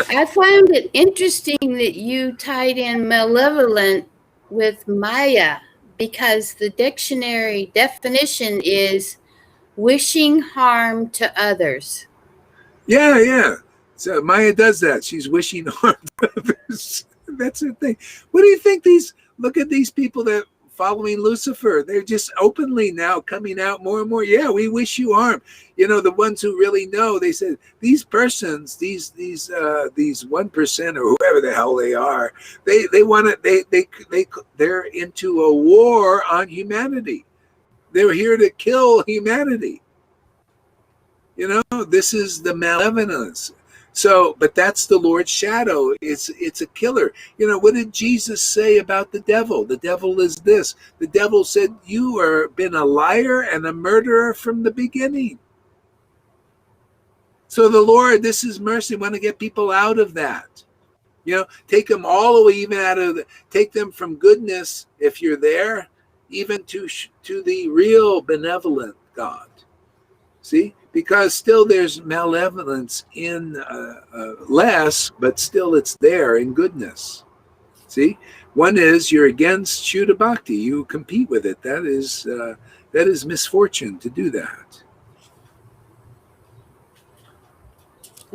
I found it interesting that you tied in malevolent with Maya, because the dictionary definition is wishing harm to others. Yeah. So Maya does that. She's wishing harm to others. That's her thing. What do you think look at these people that following Lucifer. They're just openly now coming out more and more. Yeah, we wish you harm. You know, the ones who really know, they said these persons, these 1% or whoever the hell they are, they want to they're into a war on humanity. They're here to kill humanity. You know, this is the malevolence. So, but that's the Lord's shadow. It's a killer. You know, what did Jesus say about the devil? The devil is this. The devil said, you are been a liar and a murderer from the beginning. So the Lord, this is mercy. Want to get people out of that. You know, take them all the way, even take them from goodness, if you're there, even to the real benevolent God. See? Because still there's malevolence in less, but still it's there in goodness. See, one is you're against Japa Bhakti. You compete with it. That is misfortune to do that.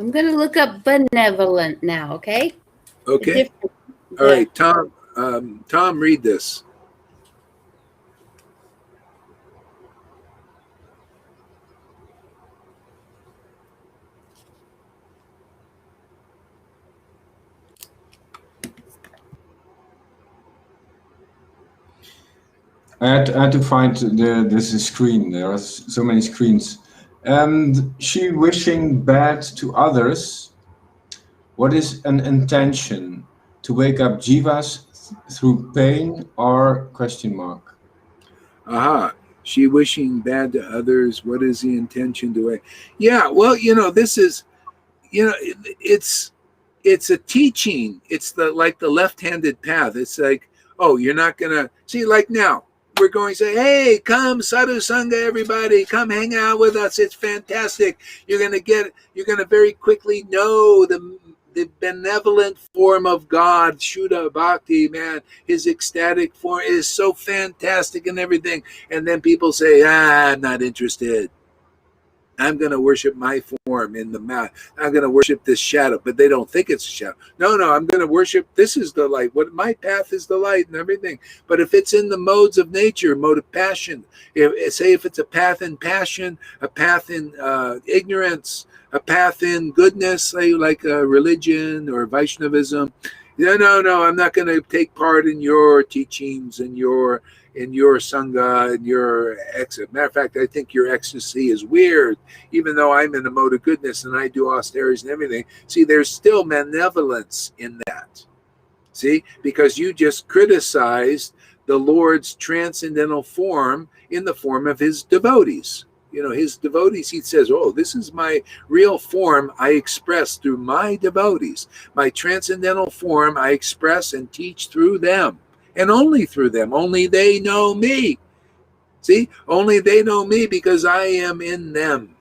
I'm going to look up benevolent now, okay? Okay. All right, Tom. Tom, read this. I had to find this screen. There are so many screens. And she wishing bad to others. What is an intention? To wake up jivas through pain or question mark? Aha. She wishing bad to others. What is the intention to wake? Yeah, well, you know, this is, you know, it's a teaching. It's like the left-handed path. It's like, oh, you're not gonna see, like now we're going to say, hey, come sadhu sangha, everybody, come hang out with us. It's fantastic. You're gonna very quickly know the benevolent form of God, Japa Bhakti, man. His ecstatic form is so fantastic and everything. And then people say, I'm not interested. I'm going to worship my form in the mouth. I'm going to worship this shadow, but they don't think it's a shadow. No, I'm going to worship. This is the light. What my path is the light and everything. But if it's in the modes of nature, mode of passion, if it's a path in passion, a path in ignorance, a path in goodness, say like religion or Vaishnavism, no, I'm not going to take part in your teachings and your sangha and your exit. Matter of fact, I think your ecstasy is weird, even though I'm in a mode of goodness and I do austerities and everything. See, there's still malevolence in that. See, because you just criticized the Lord's transcendental form in the form of his devotees. You know, his devotees, he says, oh, this is my real form I express through my devotees. My transcendental form I express and teach through them. And only through them. Only they know me. See? Only they know me because I am in them.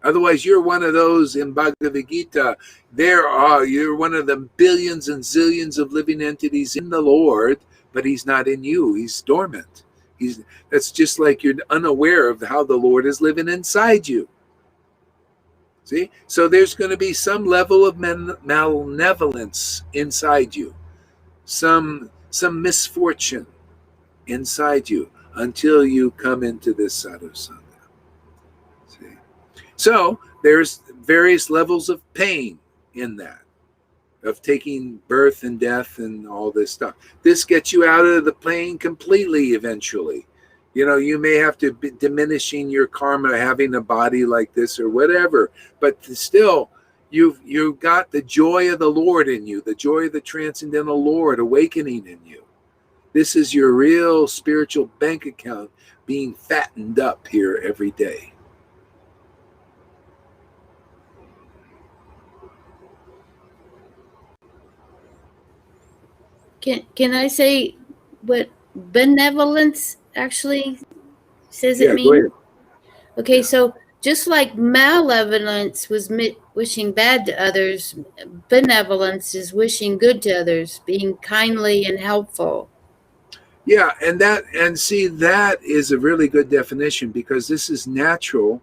Otherwise, you're one of those in Bhagavad Gita. You're one of the billions and zillions of living entities in the Lord, but he's not in you. He's dormant. That's just like you're unaware of how the Lord is living inside you. See? So there's going to be some level of malevolence inside you. Some misfortune inside you until you come into this sadhu sangha. See? So there's various levels of pain in that, of taking birth and death and all this stuff. This gets you out of the plane completely eventually. You know, you may have to be diminishing your karma having a body like this or whatever, but still, you've got the joy of the Lord in you, the joy of the transcendental Lord awakening in you. This is your real spiritual bank account being fattened up here every day. Can I say what benevolence actually says it Yeah, go means? ahead. Okay, so just like malevolence was wishing bad to others, benevolence is wishing good to others, being kindly and helpful. Yeah, and see, that is a really good definition, because this is natural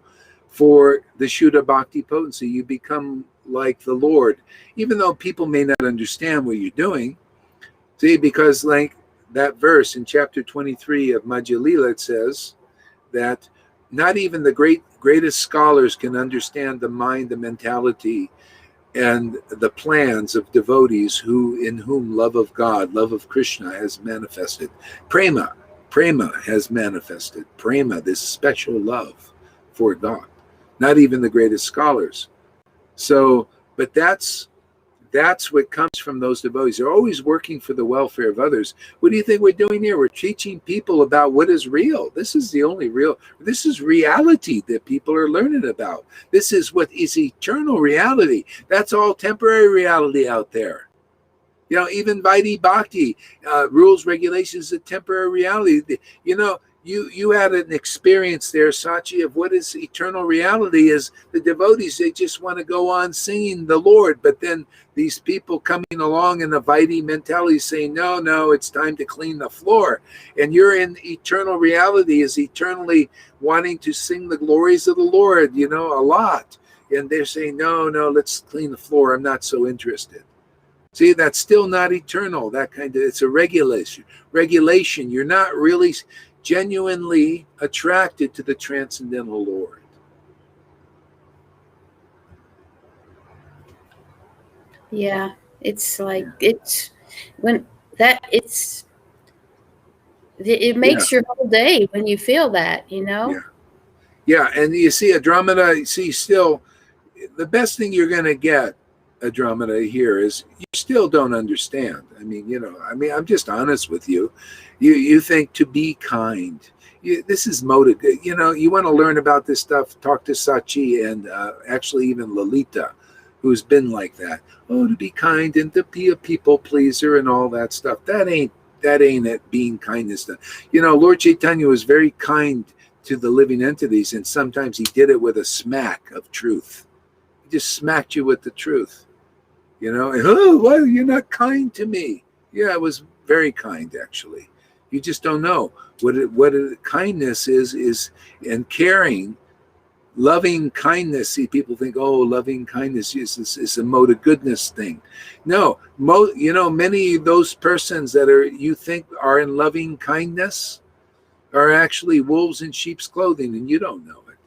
for the Shuddha Bhakti potency. You become like the Lord, even though people may not understand what you're doing. See, because like that verse in chapter 23 of Madhya Lila, it says that not even the greatest scholars can understand the mind, the mentality, and the plans of devotees in whom love of God, love of Krishna has manifested. Prema has manifested. Prema, this special love for God. Not even the greatest scholars. So, but that's what comes from those devotees. They're always working for the welfare of others. What do you think we're doing here? We're teaching people about what is real. This is the only real, this is reality that people are learning about. This is what is eternal reality. That's all temporary reality out there. You know, even Vaidhi Bhakti, rules, regulations, a temporary reality. You know, you had an experience there, Sachi, of what is eternal reality. Is the devotees, they just want to go on singing the Lord, but then these people coming along in a Vaidhi mentality saying, no, it's time to clean the floor. And you're in eternal reality, is eternally wanting to sing the glories of the Lord, you know, a lot. And they're saying, no, let's clean the floor. I'm not so interested. See, that's still not eternal. That kind of, it's a regulation. You're not really genuinely attracted to the transcendental Lord. Yeah, it's like it makes your whole day when you feel that, you know? Yeah, and you see Andromeda, still, the best thing you're going to get, Andromeda, here is you still don't understand. I mean, I'm just honest with you. You think to be kind. This is motive. You want to learn about this stuff, talk to Sachi and actually even Lalita, who's been like that. Oh, to be kind and to be a people pleaser and all that stuff. That ain't it, being kindness. Lord Chaitanya was very kind to the living entities, and sometimes he did it with a smack of truth. He just smacked you with the truth. Oh, why are you not kind to me? Yeah, I was very kind, actually. You just don't know what kindness is, and caring, loving kindness. See, people think, oh, loving kindness is a mode of goodness thing. No, many of those persons that you think are in loving kindness are actually wolves in sheep's clothing, and you don't know it.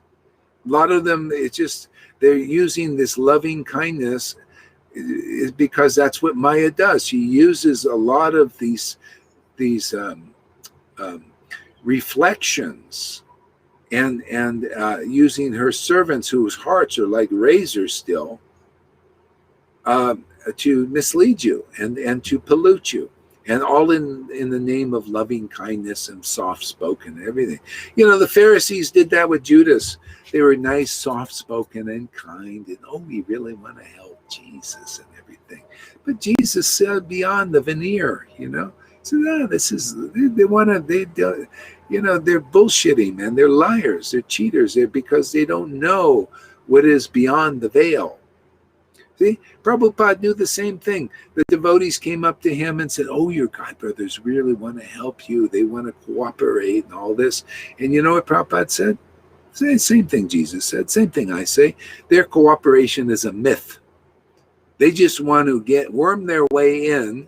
A lot of them, it's just they're using this loving kindness is because that's what Maya does. She uses a lot of these reflections and using her servants, whose hearts are like razors still, to mislead you and to pollute you, and all in the name of loving kindness and soft spoken and everything. The Pharisees did that with Judas. They were nice, soft spoken, and kind, and we really want to help Jesus and everything. But Jesus said beyond the veneer, So no, this is they're bullshitting, man. They're liars. They're cheaters. Because they don't know what is beyond the veil. See, Prabhupada knew the same thing. The devotees came up to him and said, oh, your God brothers really want to help you. They want to cooperate and all this. And you know what Prabhupada said? Same thing Jesus said. Same thing I say. Their cooperation is a myth. They just want to worm their way in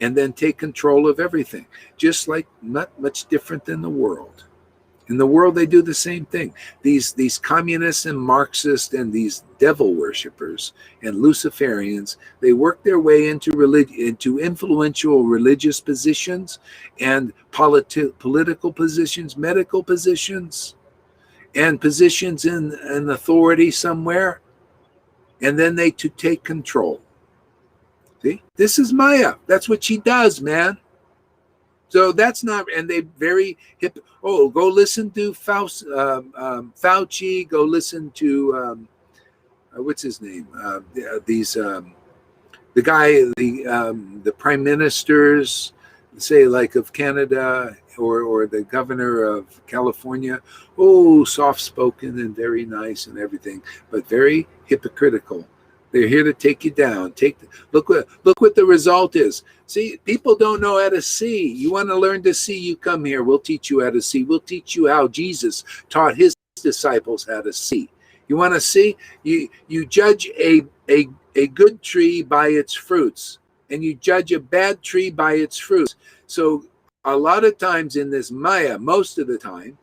and then take control of everything. Just like not much different than the world. In the world, they do the same thing. These communists and Marxists and these devil worshippers and Luciferians, they work their way into influential religious positions and political positions, medical positions, and positions in authority somewhere, and then they to take control. See, this is Maya. That's what she does, man. So that's not, and they very hip. Oh, go listen to Fauci. Go listen to what's his name? The guy, the prime ministers, say like of Canada or the governor of California. Oh, soft spoken and very nice and everything, but very hypocritical. They're here to take you down. Look what the result is. See, people don't know how to see. You want to learn to see, you come here. We'll teach you how to see. We'll teach you how Jesus taught his disciples how to see. You want to see? You judge a good tree by its fruits, and you judge a bad tree by its fruits. So a lot of times in this Maya, most of the time,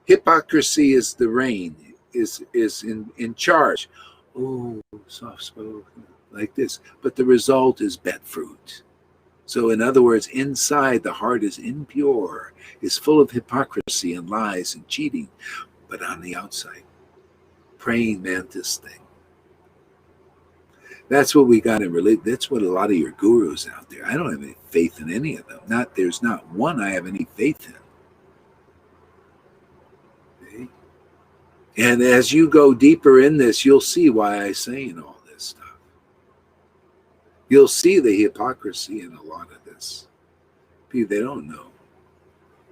hypocrisy is the reign, is in charge. Oh, soft spoken, like this. But the result is bad fruit. So in other words, inside the heart is impure, is full of hypocrisy and lies and cheating. But on the outside, praying mantis thing. That's what we got in religion. That's what a lot of your gurus out there. I don't have any faith in any of them. There's not one I have any faith in. Okay? And as you go deeper in this, you'll see why I'm saying all this stuff. You'll see the hypocrisy in a lot of this. People, they don't know.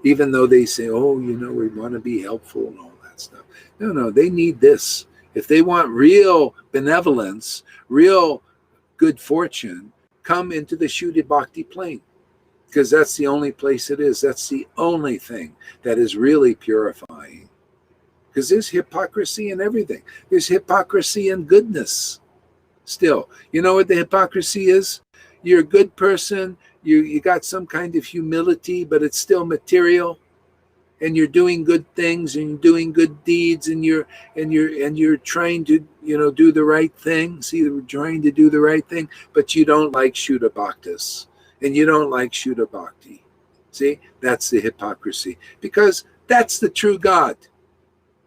Even though they say, oh, we want to be helpful and all that stuff. No, they need this. If they want real benevolence, real good fortune, come into the Japa Bhakti plane, because that's the only place it is. That's the only thing that is really purifying. Because there's hypocrisy in everything. There's hypocrisy in goodness still. You know what the hypocrisy is? You're a good person. You got some kind of humility, but it's still material. And you're doing good things and you're doing good deeds and you're trying to do the right thing. See, you're trying to do the right thing, but you don't like Japa Bhaktis and you don't like Japa Bhakti. See, that's the hypocrisy, because that's the true God.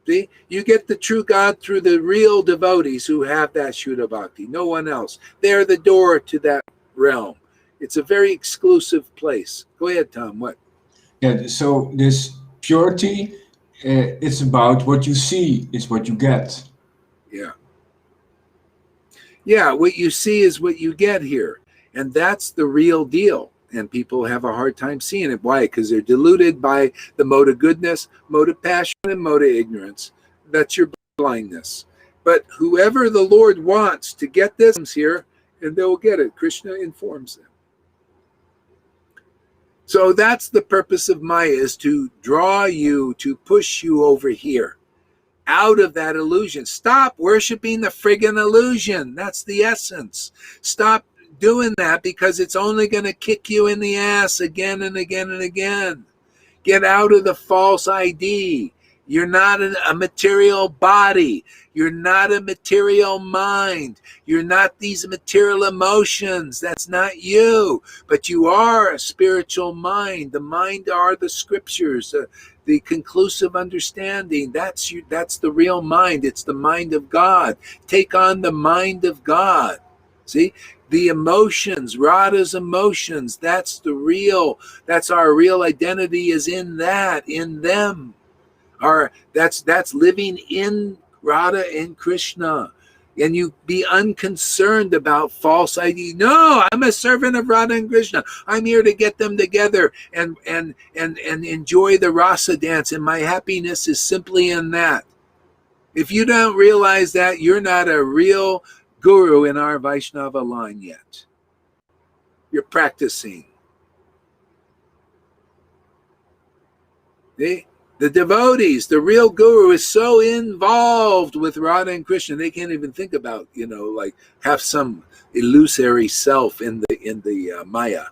See, you get the true God through the real devotees who have that Japa Bhakti. No one else. They're the door to that realm. It's a very exclusive place. Go ahead, Tom. What? Yeah. So this purity, it's about what you see is what you get. Yeah. Yeah, what you see is what you get here. And that's the real deal. And people have a hard time seeing it. Why? Because they're deluded by the mode of goodness, mode of passion, and mode of ignorance. That's your blindness. But whoever the Lord wants to get this comes here, and they'll get it. Krishna informs them. So that's the purpose of Maya, is to draw you, to push you over here, out of that illusion. Stop worshiping the friggin' illusion. That's the essence. Stop doing that, because it's only going to kick you in the ass again and again and again. Get out of the false ID. You're not a material body. You're not a material mind. You're not these material emotions. That's not you. But you are a spiritual mind. The mind are the scriptures, the conclusive understanding. That's you. That's the real mind. It's the mind of God. Take on the mind of God. See? The emotions, Radha's emotions, that's our real identity, is in them. That's living in Radha and Krishna. And you be unconcerned about false ID. No, I'm a servant of Radha and Krishna. I'm here to get them together and enjoy the rasa dance. And my happiness is simply in that. If you don't realize that, you're not a real guru in our Vaishnava line yet. You're practicing. The devotees, the real guru, is so involved with Radha and Krishna, they can't even think about, like have some illusory self in the Maya.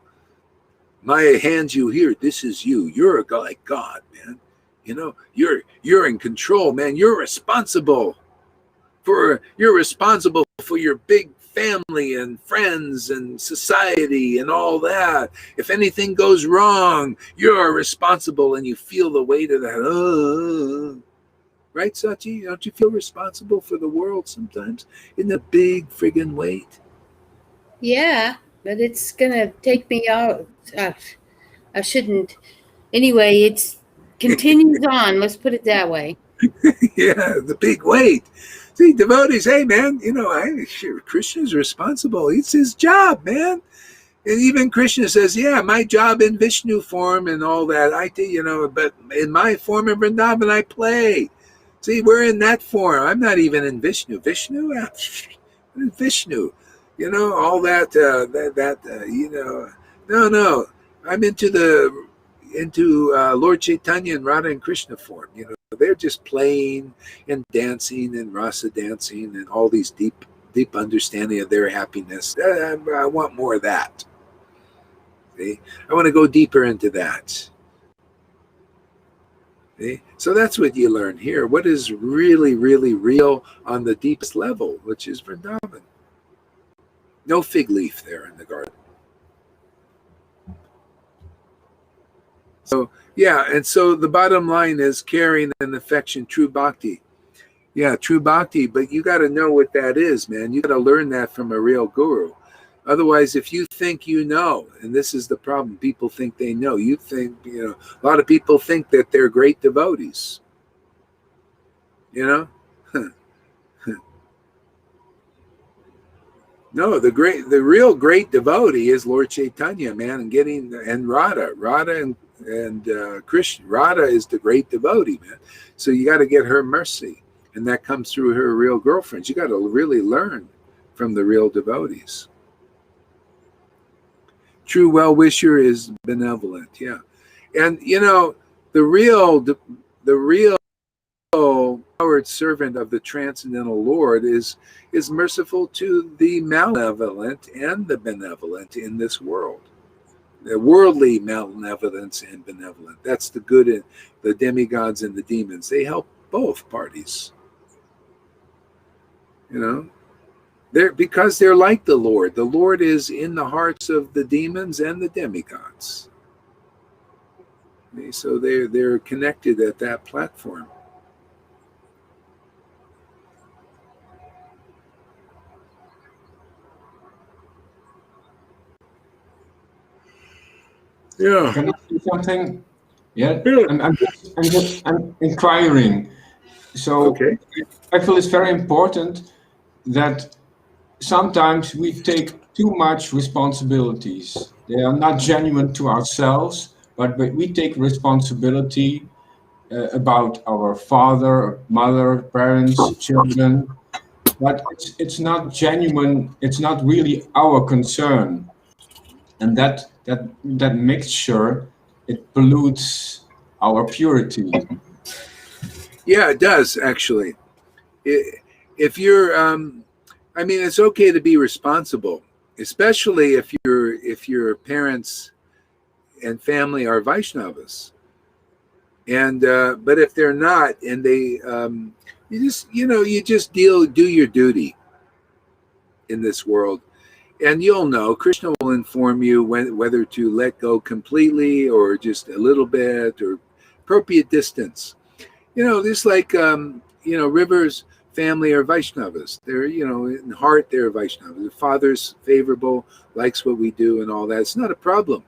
Maya hands you here. This is you. You're a guy like God, man. You're in control, man. You're responsible for your big family and friends and society and all that. If anything goes wrong, you're responsible, and you feel the weight of that. Right, Sachi? Don't you feel responsible for the world sometimes? Isn't it a big friggin' weight? Yeah, but it's going to take me out. I shouldn't. Anyway, it's continues on. Let's put it that way. Yeah, the big weight. See, devotees, hey man, sure, Krishna's responsible. It's his job, man. And even Krishna says, yeah, my job in Vishnu form and all that, I do, but in my form in Vrindavan, I play. See, we're in that form. I'm not even in Vishnu. Vishnu? Vishnu. All that, no. I'm into Lord Chaitanya and Radha and Krishna form. They're just playing and dancing and rasa dancing and all these deep understanding of their happiness. I want more of that. See? I want to go deeper into that. See? So that's what you learn here. What is really, really real on the deepest level, which is Vrindavan. No fig leaf there in the garden. So, yeah, and so the bottom line is caring and affection, true bhakti. Yeah, true bhakti, but you got to know what that is, man. You got to learn that from a real guru. Otherwise, if you think you know, and this is the problem, people think they know. You think, a lot of people think that they're great devotees. No, the real great devotee is Lord Chaitanya, man, and Radha and Krishna. Radha is the great devotee, man. So you got to get her mercy, and that comes through her real girlfriends. You got to really learn from the real devotees. True well-wisher is benevolent, yeah. And the real powered servant of the transcendental Lord is merciful to the malevolent and the benevolent in this world. The worldly malevolence and benevolent. That's the good and the demigods and the demons. They help both parties. Because they're like the Lord. The Lord is in the hearts of the demons and the demigods. So they're connected at that platform. Yeah. Can I say something? Yeah. Yeah. I'm inquiring. So Okay. I feel it's very important that sometimes we take too much responsibilities. They are not genuine to ourselves, but we take responsibility about our father, mother, parents, children. But it's not genuine. It's not really our concern, and that mixture, it pollutes our purity. Yeah, it does actually. If you're, it's okay to be responsible, especially if your parents and family are Vaishnavas, and but if they're not, and they, you just do your duty in this world, and you'll know. Krishna will inform you whether to let go completely or just a little bit or appropriate distance. Just like River's family are Vaishnavas. They're, in heart, they're Vaishnavas. The father's favorable, likes what we do and all that. It's not a problem.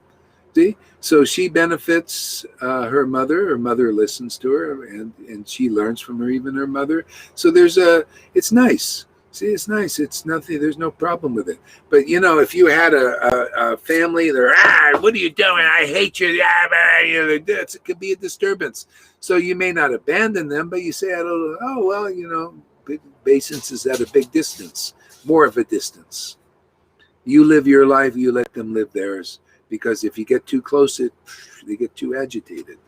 See? So she benefits her mother. Her mother listens to her, and she learns from her, even her mother. So it's nice. See, it's nice. It's nothing. There's no problem with it. But, if you had a family, they're, what are you doing? I hate you. It could be a disturbance. So you may not abandon them, but you say, big basins is at a big distance, more of a distance. You live your life, you let them live theirs, because if you get too close, they get too agitated.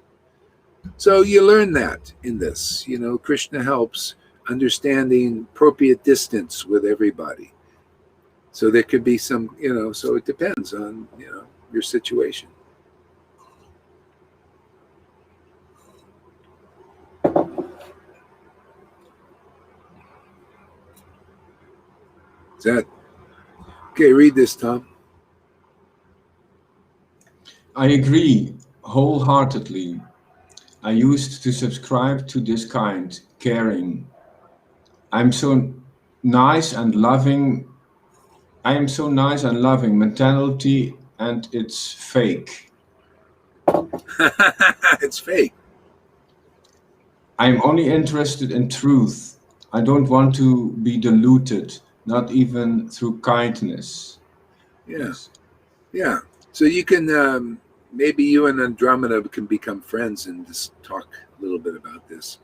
So you learn that in this. Krishna helps understanding appropriate distance with everybody. So there could be some, so it depends on, your situation. Is that okay? Read this, Tom. I agree wholeheartedly. I used to subscribe to this kind, caring. I'm so nice and loving. I am so nice and loving mentality, and it's fake. It's fake. I'm only interested in truth. I don't want to be deluded, not even through kindness. Yeah. Yes. Yeah. So you can, maybe you and Andromeda can become friends and just talk a little bit about this.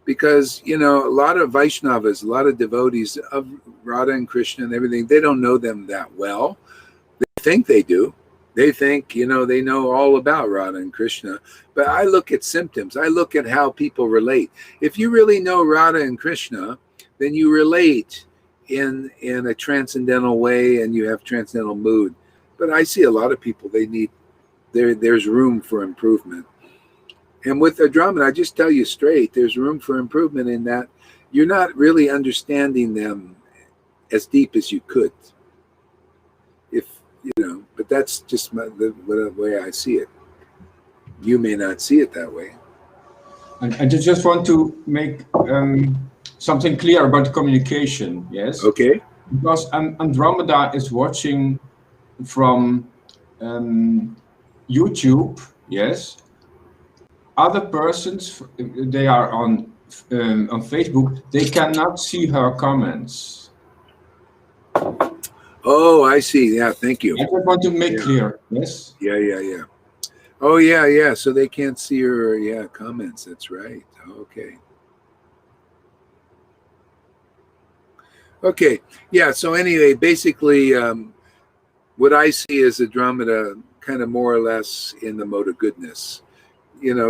Because, a lot of Vaishnavas, a lot of devotees of Radha and Krishna and everything, they don't know them that well. They think they do. They think, they know all about Radha and Krishna. But I look at symptoms. I look at how people relate. If you really know Radha and Krishna, then you relate in a transcendental way and you have transcendental mood. But I see a lot of people, there's room for improvement. And with Andromeda, I just tell you straight, there's room for improvement in that you're not really understanding them as deep as you could. But that's just the way I see it. You may not see it that way. And I just want to make something clear about the communication, yes? Okay. Because Andromeda is watching from YouTube, yes? Other persons, they are on Facebook, they cannot see her comments. Oh, I see. Yeah, thank you. I just want to make clear, yes? Yeah. Oh, yeah. So they can't see her, comments. That's right. Okay. Okay. Yeah. So anyway, basically, what I see is Andromeda kind of more or less in the mode of goodness,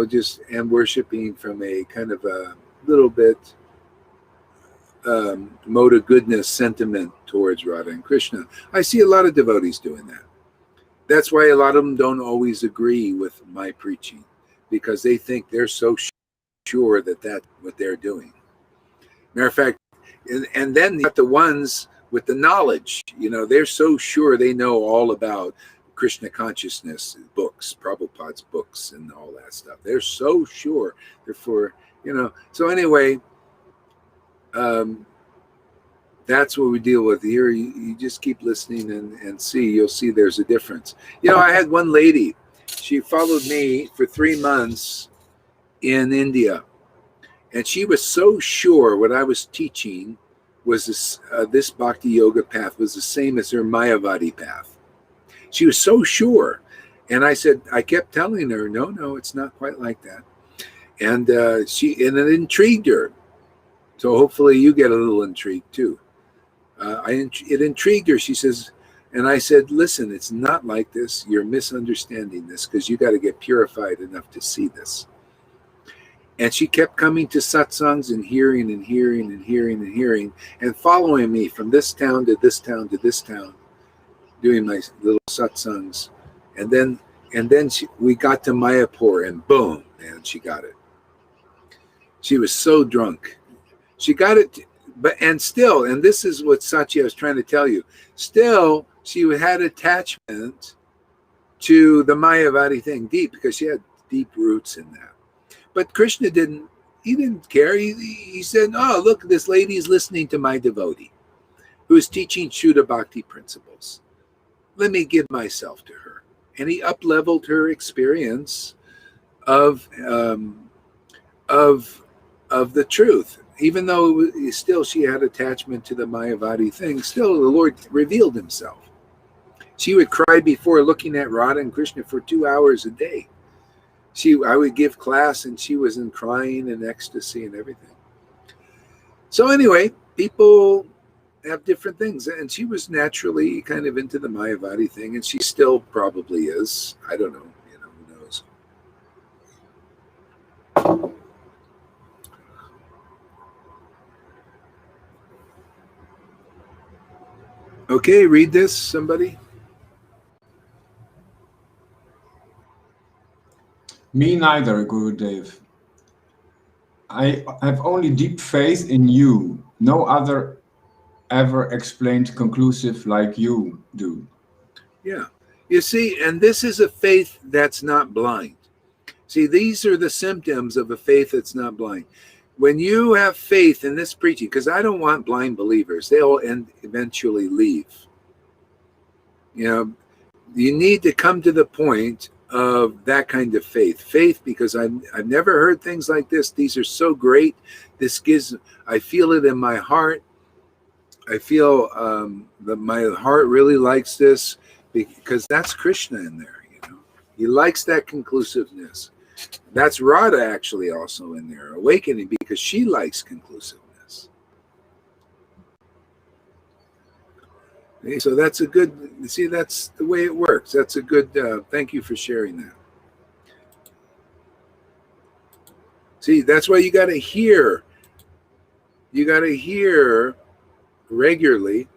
just and worshiping from a kind of a little bit mode of goodness sentiment towards Radha and Krishna. I see a lot of devotees doing that. That's why a lot of them don't always agree with my preaching, because they think they're so sure that that's what they're doing. Matter of fact, and then you got the ones with the knowledge, they're so sure they know all about Krishna consciousness books, Prabhupada's books and all that stuff. They're so sure. Therefore, so anyway, that's what we deal with here. You just keep listening and see. You'll see there's a difference. I had one lady. She followed me for 3 months in India. And she was so sure what I was teaching was this Bhakti Yoga path was the same as her Mayavadi path. She was so sure. And I kept telling her, no, it's not quite like that. And it intrigued her. So hopefully you get a little intrigued too. It intrigued her. She says, and I said, listen, it's not like this. You're misunderstanding this because you got to get purified enough to see this. And she kept coming to satsangs and hearing and following me from this town to this town to this town, doing my little satsangs. And then we got to Mayapur and boom, man, she got it. She was so drunk. She got it, and this is what Satya was trying to tell you. Still, she had attachment to the Mayavadi thing deep because she had deep roots in that. But Krishna didn't care. He said, oh, look, this lady is listening to my devotee who is teaching Shuddha Bhakti principles. Let me give myself to her. And he up-leveled her experience of the truth. Even though still she had attachment to the Mayavadi thing, still the Lord revealed himself. She would cry before looking at Radha and Krishna for 2 hours a day. I would give class and she was in crying and ecstasy and everything. So anyway, people have different things. And she was naturally kind of into the Mayavadi thing, and she still probably is. I don't know. Who knows? Okay, read this, somebody. Me neither, Gurudev. I have only deep faith in you. No other ever explained conclusive like you do. Yeah. You see, and this is a faith that's not blind. See, these are the symptoms of a faith that's not blind. When you have faith in this preaching, because I don't want blind believers, they'll eventually leave. You need to come to the point of that kind of faith. Faith, because I've never heard things like this. These are so great. I feel it in my heart. I feel that my heart really likes this, because that's Krishna in there. He likes that conclusiveness. That's Radha actually also in there, awakening, because she likes conclusiveness. Okay, so that's a good, see, that's the way it works. That's a good, thank you for sharing that. See, that's why you got to hear. You got to hear regularly,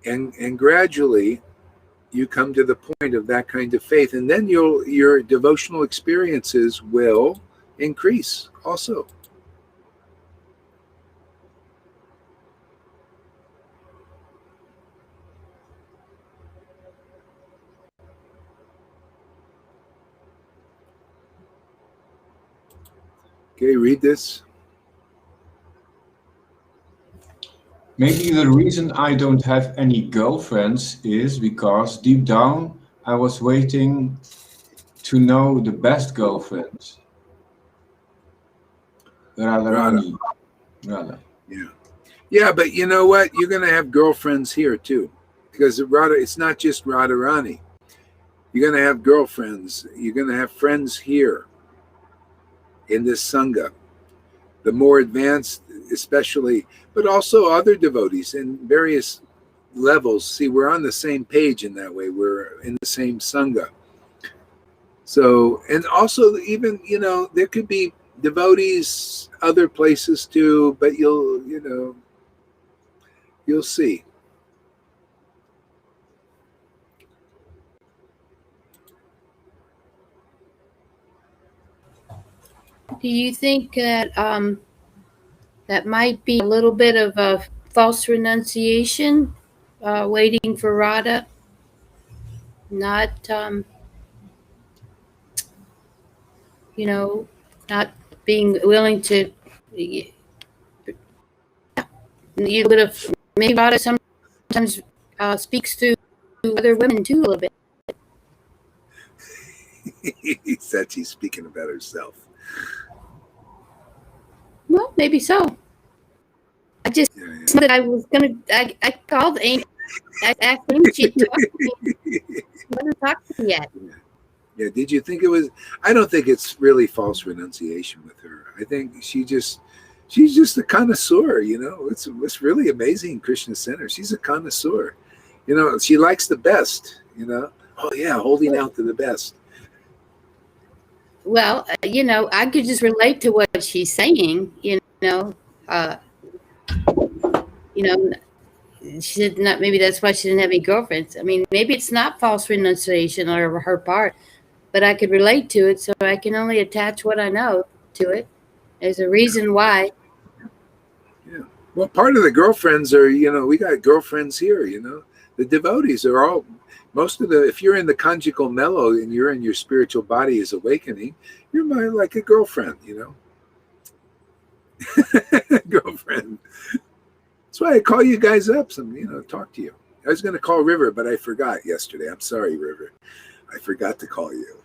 and gradually you come to the point of that kind of faith, and then your devotional experiences will increase also. Okay, read this. Maybe the reason I don't have any girlfriends is because deep down I was waiting to know the best girlfriends. Radharani. Radha. Yeah. Yeah, but you know what? You're going to have girlfriends here too. Because it's not just Radharani. You're going to have girlfriends. You're going to have friends here in this Sangha. The more advanced, especially, but also other devotees in various levels. See, we're on the same page in that way. We're in the same Sangha. So, and also even, there could be devotees other places too, but you'll see. Do you think that that might be a little bit of a false renunciation, waiting for Radha, not not being willing to? You would have maybe Radha sometimes speaks to other women too a little bit. He said she's speaking about herself. Well, maybe so. I just that I was gonna. I called Amy. I asked Amy. She talked to me. She hasn't talked to me yet. Yeah. Did you think it was? I don't think it's really false renunciation with her. I think she's just a connoisseur. It's really amazing. Krishna Center. She's a connoisseur. She likes the best. Oh yeah, holding out to the best. Well, I could just relate to what she's saying. She said not. Maybe that's why she didn't have any girlfriends. I mean, maybe it's not false renunciation on her part, but I could relate to it, so I can only attach what I know to it. There's a reason why. Yeah. Well, part of the girlfriends are, we got girlfriends here. The devotees are all. If you're in the conjugal mellow and you're in your spiritual body is awakening, you're like a girlfriend, girlfriend. That's why I call you guys up, talk to you. I was going to call River, but I forgot yesterday. I'm sorry, River. I forgot to call you.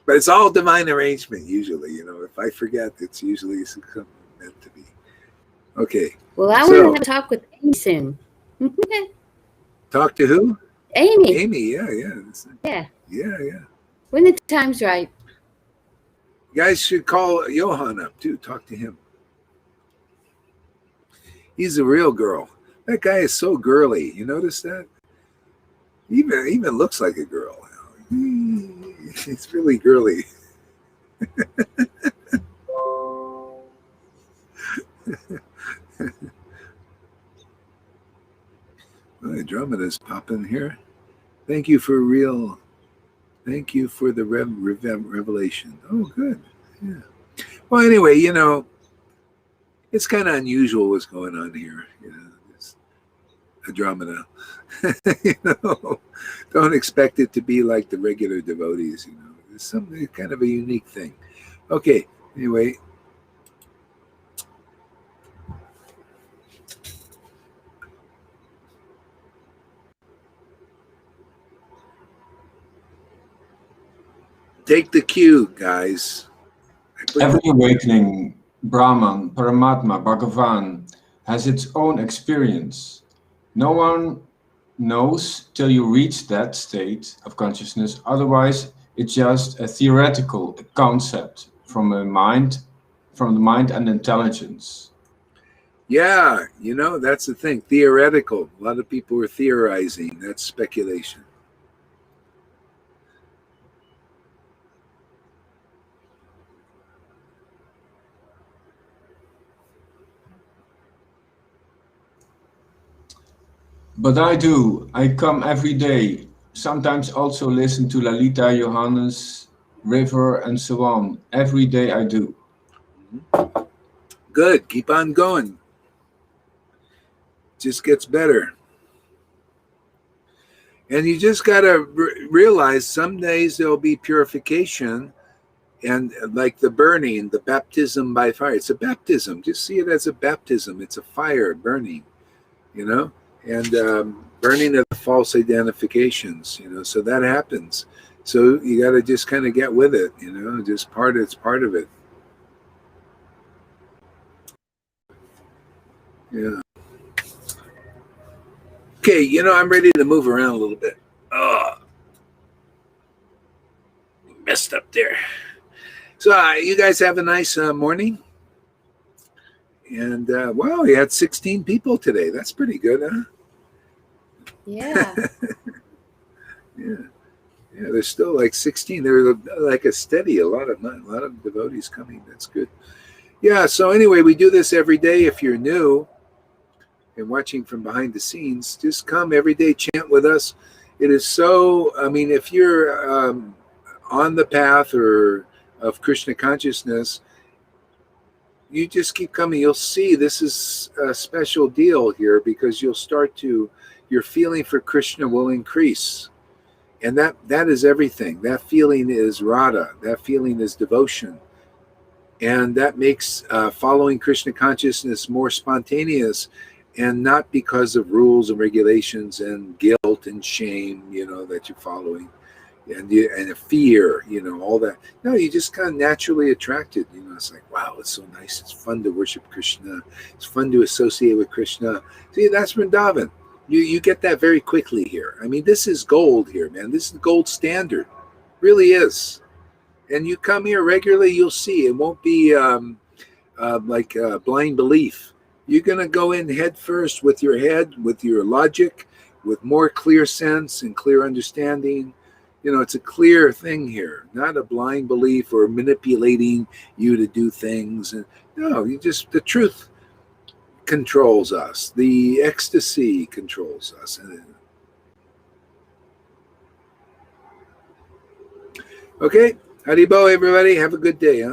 But it's all divine arrangement usually, If I forget, it's usually something meant to be. Okay. Well, I want to talk with Amy soon. Talk to who? Amy. Amy, yeah. Yeah. When the time's right. You guys should call Johan up too. Talk to him. He's a real girl. That guy is so girly. You notice that? Even looks like a girl. He's really girly. Andromeda's popping here. Thank you for the revelation. Oh, good. Yeah. Well, anyway, it's kind of unusual what's going on here. This Andromeda. Don't expect it to be like the regular devotees. It's something kind of a unique thing. Okay. Anyway. Take the cue, guys. Every awakening, Brahman, Paramatma, Bhagavan, has its own experience. No one knows till you reach that state of consciousness. Otherwise, it's just a theoretical concept from the mind and intelligence. Yeah, that's the thing. Theoretical. A lot of people are theorizing. That's speculation. But I do. I come every day. Sometimes also listen to Lalita, Johannes, River, and so on. Every day I do. Good. Keep on going. Just gets better. And you just got to realize some days there'll be purification, and like the burning, the baptism by fire. It's a baptism. Just see it as a baptism. It's a fire burning, and burning of the false identifications, so that happens. So you got to just kind of get with it, just it's part of it. Yeah. Okay, I'm ready to move around a little bit. Oh, messed up there. So you guys have a nice morning. And wow, we had 16 people today. That's pretty good, huh? Yeah. Yeah. There's still like 16. There's like a lot of devotees coming. That's good. Yeah. So anyway, we do this every day. If you're new and watching from behind the scenes, just come every day, chant with us. It is so. I mean, if you're on the path or of Krishna consciousness, you just keep coming. You'll see this is a special deal here, because your feeling for Krishna will increase. And that is everything. That feeling is Radha. That feeling is devotion. And that makes following Krishna consciousness more spontaneous, and not because of rules and regulations and guilt and shame, that you're following. And a fear, all that. No, you just kind of naturally attracted. It's like, wow, it's so nice. It's fun to worship Krishna. It's fun to associate with Krishna. See, that's Vrindavan. You get that very quickly here. I mean, this is gold here, man. This is the gold standard. Really is. And you come here regularly, you'll see. It won't be like blind belief. You're going to go in head first with your head, with your logic, with more clear sense and clear understanding. It's a clear thing here, not a blind belief or manipulating you to do things. And no, the truth controls us. The ecstasy controls us. Okay, Haribo, everybody. Have a good day, huh?